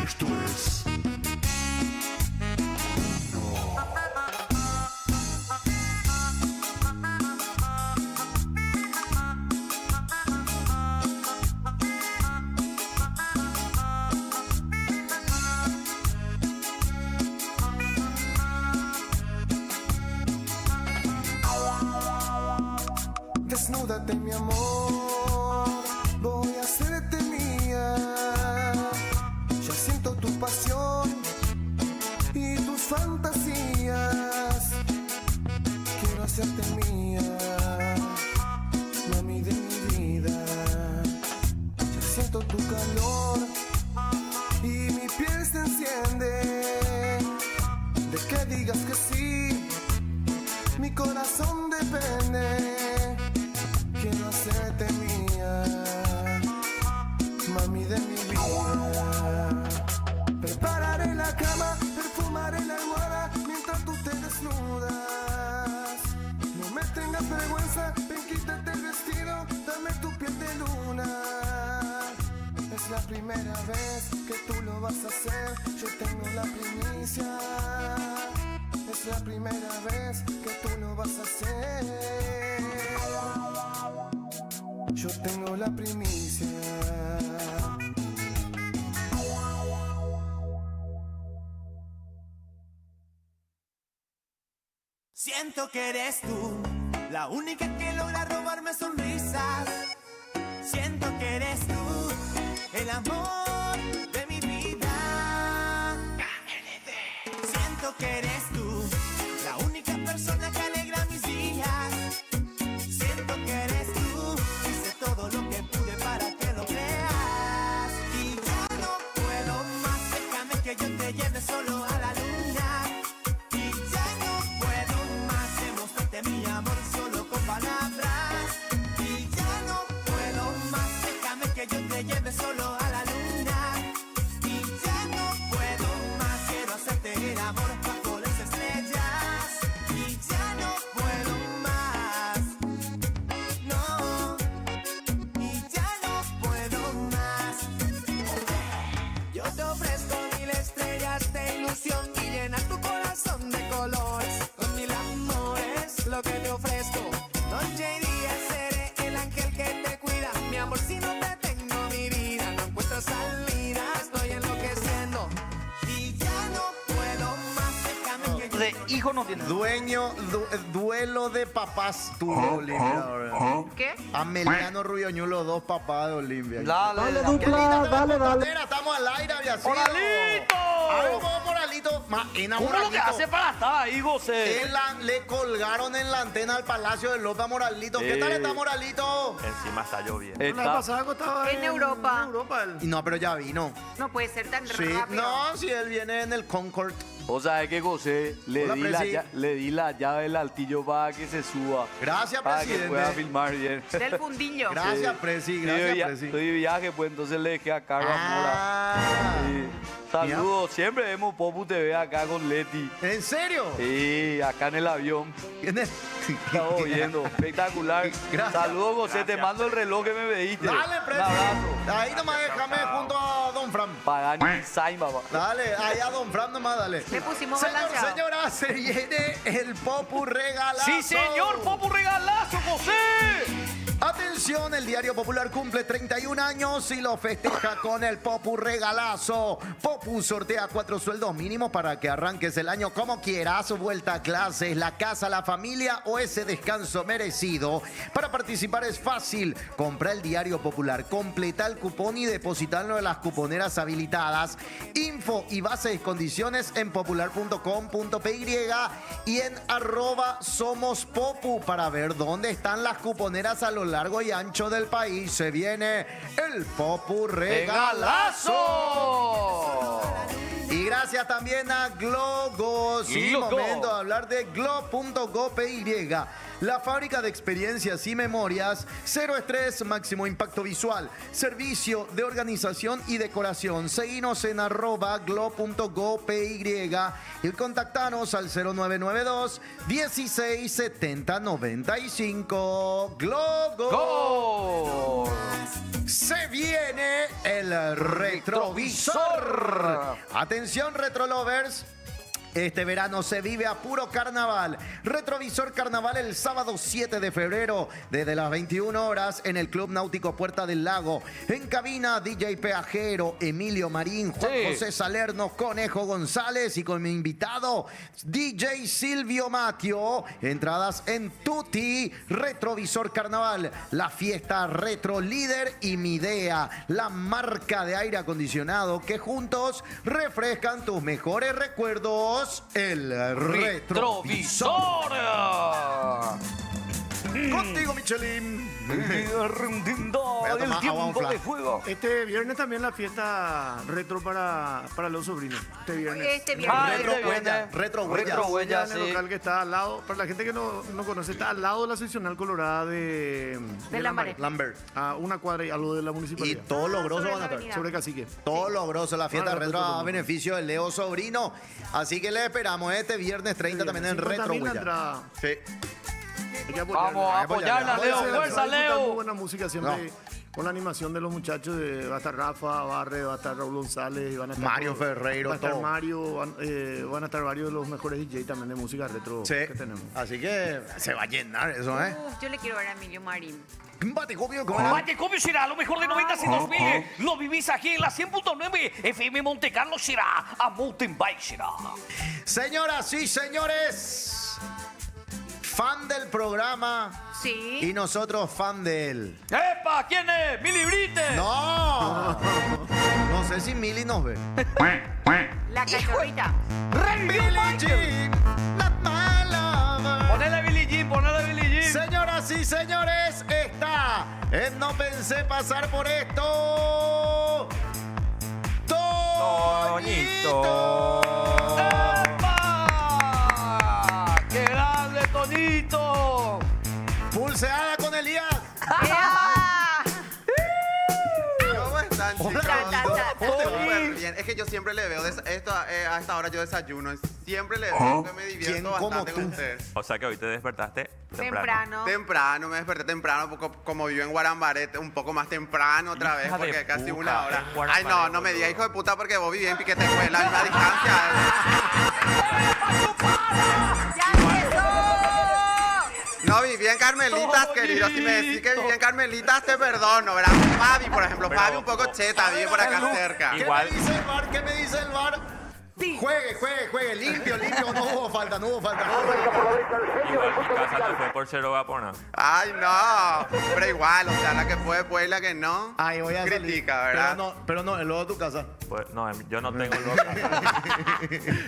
Speaker 2: Esto es Desnúdate, mi amor, voy a hacerte mía. Ya siento tu pasión y tus fantasías. Quiero hacerte mía, mami de mi vida. Ya siento tu calor y mi piel se enciende. De que digas que sí, mi corazón depende. Quiero hacerte mía, mami de mi vida. Prepararé la cama, perfumaré la almohada mientras tú te desnudas. No me tengas vergüenza, ven, quítate el vestido, dame tu piel de luna. Es la primera vez que tú lo vas a hacer, yo tengo la primicia. Es la primera vez que tú lo vas a hacer. Yo tengo la primicia.
Speaker 1: Siento que eres tú la única que logra robarme sonrisas. Siento que eres tú el amor de mi vida. Siento que eres tú la única persona que alegra mis días. Siento que eres tú, hice todo lo que pude para que lo creas. Y ya no puedo
Speaker 4: José, hijo no tiene.
Speaker 9: Duelo de papás tuvo Olimpia ahora.
Speaker 6: ¿Qué?
Speaker 9: Ameliano Rubioño, los dos papás de Olimpia.
Speaker 4: Dale,
Speaker 5: Dale,
Speaker 4: dale.
Speaker 9: Qué linda
Speaker 5: dupla, dale, dale.
Speaker 9: Pantera, estamos al aire, había sido.
Speaker 4: ¡Moralito!
Speaker 9: A ver, vamos, Moralito.
Speaker 4: Uno lo que hace para estar ahí, José.
Speaker 9: Le colgaron en la antena al Palacio de López a Moralito. ¿Qué tal está Moralito?
Speaker 3: Encima está lloviendo.
Speaker 7: La
Speaker 4: Está-
Speaker 7: pasada estaba
Speaker 6: En Europa.
Speaker 7: En Europa él.
Speaker 9: No, pero ya vino.
Speaker 6: No puede ser tan
Speaker 9: Sí,
Speaker 6: rápido.
Speaker 9: no, si él viene en el Concord.
Speaker 4: O sea, que José
Speaker 9: Hola, Presi.
Speaker 4: le di la llave del altillo para que se suba.
Speaker 9: Gracias,
Speaker 4: Para que pueda
Speaker 9: presidente.
Speaker 4: filmar bien.
Speaker 6: Del fundillo.
Speaker 9: Gracias, Presi. Gracias,
Speaker 4: Estoy
Speaker 9: Presi.
Speaker 4: de viaje, pues entonces le dejé a Carlos Mora.
Speaker 9: Ah,
Speaker 4: Sí. Saludos, siempre vemos Popu TV acá con Leti.
Speaker 9: ¿en serio?
Speaker 4: Sí, acá en el avión. Estamos viendo, espectacular.
Speaker 9: Gracias.
Speaker 4: Saludos, José, te
Speaker 3: Gracias.
Speaker 4: mando el reloj que me pediste.
Speaker 9: Dale,
Speaker 4: Un
Speaker 9: Presi.
Speaker 4: abrazo.
Speaker 9: Ahí nomás déjame junto a Don Fran.
Speaker 4: Pagani Sain, papá.
Speaker 9: Dale, ahí a Don Fran nomás, dale.
Speaker 6: Le pusimos
Speaker 9: Señor,
Speaker 6: balanceado.
Speaker 9: señora, se viene el Popu Regalazo.
Speaker 4: Sí, señor, Popu regalazo, José.
Speaker 9: Atención, el Diario Popular cumple 31 años y lo festeja con el Popu Regalazo. Popu sortea 4 sueldos mínimos para que arranques el año como quieras, vuelta a clases, la casa, la familia o ese descanso merecido. Para participar es fácil. Compra el Diario Popular, completa el cupón y depositarlo en las cuponeras habilitadas. Info y bases y condiciones en popular.com.py y en @somospopu para ver dónde están las cuponeras a lo largo y ancho del país. Se viene el Popu Regalazo. Y gracias también a Glogo. Sí,
Speaker 4: Glogo.
Speaker 9: momento de hablar de glo.go.py. La fábrica de experiencias y memorias, cero estrés, máximo impacto visual, servicio de organización y decoración. Seguinos en @glo.go.py y contactanos al 0992 16 70 95. Glogo.
Speaker 4: ¡Gol!
Speaker 9: Se viene el retrovisor. Atención, retrolovers. Este verano se vive a puro carnaval. Retrovisor Carnaval el sábado 7 de febrero desde las 21 horas en el Club Náutico Puerta del Lago. En cabina DJ Peajero, Emilio Marín, Juan
Speaker 4: Sí.
Speaker 9: José Salerno, Conejo González y con mi invitado DJ Silvio Matio. Entradas en Tutti. Retrovisor Carnaval, la fiesta retro líder y Midea, la marca de aire acondicionado que juntos refrescan tus mejores recuerdos. El retrovisor.
Speaker 4: Retrovisor.
Speaker 9: Contigo, Michelin.
Speaker 4: Rindiendo
Speaker 9: a
Speaker 4: el
Speaker 9: tomar agua,
Speaker 4: tiempo
Speaker 9: un flash.
Speaker 4: de fuego.
Speaker 7: Este viernes también la fiesta retro para los sobrinos. Este viernes.
Speaker 6: Este viernes.
Speaker 9: Retro
Speaker 4: este
Speaker 9: huella,
Speaker 4: viene.
Speaker 9: retro huella.
Speaker 4: Retro huella,
Speaker 7: En el
Speaker 4: sí.
Speaker 7: local que está al lado, para la gente que no conoce, está al lado de la seccional colorada de
Speaker 6: Lambaré.
Speaker 9: Lambert.
Speaker 7: A una cuadra y algo de la
Speaker 9: Y
Speaker 7: municipalidad.
Speaker 9: todo logroso
Speaker 6: sobre
Speaker 9: van a
Speaker 6: la
Speaker 9: estar.
Speaker 6: avenida.
Speaker 7: Sobre Cacique.
Speaker 9: Todo logroso la fiesta
Speaker 7: Ah,
Speaker 9: retro
Speaker 7: todo,
Speaker 9: a beneficio de Leo Sobrino. Así que le esperamos este viernes 30 también en Retro
Speaker 7: 50.000 la
Speaker 9: Huella.
Speaker 7: entrada.
Speaker 9: Sí.
Speaker 7: Hay que apoyarla.
Speaker 4: Vamos a apoyarla,
Speaker 9: Vamos a
Speaker 4: Leo.
Speaker 9: hacer la
Speaker 4: Fuerza,
Speaker 7: Va a disfrutar muy
Speaker 4: Leo.
Speaker 7: buena música siempre con la animación de los muchachos. Va a estar Rafa Barre, va a estar Raúl González, y van a estar
Speaker 9: Mario Ferreiro,
Speaker 7: va a estar
Speaker 9: todo.
Speaker 7: Mario, van a estar varios de los mejores DJ también de música retro
Speaker 9: Sí.
Speaker 7: que tenemos.
Speaker 9: Así que se va a llenar eso, ¿eh?
Speaker 6: Uf, yo le quiero ver a Emilio Marín.
Speaker 9: Baticopio, ¿cómo era?
Speaker 11: Baticopio será lo mejor de 90 y 2000. Lo vivís aquí en la 100.9 FM Monte Carlo será a Mountain Bike será.
Speaker 9: Señoras y señores, fan del programa
Speaker 6: Sí.
Speaker 9: y nosotros fan de él.
Speaker 4: ¡Epa! ¿Quién es? ¡Mi librite!
Speaker 9: ¡No! No sé si Mili nos ve.
Speaker 6: La cachorrita.
Speaker 9: Billie Jean, not my lover.
Speaker 4: Ponele Billie Jean, ponele Billie Jean.
Speaker 9: Señoras y señores, está en No Pensé Pasar por Esto. Toñito.
Speaker 4: ¡Epa! ¡Qué grande, Tonito!
Speaker 9: Pulseada con Elías.
Speaker 6: ¡Ea!
Speaker 12: ¿Cómo están,
Speaker 9: Hola,
Speaker 12: chicos?
Speaker 9: Tonito.
Speaker 12: Súper bien. Es que yo siempre le veo, esto, a esta hora yo desayuno, siempre le veo que me
Speaker 9: ¿Quién
Speaker 12: divierto
Speaker 9: como
Speaker 12: bastante con
Speaker 9: tú?
Speaker 12: ustedes.
Speaker 3: O sea que hoy te despertaste temprano.
Speaker 6: Temprano.
Speaker 12: Temprano, me desperté temprano, como vivo en Guarambaré, un poco más temprano otra vez,
Speaker 3: Hija de
Speaker 12: porque casi
Speaker 3: puta,
Speaker 12: una hora.
Speaker 3: en Guarambaré,
Speaker 12: Ay, no me
Speaker 3: boludo.
Speaker 12: digas hijo de puta porque vos vivís en Piquete, pues la misma distancia.
Speaker 6: ¡Ya empezó!
Speaker 12: No, viví en Carmelitas, querido. Si me decís que viví en Carmelitas, te perdono, ¿verdad? Fabi, por ejemplo.
Speaker 3: Pero-
Speaker 12: Fabi un poco cheta, vive por acá cerca.
Speaker 3: Igual.
Speaker 9: ¿Qué me dice el bar? ¿Qué me dice el bar? Juegue, limpio, no hubo falta.
Speaker 3: Igual mi casa no fue por Cero Vapona.
Speaker 12: Ay, no. Pero igual, o sea, la que fue y la que no.
Speaker 9: Ahí voy a salir.
Speaker 12: Critica, ¿verdad?
Speaker 9: Pero no, el logo de tu casa.
Speaker 3: Pues, no, yo no tengo el local.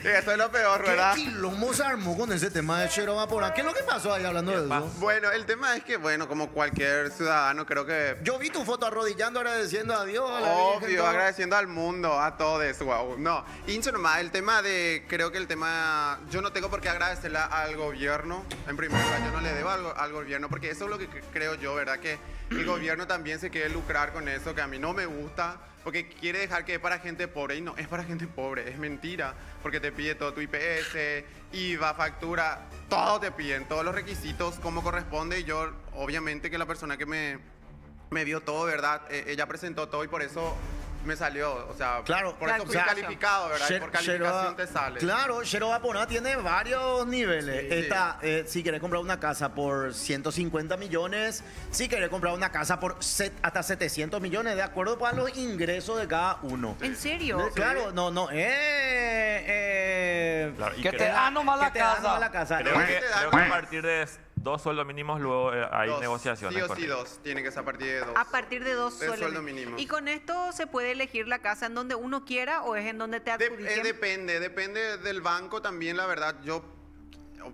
Speaker 12: Eso es lo peor,
Speaker 9: ¿Qué
Speaker 12: ¿verdad?
Speaker 9: quilombo se armó con ese tema de Cero Vapona? ¿Qué es lo que pasó ahí hablando de eso?
Speaker 12: Bueno, el tema es que, bueno, como cualquier ciudadano, creo que...
Speaker 9: Yo vi tu foto arrodillando, agradeciendo a Dios. A la Virgen,
Speaker 12: Obvio,
Speaker 9: todo.
Speaker 12: agradeciendo al mundo, a todos, wow. No, hincho nomás, el tema de, creo que el tema, yo no tengo por qué agradecerle al gobierno, en primer lugar, yo no le debo al gobierno, porque eso es lo que creo yo, ¿verdad? Que el gobierno también se quiere lucrar con eso, que a mí no me gusta, porque quiere dejar que es para gente pobre, y no es para gente pobre, es mentira, porque te pide todo tu IPS, IVA, factura, todo te piden, todos los requisitos como corresponde, y yo, obviamente que la persona que me vio todo, ¿verdad? Ella presentó todo y por eso me salió, o sea,
Speaker 9: Claro,
Speaker 12: por eso fui calificado, ¿verdad? Y por calificación te sale.
Speaker 9: Claro, Cero Vapona tiene varios niveles.
Speaker 12: Sí.
Speaker 9: Está, si querés comprar una casa por 150 millones, si querés comprar una casa por hasta 700 millones, de acuerdo a los ingresos de cada uno.
Speaker 6: ¿En serio?
Speaker 9: Claro, no.
Speaker 3: Claro, y
Speaker 4: Que te da nomás la
Speaker 9: que te dan
Speaker 4: casa.
Speaker 9: nomás la casa.
Speaker 3: Creo que a partir de 2 sueldos mínimos luego hay
Speaker 12: Dos,
Speaker 3: negociaciones.
Speaker 12: Sí o
Speaker 3: con
Speaker 12: sí,
Speaker 3: ellos.
Speaker 12: 2. Tiene que ser a partir de 2.
Speaker 6: A partir de 2
Speaker 12: Del sueldo mínimo.
Speaker 6: ¿Y con esto se puede elegir la casa en donde uno quiera o es en donde te adjudiquen?
Speaker 12: Depende del banco también, la verdad. Yo,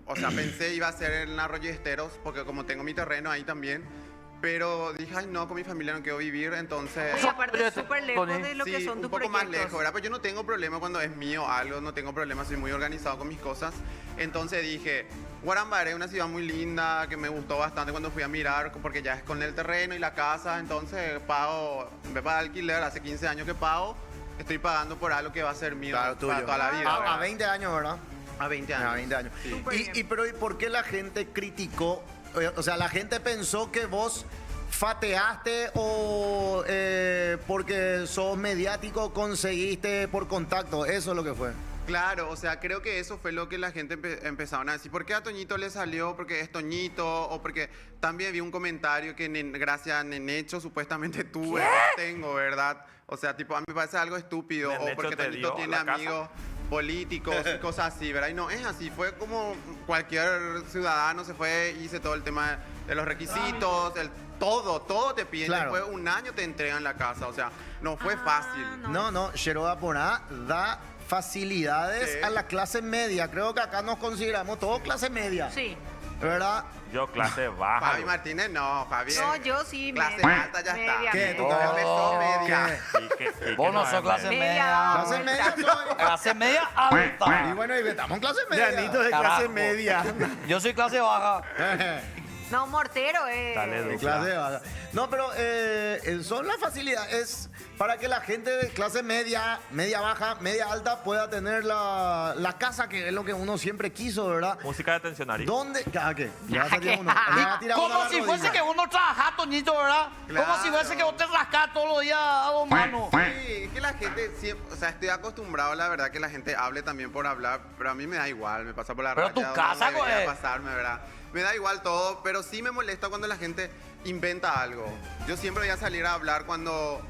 Speaker 12: o sea, pensé iba a ser en Arroyo Esteros, porque como tengo mi terreno ahí también. Pero dije, ay, no, con mi familia no quiero vivir, entonces...
Speaker 6: Y aparte es súper lejos de lo que
Speaker 12: Sí,
Speaker 6: son tus
Speaker 12: un poco
Speaker 6: proyectos.
Speaker 12: más lejos, ¿verdad? Pero yo no tengo problema cuando es mío algo, no tengo problema, soy muy organizado con mis cosas. Entonces dije, Guarambaré es una ciudad muy linda, que me gustó bastante cuando fui a mirar, porque ya es con el terreno y la casa, entonces pago, me pago alquiler, hace 15 años que pago, estoy pagando por algo que va a ser mío
Speaker 9: Claro,
Speaker 12: para
Speaker 9: tuyo.
Speaker 12: toda la vida.
Speaker 9: A
Speaker 12: ¿verdad?
Speaker 9: 20 años, ¿verdad?
Speaker 12: A 20 años.
Speaker 9: A 20 años.
Speaker 12: Sí.
Speaker 6: Súper bien.
Speaker 9: Pero ¿y por qué la gente criticó? O sea, la gente pensó que vos fateaste o porque sos mediático conseguiste por contacto. Eso es lo que fue.
Speaker 12: Claro, o sea, creo que eso fue lo que la gente empezaron a decir. ¿Por qué a Toñito le salió? Porque es Toñito, o porque también vi un comentario que gracias a Nenecho supuestamente tuve, tengo, ¿verdad? O sea, tipo, a mí me parece algo estúpido, o
Speaker 3: Nenecho
Speaker 12: porque
Speaker 3: te
Speaker 12: Toñito
Speaker 3: dio
Speaker 12: tiene
Speaker 3: la casa.
Speaker 12: amigos políticos y cosas así, ¿verdad? Y no es así, fue como cualquier ciudadano se fue, hice todo el tema de los requisitos, todo te piden,
Speaker 9: Claro.
Speaker 12: después de un año te entregan la casa, o sea, no fue fácil.
Speaker 9: No, Cero Vapona da facilidades
Speaker 12: Sí.
Speaker 9: a la clase media. Creo que acá nos consideramos todos clase media.
Speaker 6: Sí.
Speaker 9: ¿Verdad?
Speaker 3: Yo clase baja.
Speaker 12: Fabi Martínez no, Javier.
Speaker 6: No, yo sí.
Speaker 12: Clase alta ya
Speaker 6: media,
Speaker 12: está.
Speaker 9: ¿Qué? ¿Tu
Speaker 6: media.
Speaker 9: cabeza?
Speaker 12: Empezó media.
Speaker 4: Vos no sos clase
Speaker 6: Media.
Speaker 4: media.
Speaker 9: Clase media soy.
Speaker 4: Clase media alta.
Speaker 9: Y bueno, y estamos en clase media.
Speaker 7: Granitos de
Speaker 4: Carajo.
Speaker 7: clase media.
Speaker 4: Yo soy clase baja.
Speaker 6: No, mortero,
Speaker 3: Dale,
Speaker 9: De
Speaker 3: Ducla.
Speaker 9: clase baja. No, pero son las facilidades para que la gente de clase media, media baja, media alta pueda tener la casa, que es lo que uno siempre quiso, ¿verdad?
Speaker 3: Música de tensionario.
Speaker 9: ¿Dónde? ¿Qué? Ya salía uno. Ya tiraba uno a
Speaker 4: Como
Speaker 9: la
Speaker 4: si fuese
Speaker 9: rodilla.
Speaker 4: que uno trabaja, Toñito, ¿verdad? Como si fuese que vos te rascás todos los días a dos manos.
Speaker 12: Sí, es que la gente siempre, o sea, estoy acostumbrado, la verdad, que la gente hable también por hablar, pero a mí me da igual, me pasa por la
Speaker 4: Pero
Speaker 12: raya
Speaker 4: tu
Speaker 12: donde
Speaker 4: casa,
Speaker 12: no debería
Speaker 4: güey.
Speaker 12: pasarme, ¿verdad? Me da igual todo, pero sí me molesta cuando la gente inventa algo. Yo siempre voy a salir a hablar cuando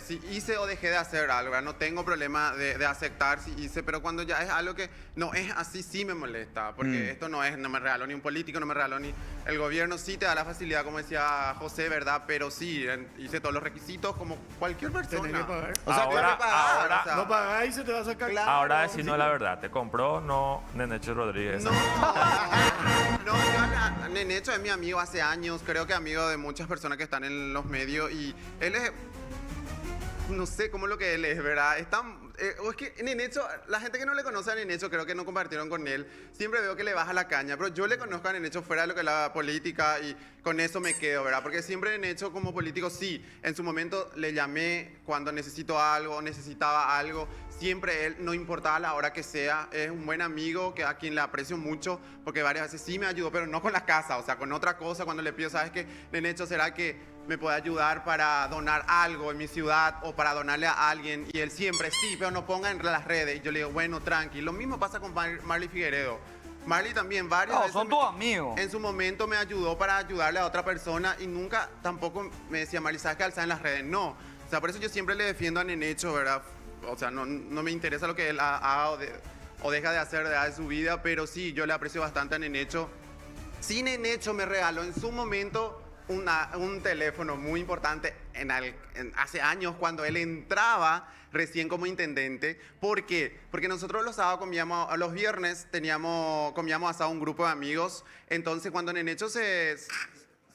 Speaker 12: si hice o dejé de hacer algo, ¿verdad? No tengo problema de aceptar si hice, pero cuando ya es algo que no es así, sí me molesta, porque esto no me regaló ni un político, no me regaló ni el gobierno, sí te da la facilidad, como decía José, ¿verdad? Pero sí, hice todos los requisitos como cualquier persona.
Speaker 7: Tenés que pagar.
Speaker 12: O sea,
Speaker 3: Ahora-
Speaker 12: tengo que pagar,
Speaker 3: ahora-
Speaker 12: o sea,
Speaker 7: No pagás y se te va a sacar.
Speaker 12: Claro.
Speaker 3: Ahora decimos la verdad. ¿Te compró no Nenecho Rodríguez?
Speaker 12: No, Nenecho es mi amigo hace años, creo que amigo de muchas personas que están en los medios y él es, no sé cómo lo que él es, ¿verdad? Es tan, o es que Nenecho, la gente que no le conoce a Nenecho, creo que no compartieron con él, siempre veo que le baja la caña, pero yo le conozco a Nenecho fuera de lo que es la política y con eso me quedo, ¿verdad? Porque siempre Nenecho como político, sí, en su momento le llamé cuando necesito algo, necesitaba algo, siempre él, no importaba la hora que sea, es un buen amigo que a quien le aprecio mucho, porque varias veces sí me ayudó, pero no con la casa, o sea, con otra cosa, cuando le pido, ¿sabes qué? Nenecho, ¿será que me puede ayudar para donar algo en mi ciudad o para donarle a alguien? Y él siempre, sí, pero no ponga en las redes. Y yo le digo, bueno, tranqui. Lo mismo pasa con Marley Figueredo. Marley también varias
Speaker 4: No,
Speaker 12: veces
Speaker 4: son tus amigos.
Speaker 12: en su momento me ayudó para ayudarle a otra persona y nunca tampoco me decía, Marley, ¿sabes que alzar en las redes? No. O sea, por eso yo siempre le defiendo a Nenecho, ¿verdad? o sea, no me interesa lo que él haga o deja de hacer de su vida, pero sí, yo le aprecio bastante a Nenecho. Sí, Nenecho me regaló en su momento un teléfono muy importante hace años cuando él entraba recién como intendente. ¿Por qué? Porque nosotros los sábados los viernes comíamos asado un grupo de amigos. Entonces cuando Nenecho se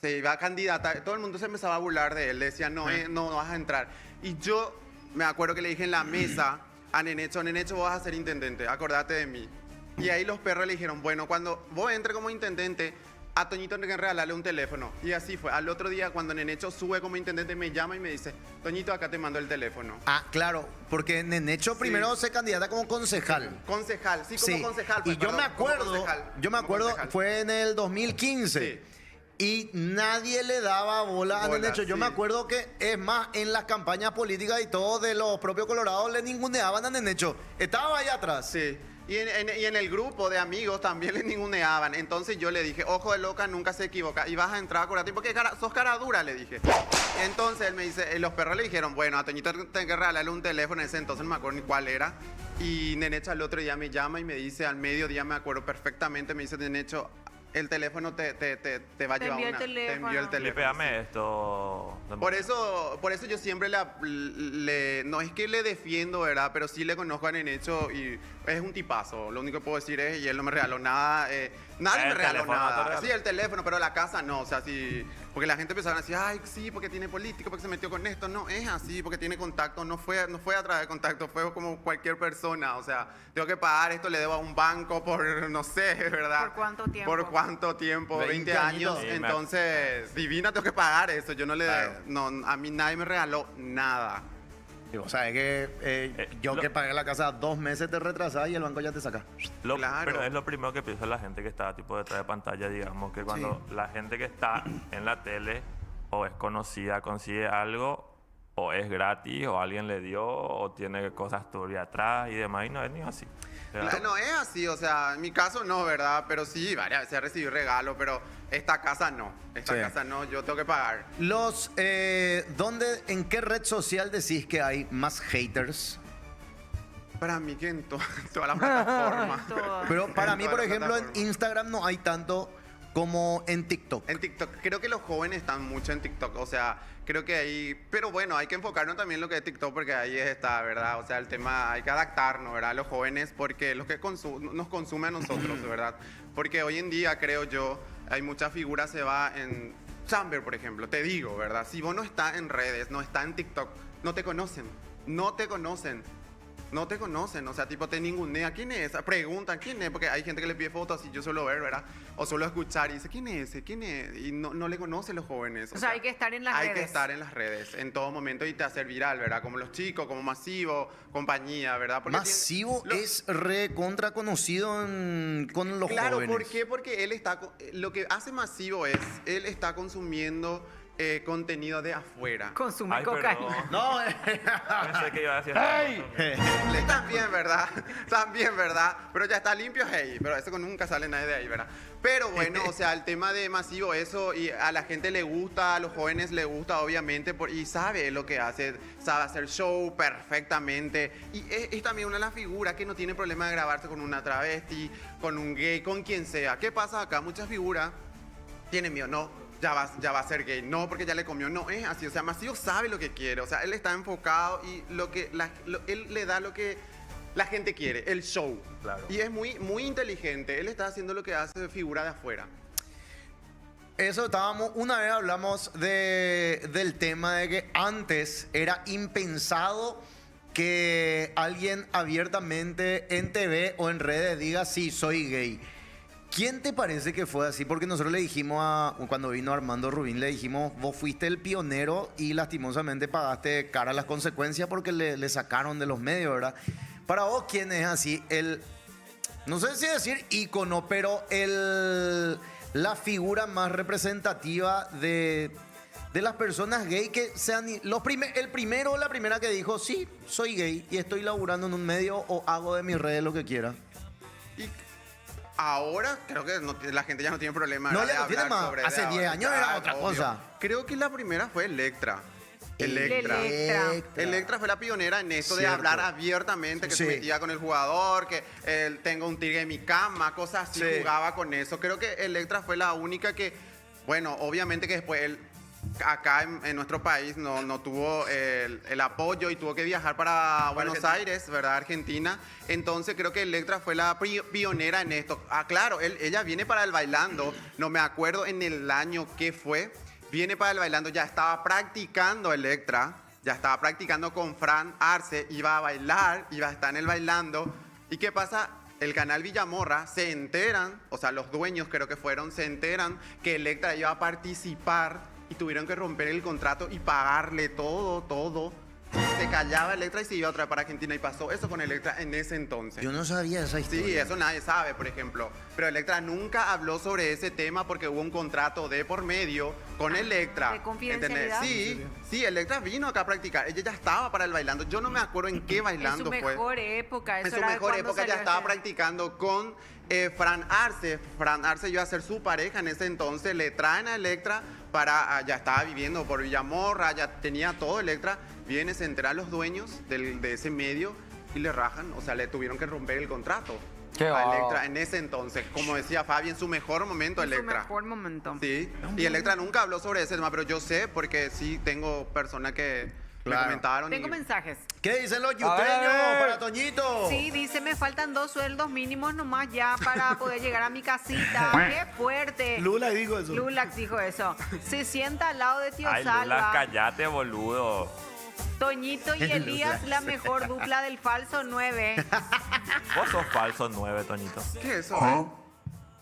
Speaker 12: iba a candidatar, todo el mundo se empezaba a burlar de él. Le decía, no vas a entrar. Y yo me acuerdo que le dije en la mesa a Nenecho, vos vas a ser intendente, acordate de mí. Y ahí los perros le dijeron, bueno, cuando vos entres como intendente, a Toñito hay que regalarle un teléfono. Y así fue. Al otro día, cuando Nenecho sube como intendente, me llama y me dice, Toñito, acá te mando el teléfono.
Speaker 9: Ah, claro, porque Nenecho primero se candidata como concejal.
Speaker 12: Concejal, sí, como concejal.
Speaker 9: Y yo me acuerdo, fue en el 2015.
Speaker 12: Sí.
Speaker 9: Y nadie le daba bola a Nenecho. Yo me acuerdo que, es más, en las campañas políticas y todo de los propios colorados le ninguneaban a Nenecho. Estaba ahí atrás.
Speaker 12: Sí. Y en el grupo de amigos también le ninguneaban. Entonces yo le dije, ojo de loca, nunca se equivoca. Y vas a entrar, acuérdate, porque sos cara dura, le dije. Entonces él me dice, los perros le dijeron, bueno, a Toñito tengo que regalarle un teléfono. En ese entonces no me acuerdo ni cuál era. Y Nenecho al otro día me llama y me dice, al mediodía me acuerdo perfectamente, me dice, Nenecho, el teléfono te va a llevar una. Te envió el teléfono.
Speaker 3: Flipéame esto.
Speaker 12: Por eso yo siempre no es que le defiendo, ¿verdad? Pero sí le conozco a Nenecho y es un tipazo. Lo único que puedo decir es, y él no me regaló nada. Nadie me regaló nada. Sí, el teléfono, pero la casa no. O sea, sí. Porque la gente empezaba a decir, ay, sí, porque tiene político, porque se metió con esto. No, es así, porque tiene contacto. No fue a través de contacto, fue como cualquier persona. O sea, tengo que pagar esto, le debo a un banco por, no sé, ¿verdad?
Speaker 6: ¿Por cuánto tiempo?
Speaker 12: ¿Por cuánto tiempo? 20 años.
Speaker 3: Sí,
Speaker 12: entonces, divina, tengo que pagar eso. Yo no le... No, a mí nadie me regaló nada.
Speaker 9: O sea, es que que pagué la casa 2 meses te retrasás y el banco ya te saca.
Speaker 12: Claro.
Speaker 3: Pero es lo primero que piensa la gente que está tipo detrás de pantalla, digamos, que cuando la gente que está en la tele o es conocida, consigue algo, o es gratis, o alguien le dio, o tiene cosas turbias atrás y demás, y no es ni así.
Speaker 12: No es así, o sea, en mi caso no, ¿verdad? Pero sí, varias veces recibí regalos, pero esta casa no. Esta casa no, yo tengo que pagar.
Speaker 9: ¿En qué red social decís que hay más haters?
Speaker 12: Para mí que en todas las plataformas.
Speaker 9: Pero para mí, por ejemplo, en Instagram no hay tanto como en TikTok.
Speaker 12: En TikTok, creo que los jóvenes están mucho en TikTok, o sea, creo que ahí, pero bueno, hay que enfocarnos también en lo que es TikTok porque ahí está, ¿verdad? O sea, el tema, hay que adaptarnos, ¿verdad? Los jóvenes, porque lo que nos consume a nosotros, ¿verdad? Porque hoy en día, creo yo, hay muchas figuras, se va en Chamber, por ejemplo, te digo, ¿verdad? Si vos no estás en redes, no estás en TikTok, no te conocen, o sea, tipo, te ningunea. ¿Quién es? Preguntan, ¿quién es? Porque hay gente que le pide fotos y yo suelo ver, ¿verdad? O suelo escuchar y dice, ¿quién es ese? ¿Quién es? Y no le conocen los jóvenes.
Speaker 6: O sea, hay que estar en las redes.
Speaker 12: Hay que estar en las redes en todo momento y te hacer viral, ¿verdad? Como los chicos, como Masivo, compañía, ¿verdad? Porque
Speaker 9: Masivo es recontra conocido con los jóvenes.
Speaker 12: Claro, ¿por qué? Porque él está... Lo que hace Masivo es, él está consumiendo... contenido de afuera.
Speaker 6: Consume cocaína.
Speaker 9: No,
Speaker 3: pensé que iba a decir.
Speaker 12: También, ¿verdad? También, ¿verdad? Pero ya está limpio, hey. Pero eso nunca sale nadie de ahí, ¿verdad? Pero bueno, o sea, el tema de Masivo, eso, y a la gente le gusta, a los jóvenes le gusta, obviamente, y sabe lo que hace, sabe hacer show perfectamente. Y es también una de las figuras que no tiene problema de grabarse con una travesti, con un gay, con quien sea. ¿Qué pasa acá? Muchas figuras tienen miedo, no. Ya va a ser gay, no, porque ya le comió, no es así, o sea, Masivo sabe lo que quiere, o sea, él está enfocado y él le da lo que la gente quiere, el show.
Speaker 3: Claro.
Speaker 12: Y es muy inteligente, él está haciendo lo que hace figura de afuera.
Speaker 9: Una vez hablamos del tema de que antes era impensado que alguien abiertamente en TV o en redes diga, sí, soy gay. ¿Quién te parece que fue así? Porque nosotros le dijimos, cuando vino Armando Rubín, le dijimos, vos fuiste el pionero y lastimosamente pagaste cara las consecuencias porque le sacaron de los medios, ¿verdad? Para vos, ¿quién es así? No sé si decir ícono, pero la figura más representativa de las personas gay que sean el primero o la primera que dijo, sí, soy gay y estoy laburando en un medio o hago de mis redes lo que quiera.
Speaker 12: Ahora creo que la gente ya no tiene problema.
Speaker 9: No, ya no tiene más. Hace 10 años era otra cosa.
Speaker 12: Creo que la primera fue Electra. Electra. Electra fue la pionera en esto de
Speaker 9: Cierto.
Speaker 12: hablar abiertamente, que
Speaker 9: Sí.
Speaker 12: se metía con el jugador, que tengo un tigre en mi cama, cosas así,
Speaker 9: Sí.
Speaker 12: jugaba con eso. Creo que Electra fue la única que, bueno, obviamente que después él acá en nuestro país no tuvo el apoyo y tuvo que viajar para Buenos Aires, ¿verdad? Argentina. Entonces creo que Electra fue la pionera en esto. Ah, claro, ella viene para el bailando, no me acuerdo en el año que fue. Viene para el bailando, ya estaba practicando Electra, ya estaba practicando con Fran Arce, iba a bailar, iba a estar en el bailando. ¿Y qué pasa? El canal Villamorra se enteran, o sea, los dueños creo que fueron, se enteran que Electra iba a participar y tuvieron que romper el contrato y pagarle todo. Se callaba Electra y se iba otra vez para Argentina y pasó eso con Electra en ese entonces.
Speaker 9: Yo no sabía esa historia.
Speaker 12: Sí, eso nadie sabe, por ejemplo. Pero Electra nunca habló sobre ese tema porque hubo un contrato de por medio con Electra.
Speaker 6: ¿De confidencialidad?
Speaker 12: ¿Entendés? Sí, Electra vino acá a practicar. Ella ya estaba para el bailando. Yo no me acuerdo en qué bailando
Speaker 6: En su
Speaker 12: fue.
Speaker 6: mejor época.
Speaker 12: En
Speaker 6: eso
Speaker 12: su
Speaker 6: era
Speaker 12: mejor
Speaker 6: cuando
Speaker 12: época ya
Speaker 6: salió
Speaker 12: estaba
Speaker 6: ese-
Speaker 12: practicando con Fran Arce. Fran Arce iba a ser su pareja en ese entonces. Le traen a Electra para... ya estaba viviendo por Villamorra, ya tenía todo Electra. Viene, se enteran los dueños de ese medio y le rajan. O sea, le tuvieron que romper el contrato.
Speaker 4: Qué
Speaker 12: a
Speaker 4: va.
Speaker 12: Electra en ese entonces. Como decía Fabi, en su mejor momento
Speaker 6: En su
Speaker 12: Electra.
Speaker 6: mejor momento.
Speaker 12: Sí, y Electra nunca habló sobre ese tema, pero yo sé porque sí tengo personas que
Speaker 9: Claro.
Speaker 12: me comentaron.
Speaker 6: Tengo
Speaker 12: y-
Speaker 6: mensajes.
Speaker 9: ¿Qué dicen los
Speaker 4: ver.
Speaker 9: yuteños para Toñito?
Speaker 6: Sí, dice, me faltan 2 sueldos mínimos nomás ya para poder llegar a mi casita. ¡Qué fuerte!
Speaker 7: Lula dijo eso.
Speaker 6: Lulax dijo eso. Se sienta al lado de tío
Speaker 3: Ay, Lula,
Speaker 6: Salva.
Speaker 3: cállate, boludo.
Speaker 6: Toñito y Elías, la mejor dupla del falso 9.
Speaker 3: Vos sos falso 9, Toñito.
Speaker 12: ¿Qué es eso?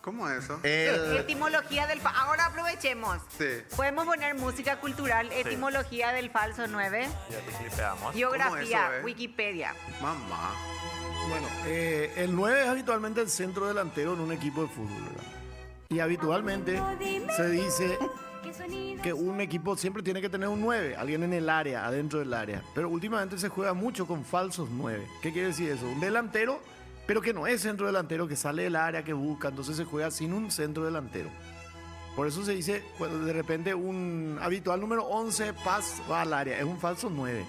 Speaker 12: ¿Cómo es eso?
Speaker 6: Etimología del ahora aprovechemos.
Speaker 12: Sí.
Speaker 6: Podemos poner música cultural, etimología del falso 9,
Speaker 3: Ya te clipeamos.
Speaker 6: geografía,
Speaker 12: ¿Cómo eso,
Speaker 6: Wikipedia.
Speaker 12: Mamá.
Speaker 7: Bueno, el 9 es habitualmente el centro delantero en un equipo de fútbol, ¿verdad? Y habitualmente se dice que un equipo siempre tiene que tener un 9, alguien en el área, adentro del área. Pero últimamente se juega mucho con falsos 9. ¿Qué quiere decir eso? Un delantero, pero que no es centro delantero, que sale del área, que busca, entonces se juega sin un centro delantero. Por eso se dice, cuando de repente un habitual número 11 va al área, es un falso 9.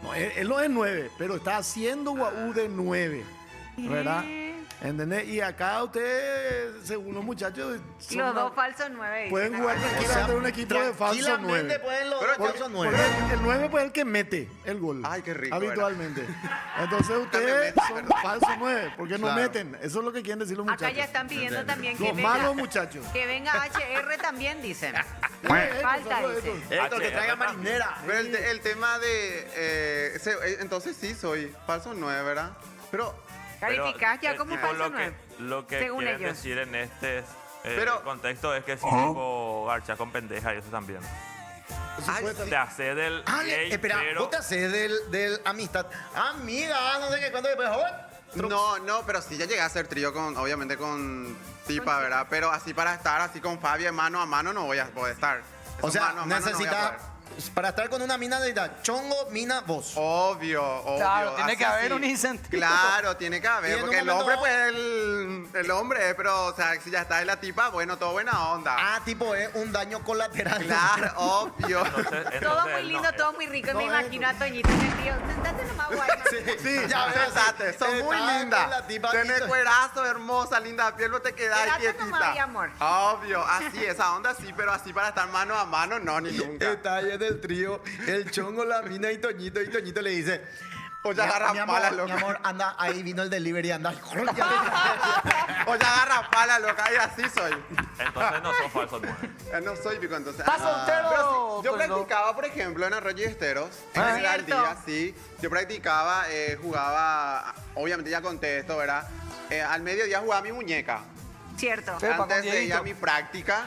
Speaker 7: No, él no es 9, pero está haciendo guau de 9, ¿verdad? ¿Entendés? Y acá ustedes, según los muchachos, son
Speaker 6: Los
Speaker 7: una-
Speaker 6: dos falsos 9.
Speaker 7: pueden jugar tranquilamente en un equipo de falso 9.
Speaker 9: Tranquilamente pueden los
Speaker 12: Pero
Speaker 9: falsos
Speaker 7: Porque
Speaker 9: 9.
Speaker 7: el 9 pues es el que mete el gol.
Speaker 12: Ay, qué rico
Speaker 7: habitualmente. Entonces ustedes
Speaker 12: mete,
Speaker 7: son
Speaker 12: ¿verdad?
Speaker 7: falsos 9, porque no
Speaker 12: Claro.
Speaker 7: meten. Eso es lo que quieren decir los muchachos.
Speaker 6: Acá ya están pidiendo también que
Speaker 7: Los
Speaker 6: venga,
Speaker 7: malos muchachos.
Speaker 6: que venga HR también, dicen.
Speaker 7: Falta
Speaker 6: Falta,
Speaker 7: eso.
Speaker 6: dice.
Speaker 9: Esto, que traiga
Speaker 3: HR
Speaker 9: marinera.
Speaker 12: Pero el tema de... entonces sí soy falso 9, ¿verdad? Pero...
Speaker 6: Calificás ya como
Speaker 3: tipo,
Speaker 6: falso 9.
Speaker 3: lo que
Speaker 6: según
Speaker 3: quieren
Speaker 6: ellos.
Speaker 3: decir en este
Speaker 12: Pero-
Speaker 3: contexto es que si tipo garcha con pendeja y eso también. Te hace del
Speaker 9: Ah,
Speaker 3: gay,
Speaker 9: espera,
Speaker 3: pero
Speaker 9: vos te haces del amistad. Amiga, no sé qué, cuándo después, joven.
Speaker 12: No, pero sí ya llegué a hacer trío con, obviamente con Tipa, ¿verdad? Pero así para estar así con Fabi mano a mano no voy a poder estar.
Speaker 9: O
Speaker 12: Eso
Speaker 9: sea,
Speaker 12: mano a mano no voy a
Speaker 9: necesita,
Speaker 12: poder.
Speaker 9: para estar con una mina necesita chongo, mina, vos.
Speaker 12: Obvio.
Speaker 4: Claro, tiene
Speaker 12: así
Speaker 4: que haber
Speaker 12: sí.
Speaker 4: un incentivo.
Speaker 12: Claro, tiene que
Speaker 9: Y
Speaker 12: haber,
Speaker 9: en
Speaker 12: porque
Speaker 9: un
Speaker 12: el hombre,
Speaker 9: momento-
Speaker 12: pues el hombre, pero, o sea, si ya está en la tipa, bueno, todo buena onda.
Speaker 9: Ah, tipo, es un daño colateral.
Speaker 12: Claro, obvio.
Speaker 6: Todo muy lindo, todo muy rico. Me imagino a Toñito en el tío. Sentate nomás, guay.
Speaker 12: Sí,
Speaker 9: ya ves,
Speaker 12: sentate, son muy
Speaker 9: estaba
Speaker 12: lindas.
Speaker 9: con la tipa
Speaker 12: Tenés
Speaker 9: aquí.
Speaker 12: cuerazo, hermosa, linda piel, no te quedas
Speaker 6: Quédate nomás, mi
Speaker 12: quietita.
Speaker 6: amor.
Speaker 12: Obvio, así, esa onda sí, pero así para estar mano a mano, no, ni nunca.
Speaker 9: Detalle del trío, el chongo, la mina y Toñito le dice...
Speaker 12: O ya agarra
Speaker 9: mi amor,
Speaker 12: pala,
Speaker 9: mi
Speaker 12: loca.
Speaker 9: amor, anda, ahí vino el delivery, anda.
Speaker 12: O ya agarra pala, loca, y así soy.
Speaker 3: entonces no sos falso 9.
Speaker 12: No soy pico, entonces.
Speaker 4: ¿Estás soltero,
Speaker 12: Pero sí, yo
Speaker 4: Toñito?
Speaker 12: practicaba, por ejemplo, en Arroyo y Esteros. En
Speaker 6: Ah.
Speaker 12: el al
Speaker 6: Cierto.
Speaker 12: día, sí. Yo practicaba, jugaba, obviamente ya conté esto, ¿verdad? Al mediodía jugaba mi muñeca.
Speaker 6: Cierto.
Speaker 4: Epa, con
Speaker 12: Antes de ir
Speaker 4: Dieguito.
Speaker 12: a mi práctica.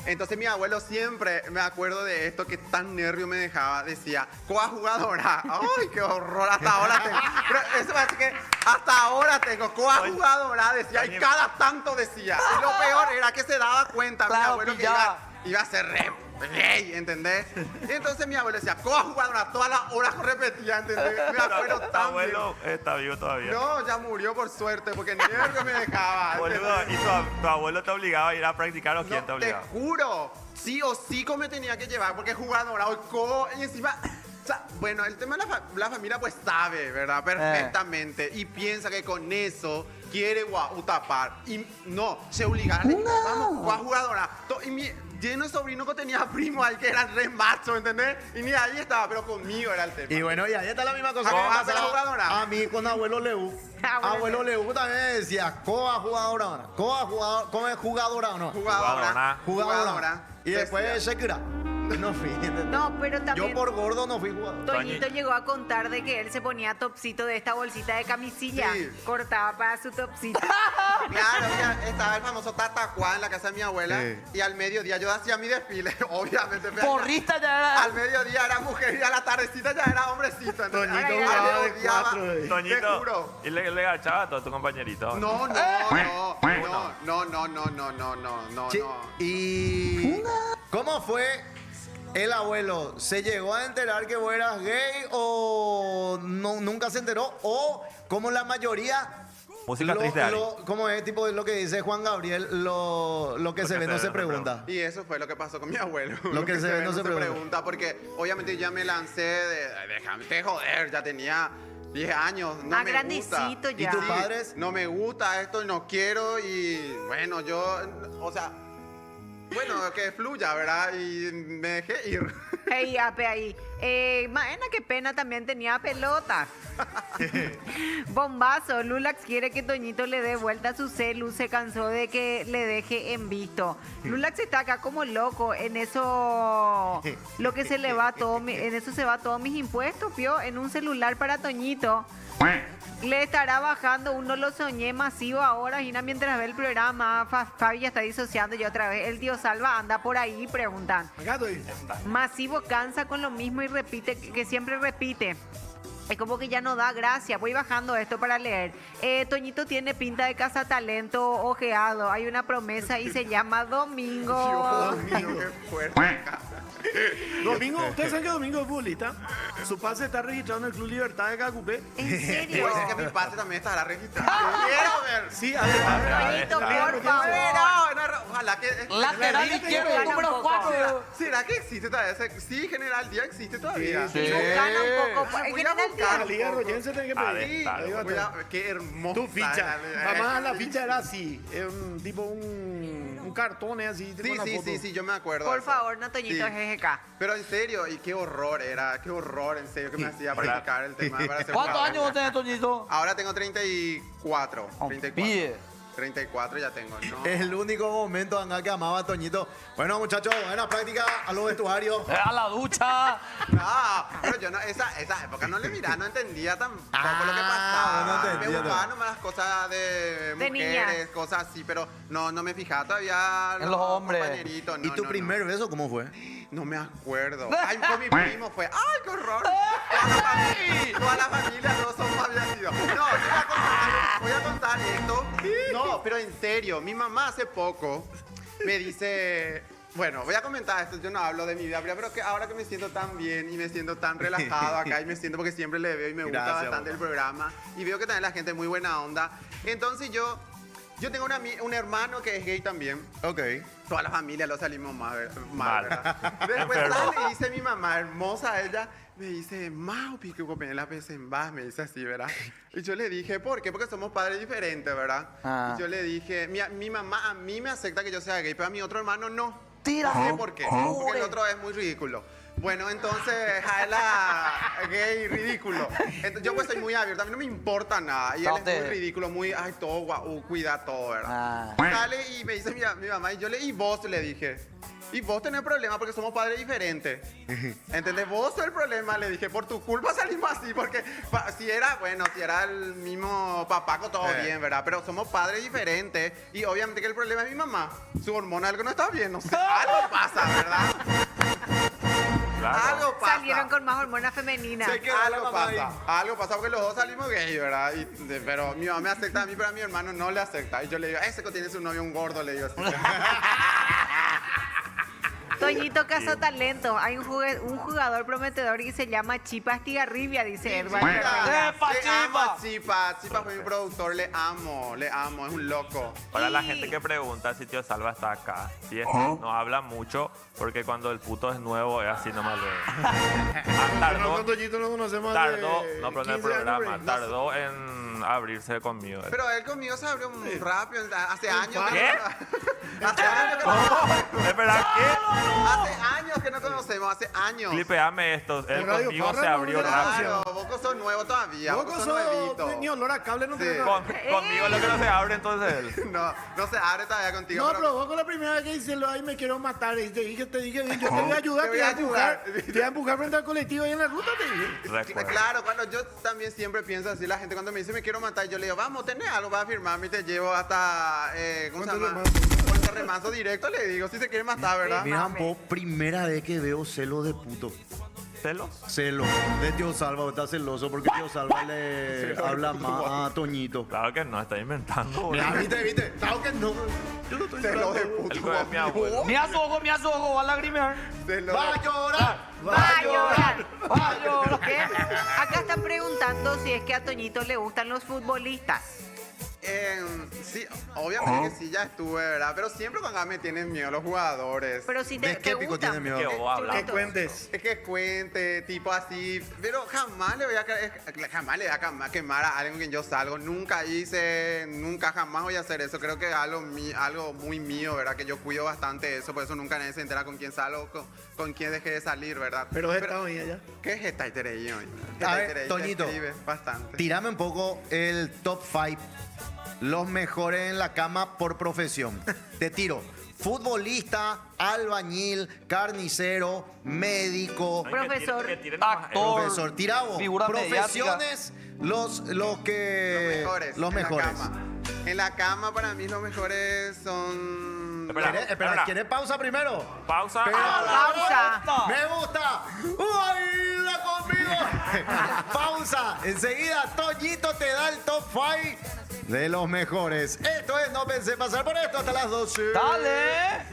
Speaker 12: Entonces mi abuelo siempre, me acuerdo de esto, que tan nervio me dejaba, decía, coa jugadora. Ay, qué horror, hasta ahora tengo. Pero eso es que hasta ahora tengo, coa jugadora, decía, y cada tanto decía. Y lo peor era que se daba cuenta, mi
Speaker 4: Claro,
Speaker 12: abuelo, que
Speaker 4: pillaba.
Speaker 12: iba a ser rey, ¿entendés? Y entonces mi abuelo decía, coa jugadora, todas las horas repetía, ¿entendés? Me acuerdo
Speaker 3: Tu
Speaker 12: tan
Speaker 3: abuelo está vivo todavía.
Speaker 12: bien. No, ya murió por suerte, porque nervio me dejaba.
Speaker 3: Boludo,
Speaker 12: ¿entendés?
Speaker 3: ¿y tu abuelo te obligaba a ir a practicar o quién te
Speaker 12: No, te
Speaker 3: obligaba?
Speaker 12: juro, sí o sí me tenía que llevar porque jugadora hoy y encima O sea, bueno, el tema de la familia pues sabe, ¿verdad? Perfectamente. Y piensa que con eso quiere tapar. Y no, se obligaron. Vamos, a jugadora. Lleno de sobrinos que tenía primos ahí que eran re machos, ¿entendés? Y ni ahí estaba, pero conmigo era el tema.
Speaker 9: Y bueno, y ahí está la misma cosa
Speaker 12: ¿A
Speaker 9: que
Speaker 12: qué
Speaker 9: me
Speaker 12: pasa la
Speaker 9: pasa
Speaker 12: jugadora?
Speaker 9: a mí con abuelo Leu. Abuelo Leu también decía, coa jugadora, ¿cómo es jugadora o no? Jugadora. Y después Shakira. No fui.
Speaker 6: No, pero también...
Speaker 9: Yo por gordo no fui jugador.
Speaker 6: Toñito llegó a contar de que él se ponía topsito de esta bolsita de camisilla.
Speaker 12: Sí.
Speaker 6: Cortaba para su topsito.
Speaker 12: Claro, mira, estaba el famoso Tatacuá en la casa de mi abuela.
Speaker 9: Sí.
Speaker 12: Y al mediodía yo hacía mi desfile, obviamente.
Speaker 4: Porrista ya era.
Speaker 12: Al mediodía era mujer y a la tardecita ya era hombrecito. ¿entendés?
Speaker 7: Toñito
Speaker 12: Ay,
Speaker 7: jugaba
Speaker 12: me
Speaker 7: de
Speaker 12: odiaba,
Speaker 7: 4.
Speaker 12: te
Speaker 3: Toñito,
Speaker 12: juro.
Speaker 3: y le agachaba a todos tus compañeritos.
Speaker 12: No.
Speaker 9: Che, ¿y cómo fue el abuelo? ¿Se llegó a enterar que vos eras gay o no, nunca se enteró? ¿O como la mayoría...
Speaker 3: Música triste, Ari.
Speaker 9: ¿Cómo es tipo lo que dice Juan Gabriel? Lo que se ve no se pregunta.
Speaker 12: Y eso fue lo que pasó con mi abuelo.
Speaker 9: Lo que se ve no se pregunta.
Speaker 12: Porque obviamente ya me lancé de déjame de joder, ya tenía 10 años. No me
Speaker 6: grandecito
Speaker 12: gusta.
Speaker 6: ya.
Speaker 9: ¿Y tus padres?
Speaker 12: No me gusta esto, no quiero y bueno, yo, o sea, bueno, que fluya, ¿verdad? Y me dejé ir.
Speaker 6: Hey, ape ahí. Maena, qué pena, también tenía pelota. Bombazo, Lulax quiere que Toñito le dé vuelta a su celu, se cansó de que le deje en visto. Lulax está acá como loco, en eso lo que se le va todo, en eso se va todos mis impuestos, vio, en un celular para Toñito. Le estará bajando, uno lo soñé masivo ahora, Gina, mientras ve el programa. Fabi ya está disociando y otra vez. El tío Salva anda por ahí, preguntan.
Speaker 7: Acá estoy.
Speaker 6: Masivo cansa con lo mismo y repite, que siempre repite. Es como que ya no da gracia. Voy bajando esto para leer. Toñito tiene pinta de cazatalento ojeado. Hay una promesa y se llama Domingo.
Speaker 12: Dios mío, qué fuerte.
Speaker 7: Domingo, ¿ustedes saben que Domingo es futbolista? Su pase está registrado en el Club Libertad de Cacupé.
Speaker 6: ¿En serio?
Speaker 12: Puede ser que mi padre también estará registrado. Quiero ver.
Speaker 7: Sí, a ver.
Speaker 6: Toñito, por
Speaker 12: No,
Speaker 6: favor.
Speaker 12: ojalá que...
Speaker 4: Lateral izquierdo,
Speaker 6: Gana un
Speaker 4: número
Speaker 6: poco.
Speaker 4: 4.
Speaker 12: ¿Será que existe todavía? Sí, General Díaz existe todavía.
Speaker 9: Sí.
Speaker 6: Gana un poco.
Speaker 12: Voy
Speaker 6: En
Speaker 12: a
Speaker 6: general,
Speaker 12: buscar.
Speaker 7: La Liga Royense tiene que pedir.
Speaker 12: Sí,
Speaker 3: Dale,
Speaker 7: Ahí va a
Speaker 12: voy
Speaker 7: estar.
Speaker 12: qué hermosa.
Speaker 7: Tu ficha.
Speaker 12: era.
Speaker 7: Además, la ficha era así. Es un tipo, un cartón así.
Speaker 12: Sí,
Speaker 7: tipo una
Speaker 12: sí,
Speaker 7: foto.
Speaker 12: sí, yo me acuerdo.
Speaker 6: por
Speaker 12: de eso.
Speaker 6: favor, no Toñito,
Speaker 12: Sí.
Speaker 6: GGK.
Speaker 12: Pero en serio, y qué horror era, qué horror en serio que me hacía practicar el tema para ser
Speaker 4: ¿Cuántos
Speaker 12: jugador.
Speaker 4: años vos tenés, Toñito?
Speaker 12: Ahora tengo 34.
Speaker 4: Oh,
Speaker 12: 34.
Speaker 4: pille.
Speaker 12: 34 ya tengo, ¿no?
Speaker 9: Es el único momento anga que amaba a Toñito. Bueno, muchachos, buena práctica a los vestuarios.
Speaker 4: A la ducha.
Speaker 12: No, pero yo no, esa época no le miraba, no entendía tampoco lo que pasaba.
Speaker 9: no entendía,
Speaker 12: me gustaban
Speaker 9: no.
Speaker 12: nomás las cosas de
Speaker 6: De
Speaker 12: mujeres,
Speaker 6: niñas.
Speaker 12: cosas así, pero no me fijaba todavía
Speaker 4: En los hombres.
Speaker 12: compañeritos.
Speaker 9: ¿Y
Speaker 12: No,
Speaker 9: tu
Speaker 12: no,
Speaker 9: primer beso cómo fue?
Speaker 12: No me acuerdo. Ay, con mi primo fue. ¡Ay, qué horror! Toda la familia no somos había sido. No, voy a contar esto. No, pero en serio, mi mamá hace poco me dice. Bueno, voy a comentar esto, yo no hablo de mi vida, pero que ahora que me siento tan bien y me siento tan relajado acá y me siento porque siempre le veo y me gusta
Speaker 9: Gracias,
Speaker 12: bastante
Speaker 9: mamá.
Speaker 12: el programa y veo que también la gente es muy buena onda. Entonces yo tengo un hermano que es gay también.
Speaker 9: Ok.
Speaker 12: Toda la familia lo salimos mal,
Speaker 3: Mal.
Speaker 12: ¿verdad? Después
Speaker 3: Enfermo.
Speaker 12: le dice mi mamá, hermosa ella, me dice, Mau, pique en la vez en vas, me dice así, ¿verdad? Y yo le dije, ¿por qué? Porque somos padres diferentes, ¿verdad?
Speaker 4: Ah.
Speaker 12: Y yo le dije, mi mamá a mí me acepta que yo sea gay, pero a mi otro hermano no.
Speaker 4: Tira.
Speaker 12: No sé por qué, porque el otro es muy ridículo. Bueno, entonces, a él gay ridículo. Entonces, yo pues soy muy abierto, a mí no me importa nada. Y él es muy ridículo, muy, ay, todo guau, cuida todo, ¿verdad? Sale y me dice mi mamá, y vos le dije, y vos tenés problemas porque somos padres diferentes. ¿Entendés? Vos sos el problema, le dije, por tu culpa salimos así, porque si era el mismo papaco, todo bien, ¿verdad? Pero somos padres diferentes y obviamente que el problema es mi mamá. Su hormona algo no está bien, no sé, algo pasa, ¿verdad?
Speaker 3: Claro.
Speaker 12: Algo pasa.
Speaker 6: Salieron con más hormonas femeninas.
Speaker 9: Se quedó la
Speaker 12: Algo
Speaker 9: mamá
Speaker 12: pasa, algo pasa porque los dos salimos gay, ¿verdad? Pero mi mamá me acepta a mí, pero a mi hermano no le acepta. Y yo le digo, ese que tiene su novio un gordo, le digo así.
Speaker 6: Toñito Cazatalento, hay un jugador prometedor que se llama Chipa Estigarribia, dice Edward Ferreira.
Speaker 4: ¡Epa,
Speaker 12: Le amo a
Speaker 4: Chipa!
Speaker 12: Chipa. Chipa fue mi productor, le amo, es un loco.
Speaker 3: Para la
Speaker 6: Y-
Speaker 3: gente que pregunta si Tío Salva está acá, si es, no habla mucho, porque cuando el puto es nuevo es así nomás lo
Speaker 7: Pero
Speaker 3: tardó,
Speaker 7: con Toñito nos conocemos
Speaker 3: tardó,
Speaker 7: hace
Speaker 3: no, pero en el
Speaker 7: 15 años,
Speaker 3: programa,
Speaker 7: güey.
Speaker 3: tardó en abrirse conmigo.
Speaker 12: Pero él conmigo se abrió muy rápido, hace años.
Speaker 3: ¿Qué?
Speaker 12: Hace años que no,
Speaker 3: Espera, ¿qué?
Speaker 12: hace años que no conocemos, hace años.
Speaker 3: Clipeame esto, él
Speaker 7: En Radio
Speaker 3: conmigo
Speaker 7: Farra
Speaker 3: se
Speaker 7: no
Speaker 3: abrió
Speaker 7: hubiera
Speaker 3: rápido.
Speaker 12: Claro, vos sos nuevo todavía, vos
Speaker 7: Vos
Speaker 12: sos
Speaker 7: sos
Speaker 12: nuevito.
Speaker 7: ni olor a cable no
Speaker 12: Sí.
Speaker 7: tenés.
Speaker 3: Conmigo lo que no se abre entonces él.
Speaker 12: No se abre todavía contigo.
Speaker 7: No,
Speaker 12: pero-
Speaker 7: pero vos con la primera vez que dices lo ahí me quiero matar y te dije, yo te voy a ayudar,
Speaker 12: Te voy a ayudar.
Speaker 7: te voy a empujar frente al colectivo ahí en la ruta, te dije.
Speaker 3: Recuerdo.
Speaker 12: Claro, cuando yo también siempre pienso así, la gente cuando me dice me quiero matar, yo le digo, vamos, tenés algo para firmarme y te llevo hasta, ¿cómo se
Speaker 7: ¿Cuánto
Speaker 12: llama?
Speaker 7: remanso?
Speaker 12: Puerto Remanso directo, le digo, si se quiere matar, ¿verdad?
Speaker 9: Mira, po, primera vez que veo celo de puto.
Speaker 3: ¿Celos?
Speaker 9: Celo de Tío Salva, está celoso porque Tío Salva le habla más a Toñito.
Speaker 3: Claro que no, está inventando. boludo.
Speaker 9: Mira, viste, claro que no. Yo no estoy
Speaker 12: Celo de
Speaker 9: hablando.
Speaker 12: puto.
Speaker 3: El juego de mi abuelo.
Speaker 4: Mira su ojo, va a lagrimear.
Speaker 12: Celo
Speaker 9: ¡Va a
Speaker 12: de-
Speaker 9: llorar!
Speaker 6: Va a llorar.
Speaker 4: Va a llorar.
Speaker 6: ¿Qué? Acá están preguntando si es que a Toñito le gustan los futbolistas.
Speaker 12: Sí, obviamente que sí, ya estuve, ¿verdad? Pero siempre con acá me tienen miedo los jugadores.
Speaker 6: Pero si
Speaker 9: ¿De
Speaker 6: te
Speaker 9: qué pico
Speaker 6: gustan.
Speaker 9: tiene miedo?
Speaker 3: Que vos hablas.
Speaker 7: Que cuentes.
Speaker 12: Es que cuente, tipo así, pero jamás le voy a quemar a alguien que yo salgo. Nunca hice, nunca jamás voy a hacer eso. Creo que es algo muy mío, ¿verdad? Que yo cuido bastante eso, por eso nunca nadie se entera con quién salgo, con quién dejé de salir, ¿verdad?
Speaker 7: Pero has estado ahí allá.
Speaker 12: ¿Qué es esta itereía hoy?
Speaker 9: A ver, Toñito.
Speaker 12: Bastante.
Speaker 9: Tírame un poco el top 5. Los mejores en la cama por profesión. Te tiro. Futbolista, albañil, carnicero, médico,
Speaker 3: Ay, que tiren-
Speaker 6: Profesor.
Speaker 3: que tiren nomás.
Speaker 4: Actor.
Speaker 9: profesor. Tirabo.
Speaker 4: Figura
Speaker 9: Profesiones, los que... Los mejores.
Speaker 12: En la cama para mí los mejores son...
Speaker 3: Espera.
Speaker 9: Espera, ¿quieres pausa primero?
Speaker 3: Pausa.
Speaker 6: Pausa.
Speaker 9: ¡Me gusta! ¡Baila conmigo! Pausa. Enseguida, Toñito te da el top 5 de los mejores. Esto es No Pensé Pasar por Esto hasta las 12.
Speaker 4: Dale.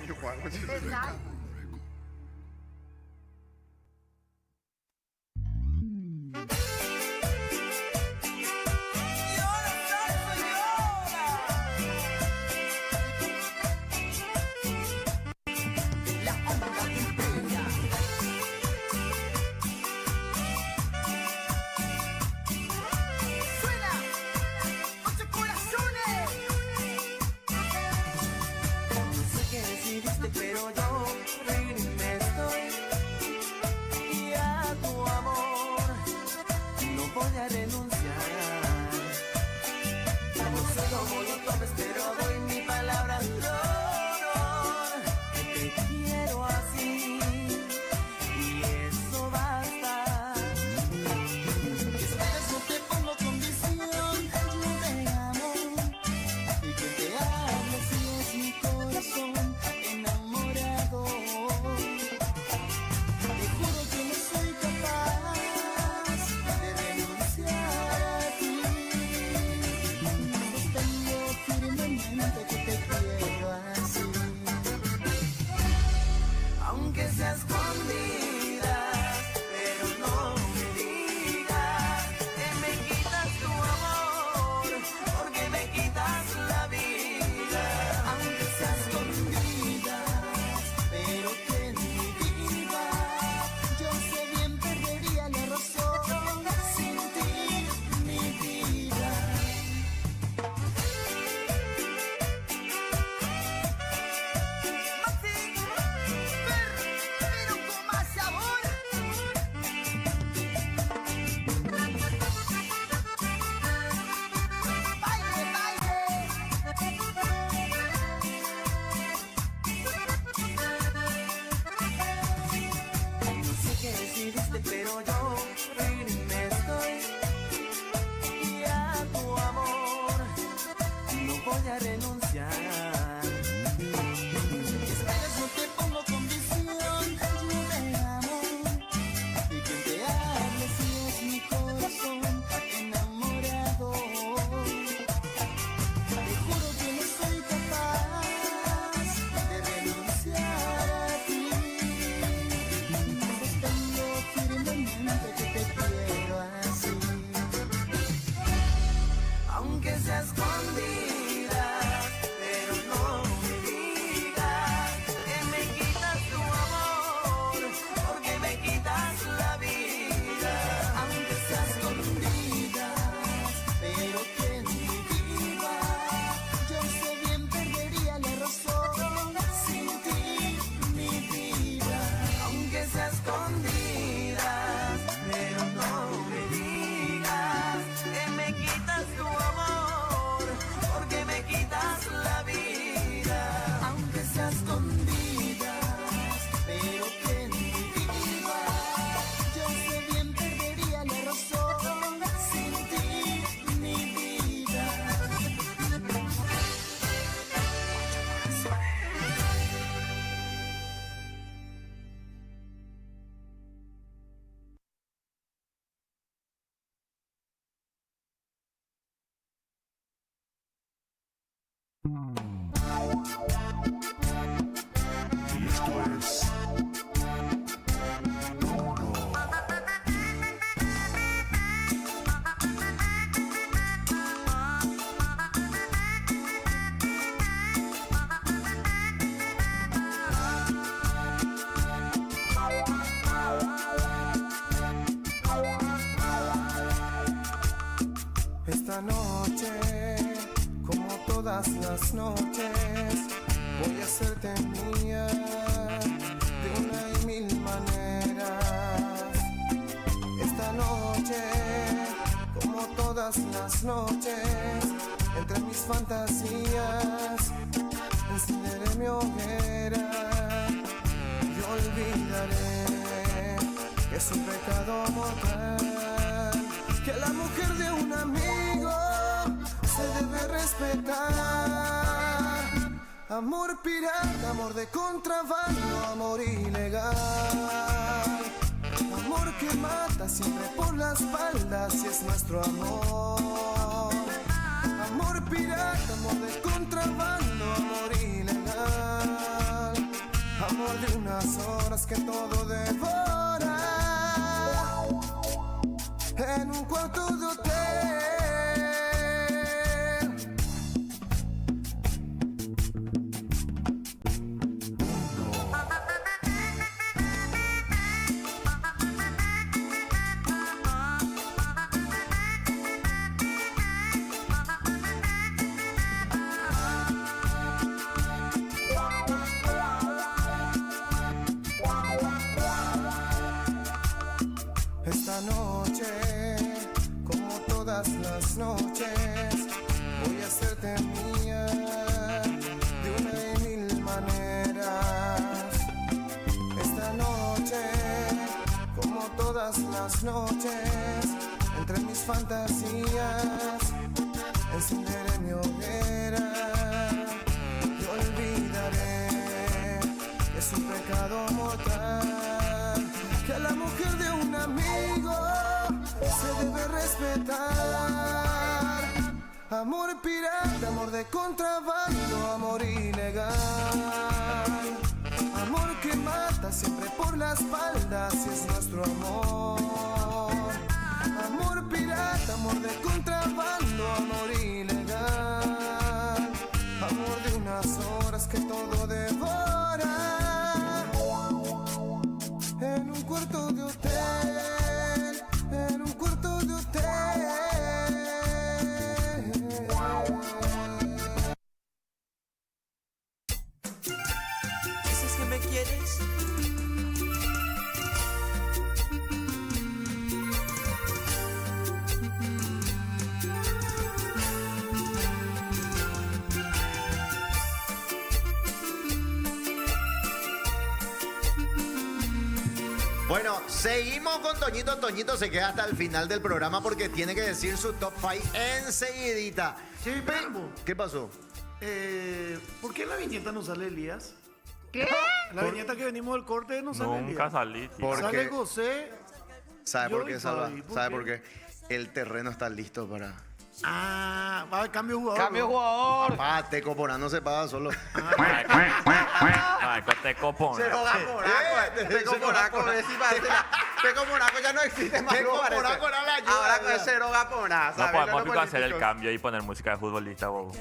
Speaker 1: No sé qué decidiste, pero yo firme estoy. Y a tu amor no voy a renunciar. No sé cómo lo tomes, pero doy mi palabra de honor. Que te quiero así. Y eso basta. Esperes, no te pongo condición. Yo te amo. Y que te hable si es mi corazón enamorado.
Speaker 13: Y esto es
Speaker 2: Esta noche, como todas las noches, voy a hacerte mía de una y mil maneras. Esta noche, como todas las noches, entre mis fantasías, encenderé mi hoguera y olvidaré que es un pecado mortal, que la mujer de un amigo se debe respetar. Amor pirata, amor de contrabando, amor ilegal. Amor que mata siempre por la espalda, si es nuestro amor. Amor pirata, amor de contrabando, amor ilegal. Amor de unas horas que todo devora en un cuarto de hotel. Esta noche, como todas las noches, voy a hacerte mía de una y mil maneras. Esta noche, como todas las noches, entre mis fantasías, encenderé mi hoguera y olvidaré que es un pecado mortal, que la mujer de un amigo se debe respetar. Amor pirata, amor de contrabando, amor ilegal. Amor que mata siempre por la espalda, si es nuestro amor. Amor pirata, amor de contrabando, amor ilegal. Amor de unas horas que todo devora en un cuarto de hotel, en un cuarto de hotel.
Speaker 1: ¿Dices que me quieres?
Speaker 9: Bueno, seguimos con Toñito. Toñito se queda hasta el final del programa porque tiene que decir su top 5 enseguidita.
Speaker 7: Sí, Pembo.
Speaker 9: ¿Qué pasó?
Speaker 7: ¿Por qué en la viñeta no sale Elías?
Speaker 6: ¿Qué?
Speaker 7: La viñeta que venimos del corte no sale
Speaker 3: Nunca
Speaker 7: Elías.
Speaker 3: salí, tío.
Speaker 9: ¿Por
Speaker 7: Sale
Speaker 9: qué?
Speaker 7: José.
Speaker 9: ¿Sabe
Speaker 7: Yo
Speaker 9: por qué,
Speaker 7: y
Speaker 9: Salva?
Speaker 7: Fabi, ¿por
Speaker 9: ¿Sabe
Speaker 7: qué?
Speaker 9: por qué? El terreno está listo para...
Speaker 7: Ah, va a cambio de jugador.
Speaker 4: Cambio de jugador.
Speaker 9: Ah, Teco Porán no se paga solo.
Speaker 3: Ay, Teco Porán.
Speaker 12: Teco Moraco, Teco Moraco ya no existe más.
Speaker 9: Teco
Speaker 12: no parece.
Speaker 9: Moraco era la ayuda,
Speaker 12: Ahora con
Speaker 9: ya.
Speaker 12: el Cero Gapona,
Speaker 3: No
Speaker 12: ¿sabes?
Speaker 3: podemos
Speaker 12: Los
Speaker 3: hacer el
Speaker 12: políticos.
Speaker 3: cambio y poner música de futbolista, bobo.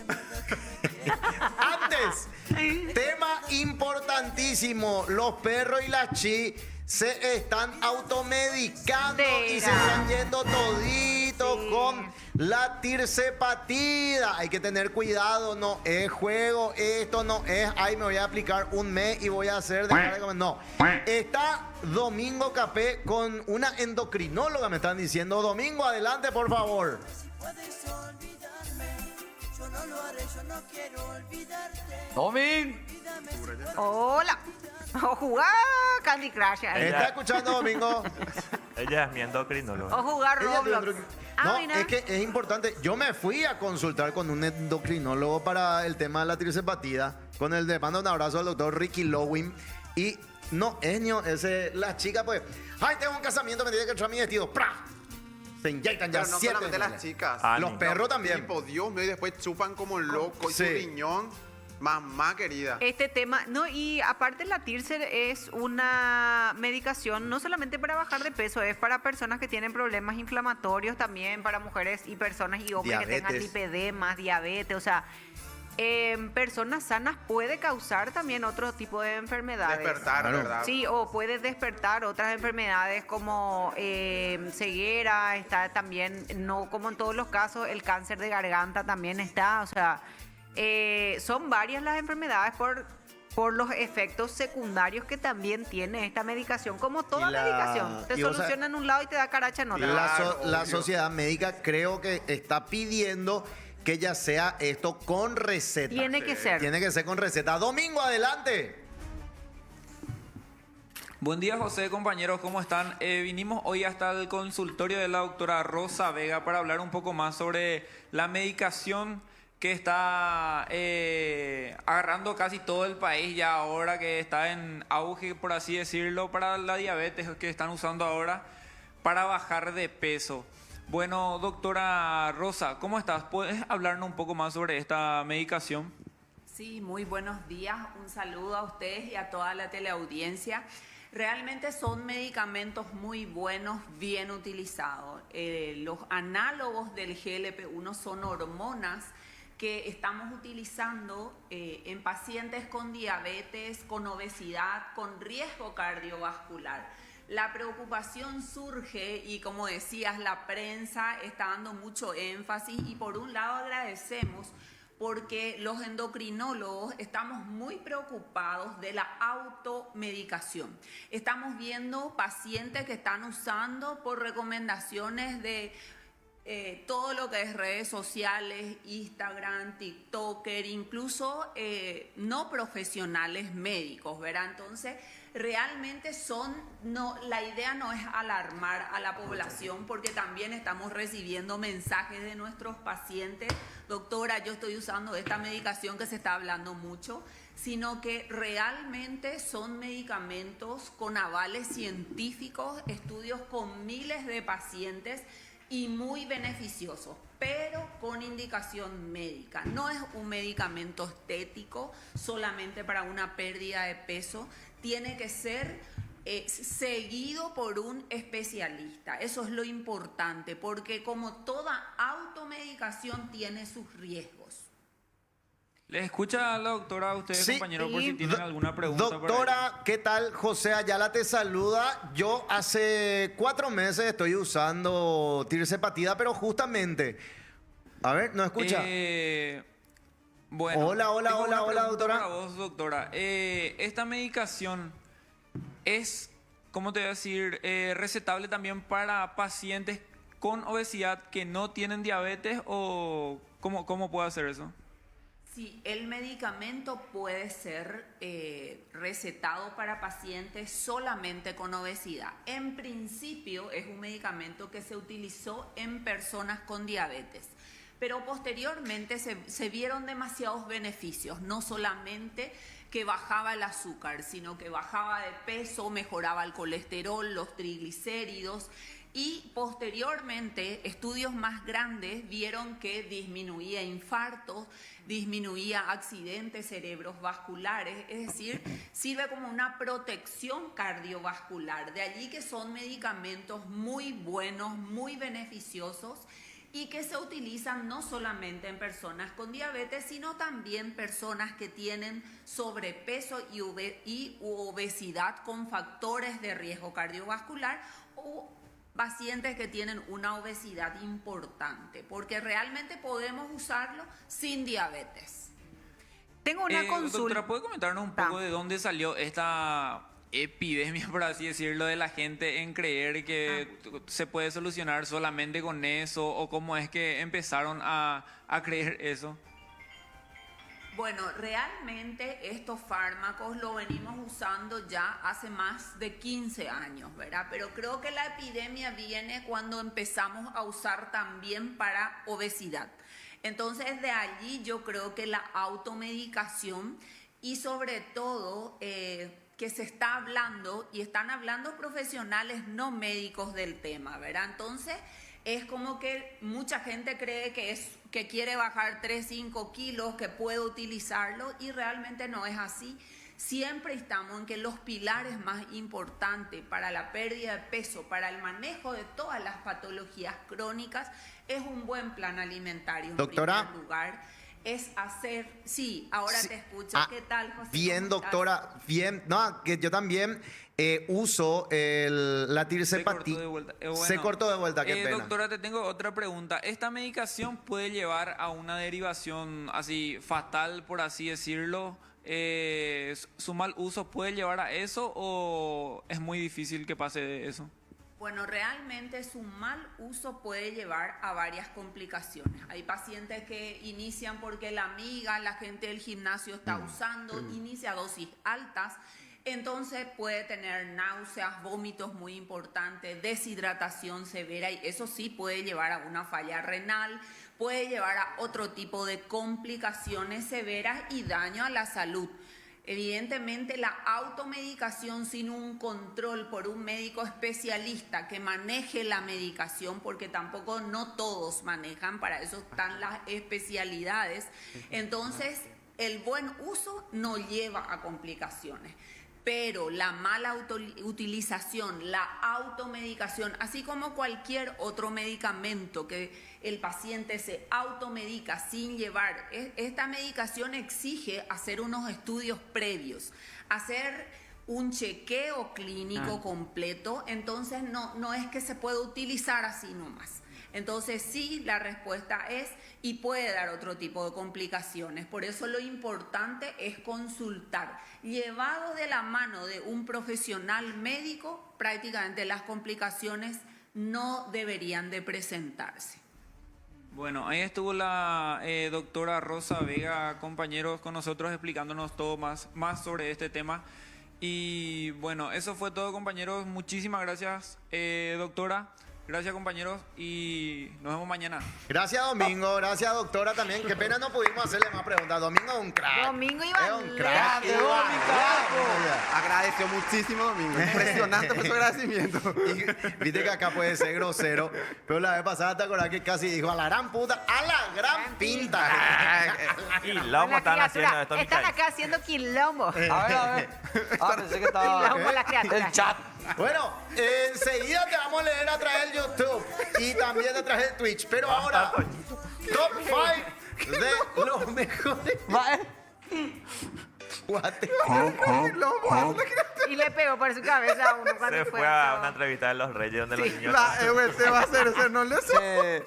Speaker 9: Antes, tema importantísimo. Los perros y las chi se están automedicando y se están yendo toditos con la tirzepatida. Hay que tener cuidado, no es juego, esto no es, ay, me voy a aplicar un mes y voy a hacer dejar de comer. No, está Domingo Capé con una endocrinóloga, me están diciendo. Domingo, adelante, por favor.
Speaker 1: Puedes olvidarme, yo no lo haré, yo no quiero olvidarte.
Speaker 4: Domin.
Speaker 6: Hola. O jugar Candy Crush ahí.
Speaker 9: ¿Está escuchando, Domingo?
Speaker 3: Ella es mi endocrinóloga.
Speaker 6: O jugar
Speaker 9: Ella tiene
Speaker 6: Roblox.
Speaker 9: No,
Speaker 6: mira.
Speaker 9: es que es importante. Yo me fui a consultar con un endocrinólogo para el tema de la tricepatida. Con el de mando un abrazo al doctor Ricky Lowin. Y no es ni ese, la chica, pues, ay, tengo un casamiento, me tiene que entrar mi vestido. ¡Pra! Se inyectan ya
Speaker 12: Pero no
Speaker 9: 7
Speaker 12: solamente
Speaker 9: miles.
Speaker 12: las chicas.
Speaker 9: Los perros también.
Speaker 12: Tipo, Dios mío, y después chupan como locos.
Speaker 9: Sí.
Speaker 12: Y su riñón, mamá querida.
Speaker 6: Este tema, no, y aparte la Tirser es una medicación no solamente para bajar de peso, es para personas que tienen problemas inflamatorios también, para mujeres y personas y hombres que tengan
Speaker 9: Diabetes.
Speaker 6: lipedemas, diabetes, o sea, en personas sanas puede causar también otro tipo de enfermedades.
Speaker 12: Despertar,
Speaker 9: Claro.
Speaker 12: ¿verdad?
Speaker 6: Sí, o puede despertar otras enfermedades como ceguera, está también, no como en todos los casos, el cáncer de garganta también está, o sea, son varias las enfermedades por los efectos secundarios que también tiene esta medicación, como toda
Speaker 9: Y la-
Speaker 6: medicación. Te
Speaker 9: y vos
Speaker 6: soluciona en un lado y te da caracha en otro.
Speaker 9: La sociedad médica creo que está pidiendo que ya sea esto con receta.
Speaker 6: Tiene que ser.
Speaker 9: Tiene que ser con receta. Domingo, adelante.
Speaker 14: Buen día, José, compañeros, ¿cómo están? Vinimos hoy hasta el consultorio de la doctora Rosa Vega para hablar un poco más sobre la medicación que está agarrando casi todo el país ya ahora, que está en auge, por así decirlo, para la diabetes que están usando ahora para bajar de peso. Bueno, doctora Rosa, ¿cómo estás? ¿Puedes hablarnos un poco más sobre esta medicación?
Speaker 15: Sí, muy buenos días. Un saludo a ustedes y a toda la teleaudiencia. Realmente son medicamentos muy buenos, bien utilizados. Los análogos del GLP-1 son hormonas que estamos utilizando en pacientes con diabetes, con obesidad, con riesgo cardiovascular. La preocupación surge y, como decías, la prensa está dando mucho énfasis y por un lado agradecemos porque los endocrinólogos estamos muy preocupados de la automedicación. Estamos viendo pacientes que están usando por recomendaciones de todo lo que es redes sociales, Instagram, TikToker, incluso no profesionales médicos, ¿verdad? Entonces, realmente la idea no es alarmar a la población porque también estamos recibiendo mensajes de nuestros pacientes, doctora, yo estoy usando esta medicación que se está hablando mucho, sino que realmente son medicamentos con avales científicos, estudios con miles de pacientes y muy beneficiosos, pero con indicación médica. No es un medicamento estético solamente para una pérdida de peso, tiene que ser seguido por un especialista. Eso es lo importante, porque como toda automedicación tiene sus riesgos.
Speaker 14: ¿Les escucha la doctora a ustedes,
Speaker 9: Sí.
Speaker 14: compañeros, por si tienen alguna pregunta? por ahí?
Speaker 9: Doctora, ¿qué tal? José Ayala te saluda. Yo hace 4 meses estoy usando tirzepatida, pero justamente... A ver, ¿no escucha?
Speaker 14: Bueno,
Speaker 9: Hola,
Speaker 14: tengo una pregunta
Speaker 9: doctora.
Speaker 14: para vos, doctora. Esta medicación es, ¿cómo te voy a decir? ¿Recetable también para pacientes con obesidad que no tienen diabetes o cómo puedo hacer eso?
Speaker 15: Sí, el medicamento puede ser recetado para pacientes solamente con obesidad. En principio es un medicamento que se utilizó en personas con diabetes, pero posteriormente se vieron demasiados beneficios, no solamente que bajaba el azúcar, sino que bajaba de peso, mejoraba el colesterol, los triglicéridos. Y posteriormente, estudios más grandes vieron que disminuía infartos, disminuía accidentes cerebrovasculares, es decir, sirve como una protección cardiovascular. De allí que son medicamentos muy buenos, muy beneficiosos y que se utilizan no solamente en personas con diabetes, sino también personas que tienen sobrepeso y obesidad con factores de riesgo cardiovascular o pacientes que tienen una obesidad importante, porque realmente podemos usarlo sin diabetes.
Speaker 6: Tengo una consulta.
Speaker 14: Doctora, ¿puede comentarnos un poco de dónde salió esta epidemia, por así decirlo, de la gente en creer que se puede solucionar solamente con eso, o cómo es que empezaron a creer eso?
Speaker 15: Bueno, realmente estos fármacos lo venimos usando ya hace más de 15 años, ¿verdad? Pero creo que la epidemia viene cuando empezamos a usar también para obesidad. Entonces, de allí yo creo que la automedicación y sobre todo que se está hablando y están hablando profesionales no médicos del tema, ¿verdad? Entonces, Es como que mucha gente cree que quiere bajar 3, 5 kilos, que puede utilizarlo y realmente no es así. Siempre estamos en que los pilares más importantes para la pérdida de peso, para el manejo de todas las patologías crónicas, es un buen plan alimentario.
Speaker 9: Doctora.
Speaker 15: En primer lugar, es hacer... Sí, ahora
Speaker 9: Sí.
Speaker 15: te escucho. ¿Qué tal, José?
Speaker 9: Bien,
Speaker 15: ¿Cómo estás?
Speaker 9: doctora, bien. No, que yo también uso la tirzepatide. Se cortó de vuelta, qué pena.
Speaker 14: Doctora, te tengo otra pregunta. ¿Esta medicación puede llevar a una derivación así fatal, por así decirlo? ¿Su mal uso puede llevar a eso o es muy difícil que pase de eso?
Speaker 15: Bueno, realmente su mal uso puede llevar a varias complicaciones. Hay pacientes que inician porque la amiga, la gente del gimnasio está usando, inicia dosis altas, entonces puede tener náuseas, vómitos muy importantes, deshidratación severa y eso sí puede llevar a una falla renal, puede llevar a otro tipo de complicaciones severas y daño a la salud. Evidentemente, la automedicación sin un control por un médico especialista que maneje la medicación, porque tampoco no todos manejan, para eso están las especialidades. Entonces, el buen uso no lleva a complicaciones. Pero la mala utilización, la automedicación, así como cualquier otro medicamento que el paciente se automedica sin llevar, esta medicación exige hacer unos estudios previos, hacer un chequeo clínico completo, entonces no es que se pueda utilizar así nomás. Entonces sí, la respuesta es y puede dar otro tipo de complicaciones. Por eso lo importante es consultar. Llevado de la mano de un profesional médico, prácticamente las complicaciones no deberían de presentarse.
Speaker 14: Bueno, ahí estuvo la doctora Rosa Vega, compañeros, con nosotros explicándonos todo más sobre este tema. Y bueno, eso fue todo, compañeros. Muchísimas gracias, doctora. Gracias, compañeros, y nos vemos mañana.
Speaker 9: Gracias, Domingo. Gracias, doctora, también. Qué pena no pudimos hacerle más preguntas. Domingo es un crack.
Speaker 6: Domingo
Speaker 9: Es
Speaker 6: iba
Speaker 9: un crack.
Speaker 12: Agradeció muchísimo, Domingo. Impresionante por su agradecimiento.
Speaker 9: Y viste que acá puede ser grosero, pero la vez pasada te acordás que casi dijo a la gran puta, a la gran pinta.
Speaker 3: Quilombo están haciendo esto,
Speaker 6: Están
Speaker 3: Micael.
Speaker 6: acá haciendo quilombo.
Speaker 4: A ver. Pensé que estaba
Speaker 6: Quilombo las criaturas.
Speaker 4: el chat.
Speaker 9: Bueno, enseguida te vamos a leer a través del YouTube y también a través de Twitch. Pero ahora, top 5 de los mejores. Guate.
Speaker 6: Y le pegó por su cabeza a uno cuando
Speaker 3: Se fue a una entrevista de los Reyes donde los niños...
Speaker 12: La EVT va a hacer ese, no le sé.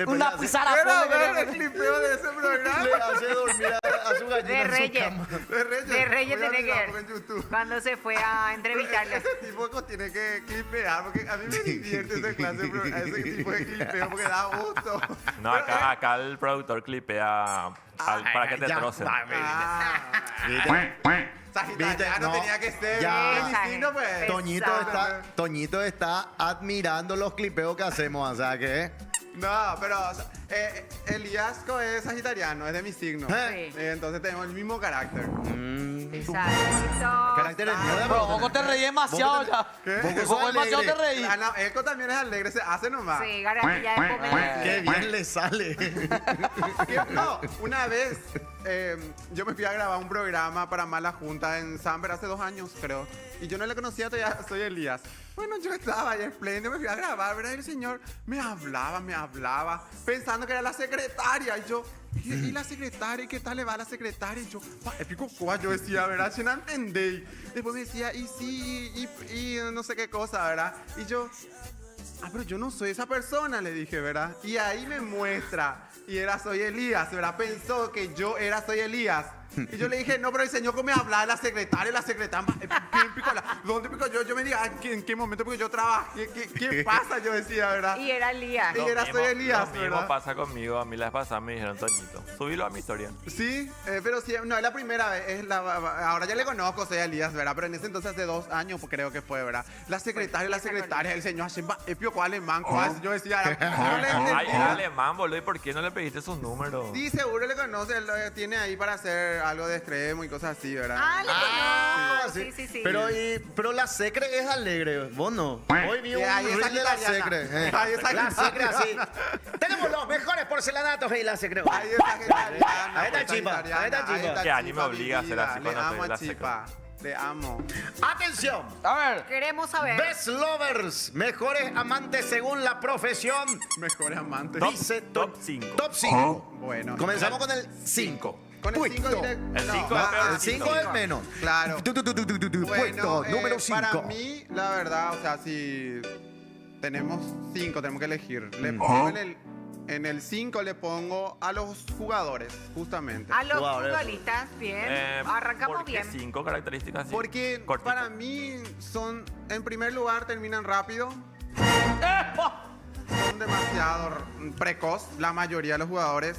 Speaker 4: Una pizarra.
Speaker 12: Quiero ver el clipeo de ese programa.
Speaker 9: Le hace dormir a su gallina
Speaker 6: De
Speaker 9: en su
Speaker 6: Reyes.
Speaker 9: cama.
Speaker 12: De
Speaker 6: Reyes
Speaker 12: Voy a
Speaker 6: tiene que
Speaker 12: mirar
Speaker 6: ver.
Speaker 12: en YouTube.
Speaker 6: Cuando se fue a entrevistarle.
Speaker 12: Ese tipo tiene que clipear, porque a mí me divierte ese ese tipo de clipeo, porque da gusto.
Speaker 3: No, acá el productor clipea para que te
Speaker 9: ya,
Speaker 3: trocen.
Speaker 12: Sagitariano
Speaker 9: No,
Speaker 12: tenía que ser
Speaker 9: ya.
Speaker 12: mi signo, pues.
Speaker 9: Toñito está admirando los clipeos que hacemos, o sea que...
Speaker 12: No, pero o sea, Eliasco es sagitariano, es de mi signo.
Speaker 9: Sí.
Speaker 12: Entonces tenemos el mismo carácter.
Speaker 9: Carácter es mío de
Speaker 4: Pero vos te reí demasiado ya.
Speaker 12: ¿Qué?
Speaker 4: Vos demasiado te reí.
Speaker 12: Ah, no, Eco también es alegre, se hace nomás.
Speaker 6: Sí, garantía de comer.
Speaker 9: Qué bien le sale.
Speaker 12: No, una vez yo me fui a grabar un programa para Mala Junta en Samber hace 2 años, creo. Y yo no le conocía todavía, soy Elías. Bueno, yo estaba allá espléndido, me fui a grabar, ¿verdad? Y el señor me hablaba, pensando que era la secretaria. Y yo, ¿y la secretaria? ¿Qué tal le va a la secretaria? Y yo, épico cuá, yo decía, ¿verdad? Yo no entendí. Después me decía, y sí, y no sé qué cosa, ¿verdad? Y yo, pero yo no soy esa persona, le dije, ¿verdad? Y ahí me muestra, y soy Elías, ¿verdad? Pensó que yo soy Elías. Y yo le dije, no, pero el señor que me hablaba, la secretaria, ¿quién picó? ¿Dónde picó? Yo me diga, ¿en qué momento? Porque yo trabajé, ¿qué pasa? Yo decía, ¿verdad?
Speaker 6: Y era Elías.
Speaker 12: Y soy Elías,
Speaker 3: Lo mismo
Speaker 12: ¿verdad?
Speaker 3: pasa conmigo. A mí la vez pasada me dijeron, Toñito, subilo a mi historia.
Speaker 12: Sí, pero sí, no es la primera vez, ahora ya le conozco, soy Elías, ¿verdad? Pero en ese entonces hace 2 años pues, creo que fue, ¿verdad? La secretaria, el señor Epio, alemán, yo decía, no le entendí.
Speaker 3: Ay, era alemán, boludo, ¿y por qué no le pediste sus números?
Speaker 12: Sí, seguro le conoce, él tiene ahí para hacer algo de extremo y cosas así, ¿verdad?
Speaker 6: Sí.
Speaker 9: Pero la Secre es alegre, vos no. Hoy vi un
Speaker 12: ahí es
Speaker 9: reel de la
Speaker 12: sagitariana.
Speaker 9: Secre.
Speaker 12: Ahí es
Speaker 9: La Secre así.
Speaker 12: sagitariana.
Speaker 9: Tenemos los mejores porcelanatos y la Secre.
Speaker 12: Ahí es sagitariana,
Speaker 9: Ahí está
Speaker 12: pues,
Speaker 9: Chipa,
Speaker 12: sagitariana,
Speaker 9: ahí está Chipa.
Speaker 3: Que Ani me obliga a hacer
Speaker 12: vida.
Speaker 3: así
Speaker 12: Le
Speaker 3: cuando
Speaker 12: amo
Speaker 3: estoy en
Speaker 12: a
Speaker 3: la
Speaker 12: Chipa. Le amo.
Speaker 9: Atención.
Speaker 4: A ver.
Speaker 6: Queremos saber.
Speaker 9: Best Lovers, mejores amantes según la profesión.
Speaker 12: Mejores amantes.
Speaker 9: Dice
Speaker 3: Top 5.
Speaker 9: Top 5.
Speaker 12: Bueno.
Speaker 9: Comenzamos con el 5.
Speaker 12: Con el 5
Speaker 3: El 5 es peor.
Speaker 9: El 5 es menos.
Speaker 12: Claro.
Speaker 9: Puesto
Speaker 12: Bueno,
Speaker 9: número 5.
Speaker 12: para mí, la verdad, o sea, si tenemos 5, tenemos que elegir. Le pongo en el 5 le pongo a los jugadores, justamente.
Speaker 6: A los futbolistas, bien. Arrancamos
Speaker 3: ¿Por qué
Speaker 6: bien.
Speaker 3: 5 características así?
Speaker 12: Porque
Speaker 3: Cortito.
Speaker 12: para mí son, en primer lugar, terminan rápido. Son demasiado precoz, la mayoría de los jugadores.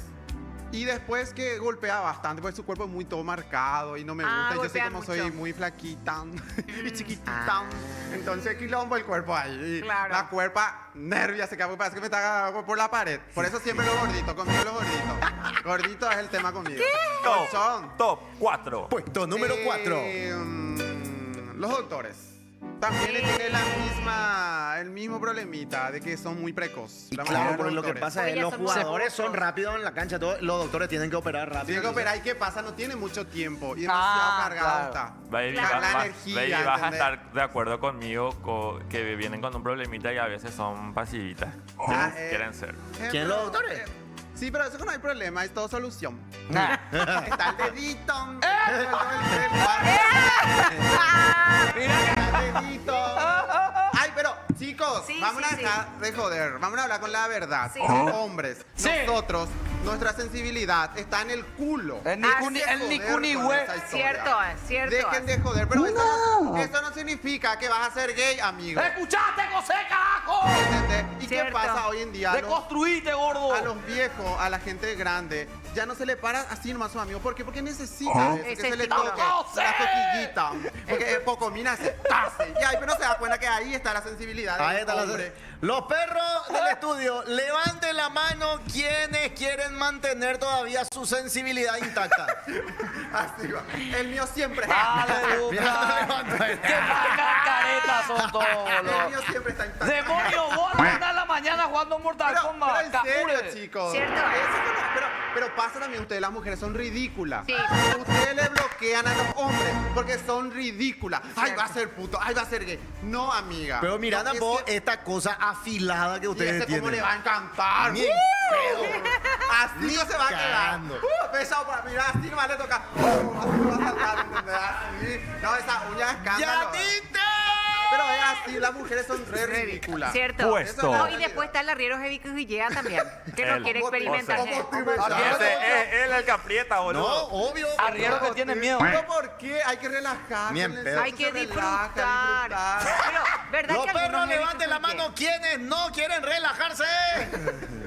Speaker 12: Y después que golpea bastante, porque su cuerpo es muy todo marcado y no me gusta. Yo sé
Speaker 6: golpean
Speaker 12: como soy
Speaker 6: mucho.
Speaker 12: muy flaquita y chiquitita. Entonces quilombo el cuerpo ahí. Y
Speaker 6: Claro.
Speaker 12: la cuerpa nervia se cae, porque parece que me está por la pared. Por eso siempre los gorditos, conmigo los gorditos. Gordito es el tema conmigo.
Speaker 3: Top 4.
Speaker 9: Puesto número 4.
Speaker 12: Los doctores. También tienen el mismo problemita de que son muy precoz. La mayoría
Speaker 9: Claro,
Speaker 12: de
Speaker 9: porque
Speaker 12: los
Speaker 9: lo que
Speaker 12: doctores.
Speaker 9: pasa es que los jugadores son rápidos en la cancha, los doctores tienen que operar rápido.
Speaker 12: Tienen que operar y ¿qué pasa? No tiene mucho tiempo y demasiado cargado está.
Speaker 3: Baby,
Speaker 12: La energía,
Speaker 3: baby, vas a
Speaker 12: ¿entendés?
Speaker 3: estar de acuerdo conmigo que vienen con un problemita y a veces son pasivitas. Quieren ser.
Speaker 9: ¿Quién los doctores?
Speaker 12: Sí, pero eso no hay problema, es todo solución. Está el dedito. Está el dedito. Ay, pero chicos, vamos a dejar de joder. Vamos a hablar con la verdad.
Speaker 6: Sí.
Speaker 12: Como hombres,
Speaker 4: Sí.
Speaker 12: nosotros, nuestra sensibilidad está en el culo.
Speaker 4: El
Speaker 12: Dejen de
Speaker 4: el
Speaker 12: joder
Speaker 4: nicunihue.
Speaker 12: con esa historia.
Speaker 6: Cierto, cierto.
Speaker 12: Dejen de joder, pero eso no significa que vas a ser gay, amigo.
Speaker 4: ¡Escuchaste, José, carajo!
Speaker 12: ¿Entendés? ¿Y qué
Speaker 6: Cierto.
Speaker 12: pasa hoy en día?
Speaker 4: ¡Deconstruiste, gordo!
Speaker 12: A los viejos, a la gente grande, ya no se le para así nomás a su amigo. ¿Por qué? Porque necesita eso, que
Speaker 6: Ese
Speaker 12: se le
Speaker 6: estímulo.
Speaker 12: toque la coquillita. Porque poco mina se case. Y ahí, pero no se da cuenta que ahí está la sensibilidad.
Speaker 9: Ahí
Speaker 12: del
Speaker 9: está la
Speaker 12: hombre.
Speaker 9: Los perros del estudio, levanten la mano quienes quieren mantener todavía su sensibilidad intacta.
Speaker 12: Así va. El mío siempre.
Speaker 4: ¡Aleluya! ¡Qué marcas caretas son todos!
Speaker 12: El mío siempre está intacto.
Speaker 4: ¡Demonio, vos andás en la mañana jugando Mortal
Speaker 12: Pero
Speaker 4: Kombat!
Speaker 12: en serio,
Speaker 4: ¡Capure!
Speaker 12: chicos.
Speaker 6: Cierto.
Speaker 12: Pero pasa también, ustedes las mujeres son ridículas.
Speaker 6: Sí.
Speaker 12: Ustedes le bloquean a los hombres porque son ridículas. Ay, va a ser puto, ay, va a ser gay. No, amiga.
Speaker 9: Pero mirando
Speaker 12: no, es
Speaker 9: vos
Speaker 12: que-
Speaker 9: esta cosa afilada que
Speaker 12: y
Speaker 9: ustedes
Speaker 12: ese cómo
Speaker 9: tienen.
Speaker 12: le va a encantar.
Speaker 9: Ni en
Speaker 12: Así no se va a
Speaker 9: cagando.
Speaker 12: quedar. Pesado para mirar, así nomás le toca. Así no va a saltar, ¿entendés? Así. No, esa uña es escándalo.
Speaker 9: ¡Yatita!
Speaker 12: Pero es así, las mujeres son re ridículas.
Speaker 6: Cierto.
Speaker 3: Puesto.
Speaker 6: No, y después está el arriero heavy que llega también, que no
Speaker 3: Él.
Speaker 6: quiere experimentar.
Speaker 3: Ese es él el que aprieta,
Speaker 9: No,
Speaker 3: boludo.
Speaker 9: obvio.
Speaker 4: Arriero que tiene miedo.
Speaker 12: Pero ¿por qué? Hay que relajarse.
Speaker 9: Ni en
Speaker 12: el
Speaker 9: pedo.
Speaker 6: Hay
Speaker 12: sexo
Speaker 6: que
Speaker 12: se relaja,
Speaker 6: disfrutar. Pero, ¿verdad
Speaker 9: Los
Speaker 6: que
Speaker 9: perros
Speaker 6: algunos
Speaker 9: levanten la
Speaker 6: heavy que
Speaker 9: mano quienes no quieren relajarse.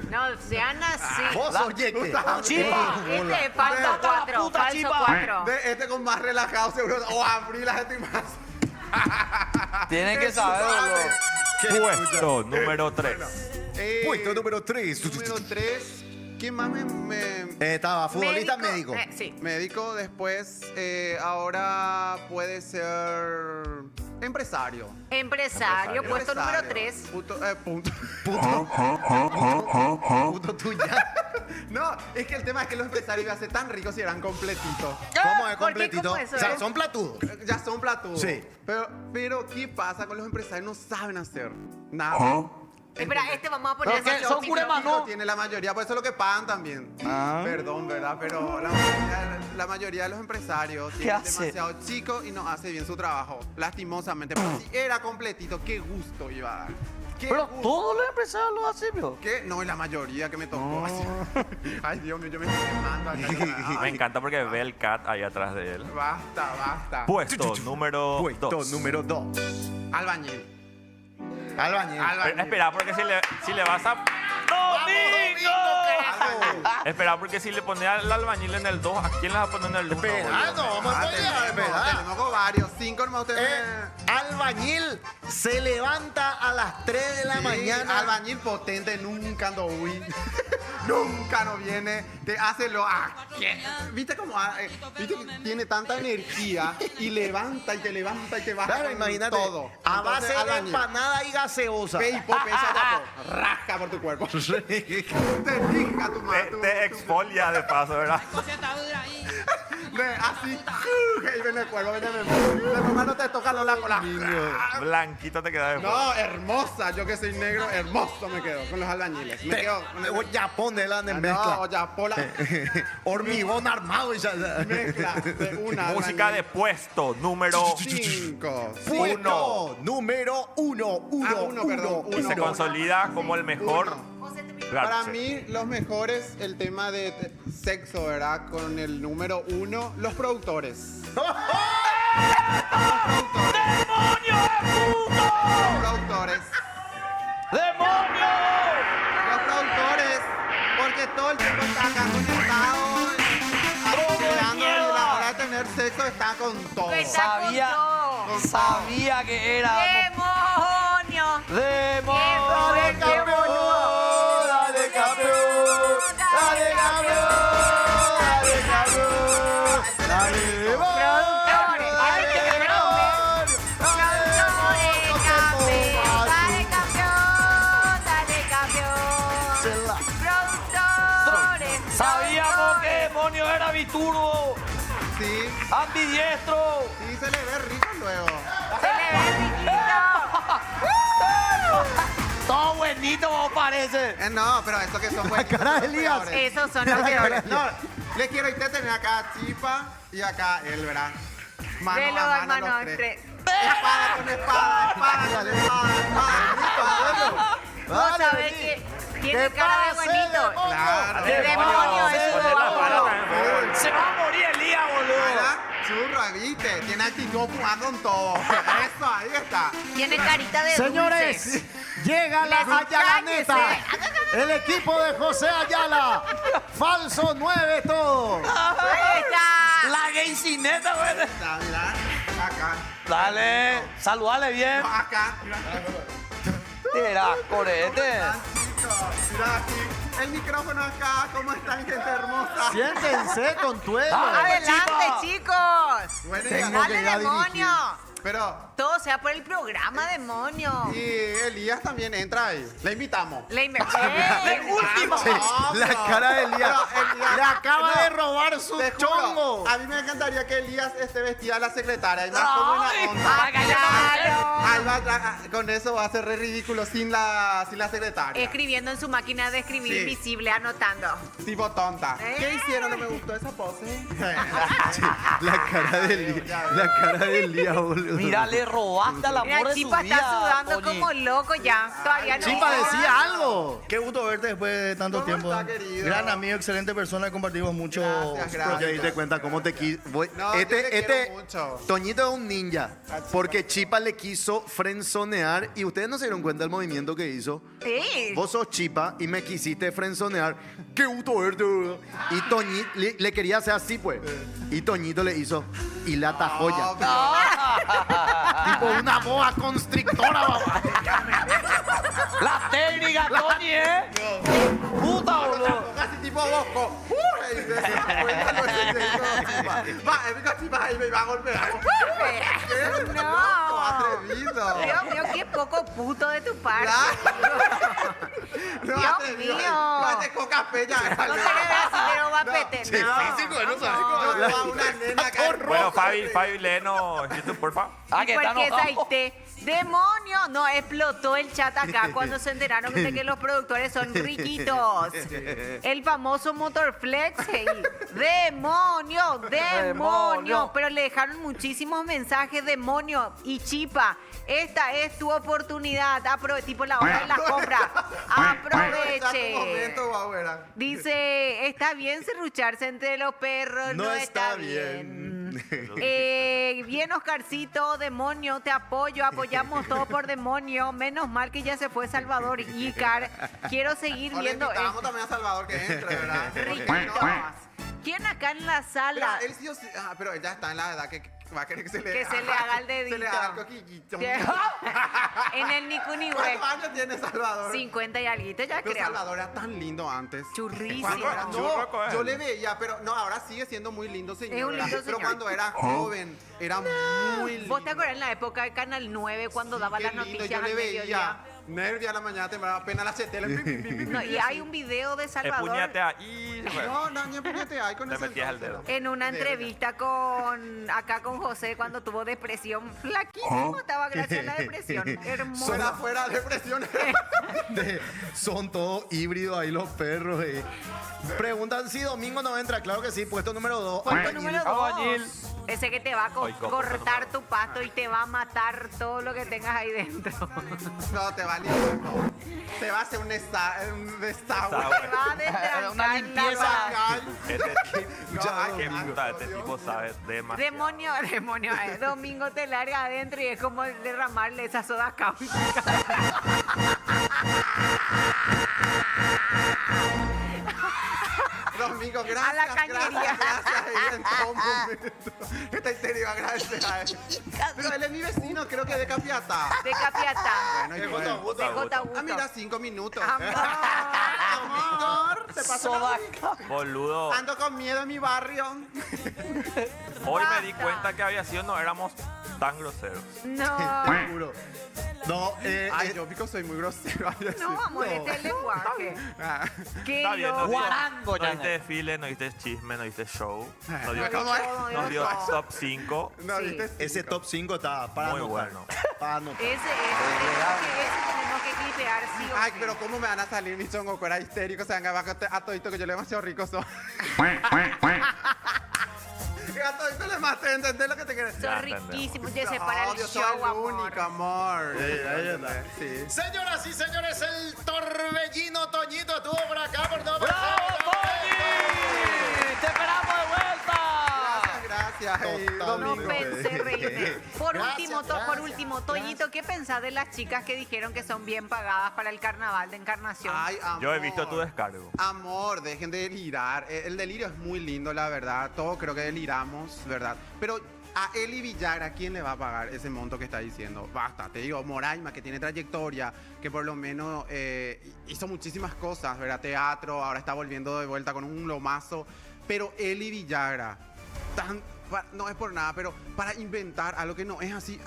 Speaker 6: No, sean así.
Speaker 9: Vos sos yeque.
Speaker 4: ¡Chipa!
Speaker 6: Este, falso
Speaker 4: Anda la
Speaker 6: 4,
Speaker 4: puta,
Speaker 6: falso
Speaker 4: chipa.
Speaker 6: 4.
Speaker 12: Este con más relajado seguro. O abrir la gente más.
Speaker 4: Tienen que saber, boludo.
Speaker 3: Puesto número 3.
Speaker 9: Puesto número 3.
Speaker 12: Número 3. ¿Quién más me
Speaker 9: Estaba futbolista médico.
Speaker 6: Sí.
Speaker 12: médico? Después, ahora puede ser empresario.
Speaker 6: Empresario, puesto número 3.
Speaker 12: Punto.
Speaker 9: Puto tuya.
Speaker 12: No, es que el tema es que los empresarios iban a ser tan ricos si eran completitos.
Speaker 9: ¿Cómo es
Speaker 6: ¿Por qué?
Speaker 9: completito?
Speaker 6: ¿Cómo eso
Speaker 9: O sea,
Speaker 6: es?
Speaker 9: son platudos.
Speaker 12: Ya son platudos.
Speaker 9: Sí.
Speaker 12: Pero, ¿qué pasa con los empresarios? No saben hacer nada.
Speaker 6: Espera, vamos a poner
Speaker 4: ¿Pero qué?
Speaker 6: ese
Speaker 4: ¿Son
Speaker 6: tópico.
Speaker 4: curemas, no?
Speaker 12: Tiene la mayoría, por eso es lo que pagan también. Perdón, ¿verdad? Pero la mayoría de los empresarios tienen
Speaker 4: hace?
Speaker 12: demasiado chicos y no hace bien su trabajo. Lastimosamente. Pero si era completito, qué gusto iba a dar. Qué
Speaker 4: Pero
Speaker 12: gusto.
Speaker 4: todos los empresarios lo hacen, bro.
Speaker 12: ¿Qué? No, y la mayoría que me tocó. Así. Ay, Dios mío, yo me estoy quemando acá.
Speaker 3: Me encanta porque ve el cat ahí atrás de él.
Speaker 12: Basta, basta.
Speaker 3: Puesto número
Speaker 9: Puesto
Speaker 3: 2.
Speaker 9: número 2.
Speaker 12: Albañil.
Speaker 9: Albañil.
Speaker 3: Espera, porque si le vas a...
Speaker 4: ¡Domingo!
Speaker 3: Espera, porque si le pones al albañil en el 2, ¿a quién le vas a poner en el 1?
Speaker 9: Espera, no, vamos a poner, espera.
Speaker 12: Tenemos varios. 5 nomás ustedes.
Speaker 9: Albañil se levanta a las 3 de la
Speaker 12: Sí,
Speaker 9: mañana.
Speaker 12: Albañil potente, nunca ando uy. nunca no viene, te hace lo... ¿Viste cómo? ¿Viste que tiene tanta energía y levanta y te baja
Speaker 9: Claro,
Speaker 12: con
Speaker 9: imagínate.
Speaker 12: todo?
Speaker 9: A base
Speaker 12: Entonces,
Speaker 9: de
Speaker 12: albañil,
Speaker 9: empanada y gaseosa.
Speaker 12: Ve y pope, ella rasca por tu cuerpo. Te fija tu mano.
Speaker 3: Te exfolia de paso, ¿verdad?
Speaker 12: Así, y ven el cuerpo, ven de mamá no te toca la cola.
Speaker 3: Blanquito te queda de
Speaker 12: No, hermosa, yo que soy negro, hermoso me quedo con los albañiles. Me quedo con el...
Speaker 9: Japón de la mezcla.
Speaker 12: No, ya, pola.
Speaker 9: Hormigón armado y ya.
Speaker 12: Mezcla de una.
Speaker 3: Música de puesto, número
Speaker 12: 5.
Speaker 9: Puesto número 1.
Speaker 3: Y se consolida como el mejor.
Speaker 12: Para
Speaker 3: garche.
Speaker 12: mí, los mejores, el tema de sexo, ¿verdad? Con el número 1, los productores.
Speaker 4: ¡Demonio de puto!
Speaker 12: Los productores.
Speaker 4: ¡Demonio!
Speaker 12: Los productores, porque todo el tiempo está acá conectado, apoyando, y a la hora de tener sexo está con todo.
Speaker 4: Sabía que era.
Speaker 6: ¡Demonio!
Speaker 4: ¡Demonio!
Speaker 6: ¡Dale, campeón!
Speaker 9: ¡Dale, campeón! ¡Dale, campeón! ¡Dale,
Speaker 6: ¡Productores! ¡Ay, qué ¡Productores, campeón! ¡Dale, campeón! ¡Dale, campeón! ¡Productores!
Speaker 4: Sabíamos que Demonio era biturbo,
Speaker 12: Sí,
Speaker 4: ambidiestro.
Speaker 12: sí, se le ve rico luego.
Speaker 6: ¡Se le ve riquito!
Speaker 4: Todo buenito, vos parece.
Speaker 12: No, pero esto que son buenos.
Speaker 9: cara de Elías.
Speaker 6: Esos son los peores.
Speaker 12: No, les quiero tener acá a Chipa y acá él, ¿verdad? Mano
Speaker 6: De los
Speaker 12: a mano
Speaker 6: hermanos
Speaker 12: los tres.
Speaker 6: entre...
Speaker 12: Espada con espada, espada con espada.
Speaker 6: Vos sabés que tiene cara de buenito.
Speaker 12: Claro.
Speaker 6: El demonio es
Speaker 3: Poner la pala
Speaker 6: uno.
Speaker 3: también.
Speaker 4: Se va a morir Elías, boludo.
Speaker 12: ¿Verdad? Churro, ¿viste? Tiene actitud jugar con todo. Eso, ahí está.
Speaker 6: Tiene carita de
Speaker 9: Señores,
Speaker 6: dulce.
Speaker 9: llega la
Speaker 6: Les
Speaker 9: Ayalaneta.
Speaker 6: cállese.
Speaker 9: El equipo de José Ayala. Falso 9 todo.
Speaker 6: Ahí está.
Speaker 4: La gaycineta, güey.
Speaker 12: Está, mira, acá.
Speaker 4: Dale, saludale bien.
Speaker 12: No, acá.
Speaker 4: Mira, corete.
Speaker 12: Mira aquí. El micrófono acá. ¿Cómo están, gente hermosa?
Speaker 9: Siéntense con tuelo.
Speaker 6: Adelante, chicos.
Speaker 12: Bueno,
Speaker 9: Tengo
Speaker 6: Dale,
Speaker 9: que ir a
Speaker 6: demonio.
Speaker 12: pero...
Speaker 6: Todo sea por el programa, demonio.
Speaker 12: Y Elías también entra ahí. Le invitamos.
Speaker 6: Le
Speaker 4: De
Speaker 6: inventé.
Speaker 4: último.
Speaker 9: La cara de Elías. Le acaba de robar su
Speaker 12: Te juro,
Speaker 9: chongo.
Speaker 12: a mí me encantaría que Elías esté vestida de la secretaria. Y más como
Speaker 4: Ay,
Speaker 12: una onda.
Speaker 6: Ah, claro.
Speaker 12: Ahí con eso va a ser re ridículo sin la secretaria.
Speaker 6: Escribiendo en su máquina de escribir
Speaker 12: Sí.
Speaker 6: visible, anotando.
Speaker 12: Tipo tonta. ¿Qué hicieron? No me gustó esa pose.
Speaker 9: La cara de Elías. La cara de Elías, boludo.
Speaker 4: Mira, le robaste al
Speaker 6: Mira,
Speaker 4: amor de su
Speaker 6: Chipa
Speaker 4: vida.
Speaker 6: está sudando
Speaker 4: Toñi.
Speaker 6: como loco ya. Todavía no.
Speaker 9: Chipa decía algo. Qué gusto verte después de tanto
Speaker 12: ¿Cómo
Speaker 9: tiempo.
Speaker 12: está, querido?
Speaker 9: Gran amigo, excelente persona. Compartimos mucho.
Speaker 12: Gracias,
Speaker 9: Te diste
Speaker 12: gracias.
Speaker 9: cuenta cómo te quiso.
Speaker 12: No, yo te quiero mucho.
Speaker 9: Toñito es un ninja. Porque Chipa le quiso frenzonear. Y ustedes no se dieron cuenta del movimiento que hizo.
Speaker 6: Sí.
Speaker 9: Vos sos Chipa y me quisiste frenzonear. Qué gusto verte. Y Toñito le quería hacer así, pues. Y Toñito le hizo. Y la atajó ya. Tipo una boa constrictora, papá.
Speaker 4: La técnica, Toñi, ¿eh? Puta, boludo.
Speaker 12: Casi tipo Bosco. Va, Chipa ahí me va a golpear.
Speaker 6: No.
Speaker 12: Atrevido.
Speaker 6: Dios mío, qué poco puto de tu parte.
Speaker 12: No,
Speaker 6: Dios
Speaker 12: atrevido.
Speaker 6: mío.
Speaker 12: No te coca peña.
Speaker 6: No se le ve así, pero guapete.
Speaker 9: Sí, físico, no sabes cómo.
Speaker 12: Yo a una nena acá.
Speaker 3: Bueno, Fabi, léenos YouTube, porfa.
Speaker 4: Ah, que está
Speaker 6: Porque
Speaker 4: enojado.
Speaker 6: Saite, demonio, no, explotó el chat acá cuando se enteraron de que los productores son riquitos. El famoso Motorflex, hey, demonio, demonio. Pero le dejaron muchísimos mensajes, demonio y Chipa. Esta es tu oportunidad, tipo la hora de la compra. Aproveche.
Speaker 12: Un momento, Bauera.
Speaker 6: Dice, está bien serrucharse entre los perros, no, está bien. Bien, Oscarcito, demonio, te apoyo, apoyamos todo por demonio. Menos mal que ya se fue Salvador Icar. Quiero seguir
Speaker 12: O le
Speaker 6: viendo
Speaker 12: invitamos también a Salvador que entre, ¿verdad?
Speaker 6: Riquitos. ¿Quién acá en la
Speaker 12: Pero
Speaker 6: sala?
Speaker 12: él sí o sí- pero ella está en la edad que va a querer que se le
Speaker 6: Que se le haga el dedito.
Speaker 12: Se le haga el coquillito.
Speaker 6: En el Nicuni
Speaker 12: ¿Cuántos años tiene Salvador?
Speaker 6: 50 y alguito ya
Speaker 12: Pero
Speaker 6: creo.
Speaker 12: Salvador era tan lindo antes.
Speaker 6: Churrísimo.
Speaker 12: Cuando era-
Speaker 3: Churro con
Speaker 12: no,
Speaker 3: él.
Speaker 12: yo le veía, pero no, ahora sigue siendo muy lindo señor.
Speaker 6: Es un lindo
Speaker 12: Pero
Speaker 6: señor.
Speaker 12: cuando era joven, era muy lindo.
Speaker 6: ¿Vos te acuerdas en la época de Canal 9 cuando daba
Speaker 12: Qué
Speaker 6: las
Speaker 12: lindo,
Speaker 6: noticias
Speaker 12: yo le
Speaker 6: al
Speaker 12: veía.
Speaker 6: mediodía?
Speaker 12: Nervia a la mañana, temprano, apenas la chetela.
Speaker 6: No, y hay un video de Salvador
Speaker 3: Puñate ahí.
Speaker 12: No, ni puñate hay con
Speaker 3: Te
Speaker 12: ese
Speaker 3: metías el
Speaker 12: entonces.
Speaker 3: dedo.
Speaker 6: en una entrevista acá con José cuando tuvo depresión. Flaquísimo estaba gracias a la depresión. Hermoso.
Speaker 12: Fuera depresión.
Speaker 9: Son todos híbridos ahí los perros. Preguntan si domingo no entra. Claro que sí, puesto número 2.
Speaker 6: Puesto número 2. Ese que te va a
Speaker 3: Ay, ¿cómo?
Speaker 6: cortar tu pasto y te va a matar todo lo que tengas ahí dentro.
Speaker 12: No, te va a liar. Te va a hacer un desagüe.
Speaker 6: Te va a destrancar
Speaker 4: Una limpieza.
Speaker 6: la
Speaker 3: Este tipo,
Speaker 12: Ya,
Speaker 3: qué
Speaker 12: domingo.
Speaker 3: puta, este tipo sabe demasiado.
Speaker 6: Demonio. Domingo te larga adentro y es como derramarle esa soda cáustica.
Speaker 12: Domingo, gracias.
Speaker 6: A la cañería.
Speaker 12: Gracias. Y en todo momento. Esta historia iba a agradecer a él. Pero él es mi vecino, creo que de Capiatá.
Speaker 6: De Capiatá.
Speaker 12: Bueno, y bueno.
Speaker 6: De J.
Speaker 12: Ah, mira, 5 minutos.
Speaker 6: Amor.
Speaker 12: Te pasó
Speaker 4: Soda.
Speaker 3: Boludo.
Speaker 12: Ando con miedo en mi barrio.
Speaker 3: Hoy me di
Speaker 6: Basta.
Speaker 3: cuenta que había sido, no éramos tan groseros.
Speaker 6: No.
Speaker 9: Te juro. No,
Speaker 12: Ay, yo pico soy muy grosero.
Speaker 6: No, amor, este es el lenguaje. Qué
Speaker 3: Está bien, no
Speaker 6: loco.
Speaker 4: Guarango,
Speaker 3: no
Speaker 4: ya.
Speaker 3: diste desfile, no diste chisme, no diste show. Nos dio,
Speaker 12: ¿Cómo es?
Speaker 3: nos dio top 5.
Speaker 12: No,
Speaker 6: Sí.
Speaker 12: ¿viste?
Speaker 9: ese top 5 está para
Speaker 3: Muy
Speaker 9: anotar.
Speaker 3: bueno.
Speaker 9: Para anotar.
Speaker 6: Ese tenemos que clipear, sí o
Speaker 12: Ay,
Speaker 6: sí.
Speaker 12: pero ¿cómo me van a salir mis chongos? Era histérico, se van a a todito que yo le demasiado rico soy. Que a todito le maté, ¿entendés lo que te quiero decir?
Speaker 6: Son
Speaker 3: Ya entendemos.
Speaker 6: riquísimos. Ya se para el
Speaker 12: Yo soy
Speaker 6: show,
Speaker 12: el
Speaker 6: amor.
Speaker 12: único, amor.
Speaker 9: ahí está.
Speaker 12: Sí.
Speaker 9: Señoras y señores, el torbellino Toñito estuvo por acá por todo.
Speaker 4: ¡Bravo, Toñi! ¡Te esperamos de vuelta!
Speaker 12: Gracias. Hey,
Speaker 9: Totalmente.
Speaker 6: No
Speaker 12: Domingo.
Speaker 6: pensé reírme. Por
Speaker 9: Gracias,
Speaker 6: último,
Speaker 9: gracias,
Speaker 6: Toñito, ¿qué pensás de las chicas que dijeron que son bien pagadas para el carnaval de Encarnación?
Speaker 12: Ay, amor.
Speaker 3: Yo he visto tu descargo.
Speaker 12: Amor, dejen de delirar. El delirio es muy lindo, la verdad. Todos creo que deliramos, ¿verdad? Pero a Eli Villagra, ¿quién le va a pagar ese monto que está diciendo? Basta, te digo, Moraima, que tiene trayectoria, que por lo menos hizo muchísimas cosas, ¿verdad? Teatro, ahora está volviendo de vuelta con un lomazo. Pero Eli Villagra, no es por nada, pero para inventar algo que no es así.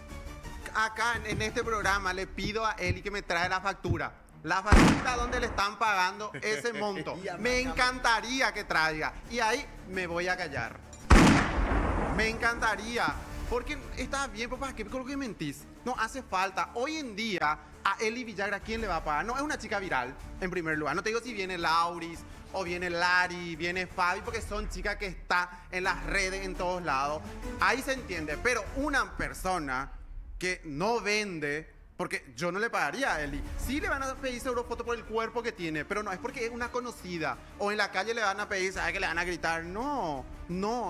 Speaker 12: Acá en este programa le pido a Eli que me trae la factura. La factura donde le están pagando ese monto. Me encantaría que traiga. Y ahí me voy a callar. Me encantaría. Porque está bien, papá, ¿qué con lo que mentís? No hace falta. Hoy en día, a Eli Villagra, ¿quién le va a pagar? No, es una chica viral, en primer lugar. No te digo si viene Lauris, o viene Lari, viene Fabi, porque son chicas que están en las redes, en todos lados. Ahí se entiende. Pero una persona que no vende, porque yo no le pagaría a Eli. Sí le van a pedir foto por el cuerpo que tiene, pero no es porque es una conocida. O en la calle le van a pedir, ¿sabes? Que le van a gritar. No,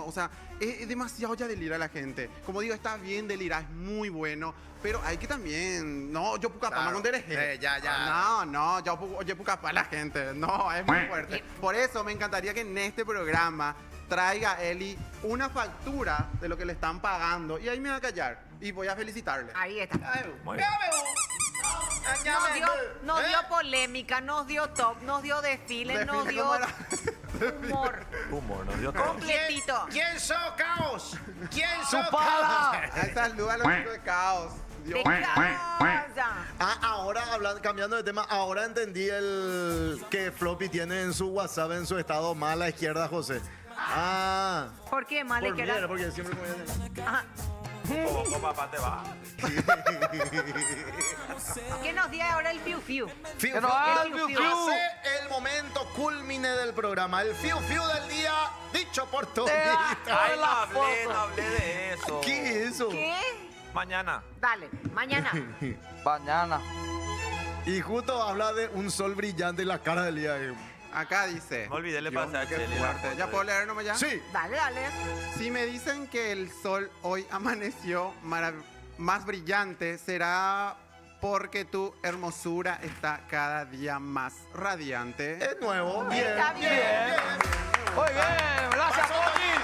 Speaker 12: o sea, es demasiado ya delira la gente. Como digo, está bien delirar, es muy bueno, pero hay que también, no, yo pucapá,
Speaker 9: Claro.
Speaker 12: no dereje.
Speaker 9: Ya.
Speaker 12: No, yo pucapá a la gente. No, es muy fuerte. Por eso me encantaría que en este programa traiga Eli una factura de lo que le están pagando y ahí me va a callar y voy a felicitarle.
Speaker 6: Ahí está.
Speaker 3: Muy bien.
Speaker 6: Nos dio polémica, nos dio top, nos dio desfile, nos
Speaker 12: Desfile,
Speaker 6: dio
Speaker 12: ¿cómo era?
Speaker 3: Humor, nos dio todo.
Speaker 6: completito.
Speaker 9: ¿Quién sos caos? ¿Quién
Speaker 4: ¡Su
Speaker 9: sos
Speaker 4: pala!
Speaker 12: Ay, saluda a los chicos de Caos.
Speaker 6: De
Speaker 12: Dios.
Speaker 6: casa.
Speaker 9: Ahora cambiando de tema, ahora entendí el que Floppy tiene en su WhatsApp, en su estado más a la izquierda, José.
Speaker 6: ¿Por qué, Male?
Speaker 9: Por
Speaker 6: que
Speaker 9: mierda,
Speaker 6: era-
Speaker 9: porque siempre me
Speaker 6: Ajá.
Speaker 3: Poco papá te va.
Speaker 6: ¿Qué nos dio ahora el fiu fiu?
Speaker 9: Fiu,
Speaker 4: Que nos haga el
Speaker 9: fiu,
Speaker 4: fiu,
Speaker 9: fiu.
Speaker 4: fiu.
Speaker 9: Hace el momento culmine del programa, el fiu fiu del día, dicho por Toñito.
Speaker 3: Ay, no
Speaker 4: la
Speaker 3: hablé,
Speaker 4: foto.
Speaker 3: no hablé de eso.
Speaker 9: ¿Qué es eso?
Speaker 6: ¿Qué?
Speaker 3: Mañana.
Speaker 6: Dale, mañana.
Speaker 4: Mañana.
Speaker 9: Y justo habla de un sol brillante en la cara del día.
Speaker 12: Acá dice.
Speaker 3: Me olvidé, le
Speaker 12: Dios,
Speaker 3: pasé a
Speaker 12: qué
Speaker 3: Cheli la
Speaker 12: fuerte.
Speaker 3: foto
Speaker 12: ¿Ya
Speaker 3: de-
Speaker 12: puedo leer nomás ya?
Speaker 9: Sí.
Speaker 6: Dale, dale.
Speaker 12: Si me dicen que el sol hoy amaneció más brillante, será porque tu hermosura está cada día más radiante.
Speaker 9: Es nuevo. Bien,
Speaker 6: Está bien.
Speaker 4: Muy bien, gracias, Pollín.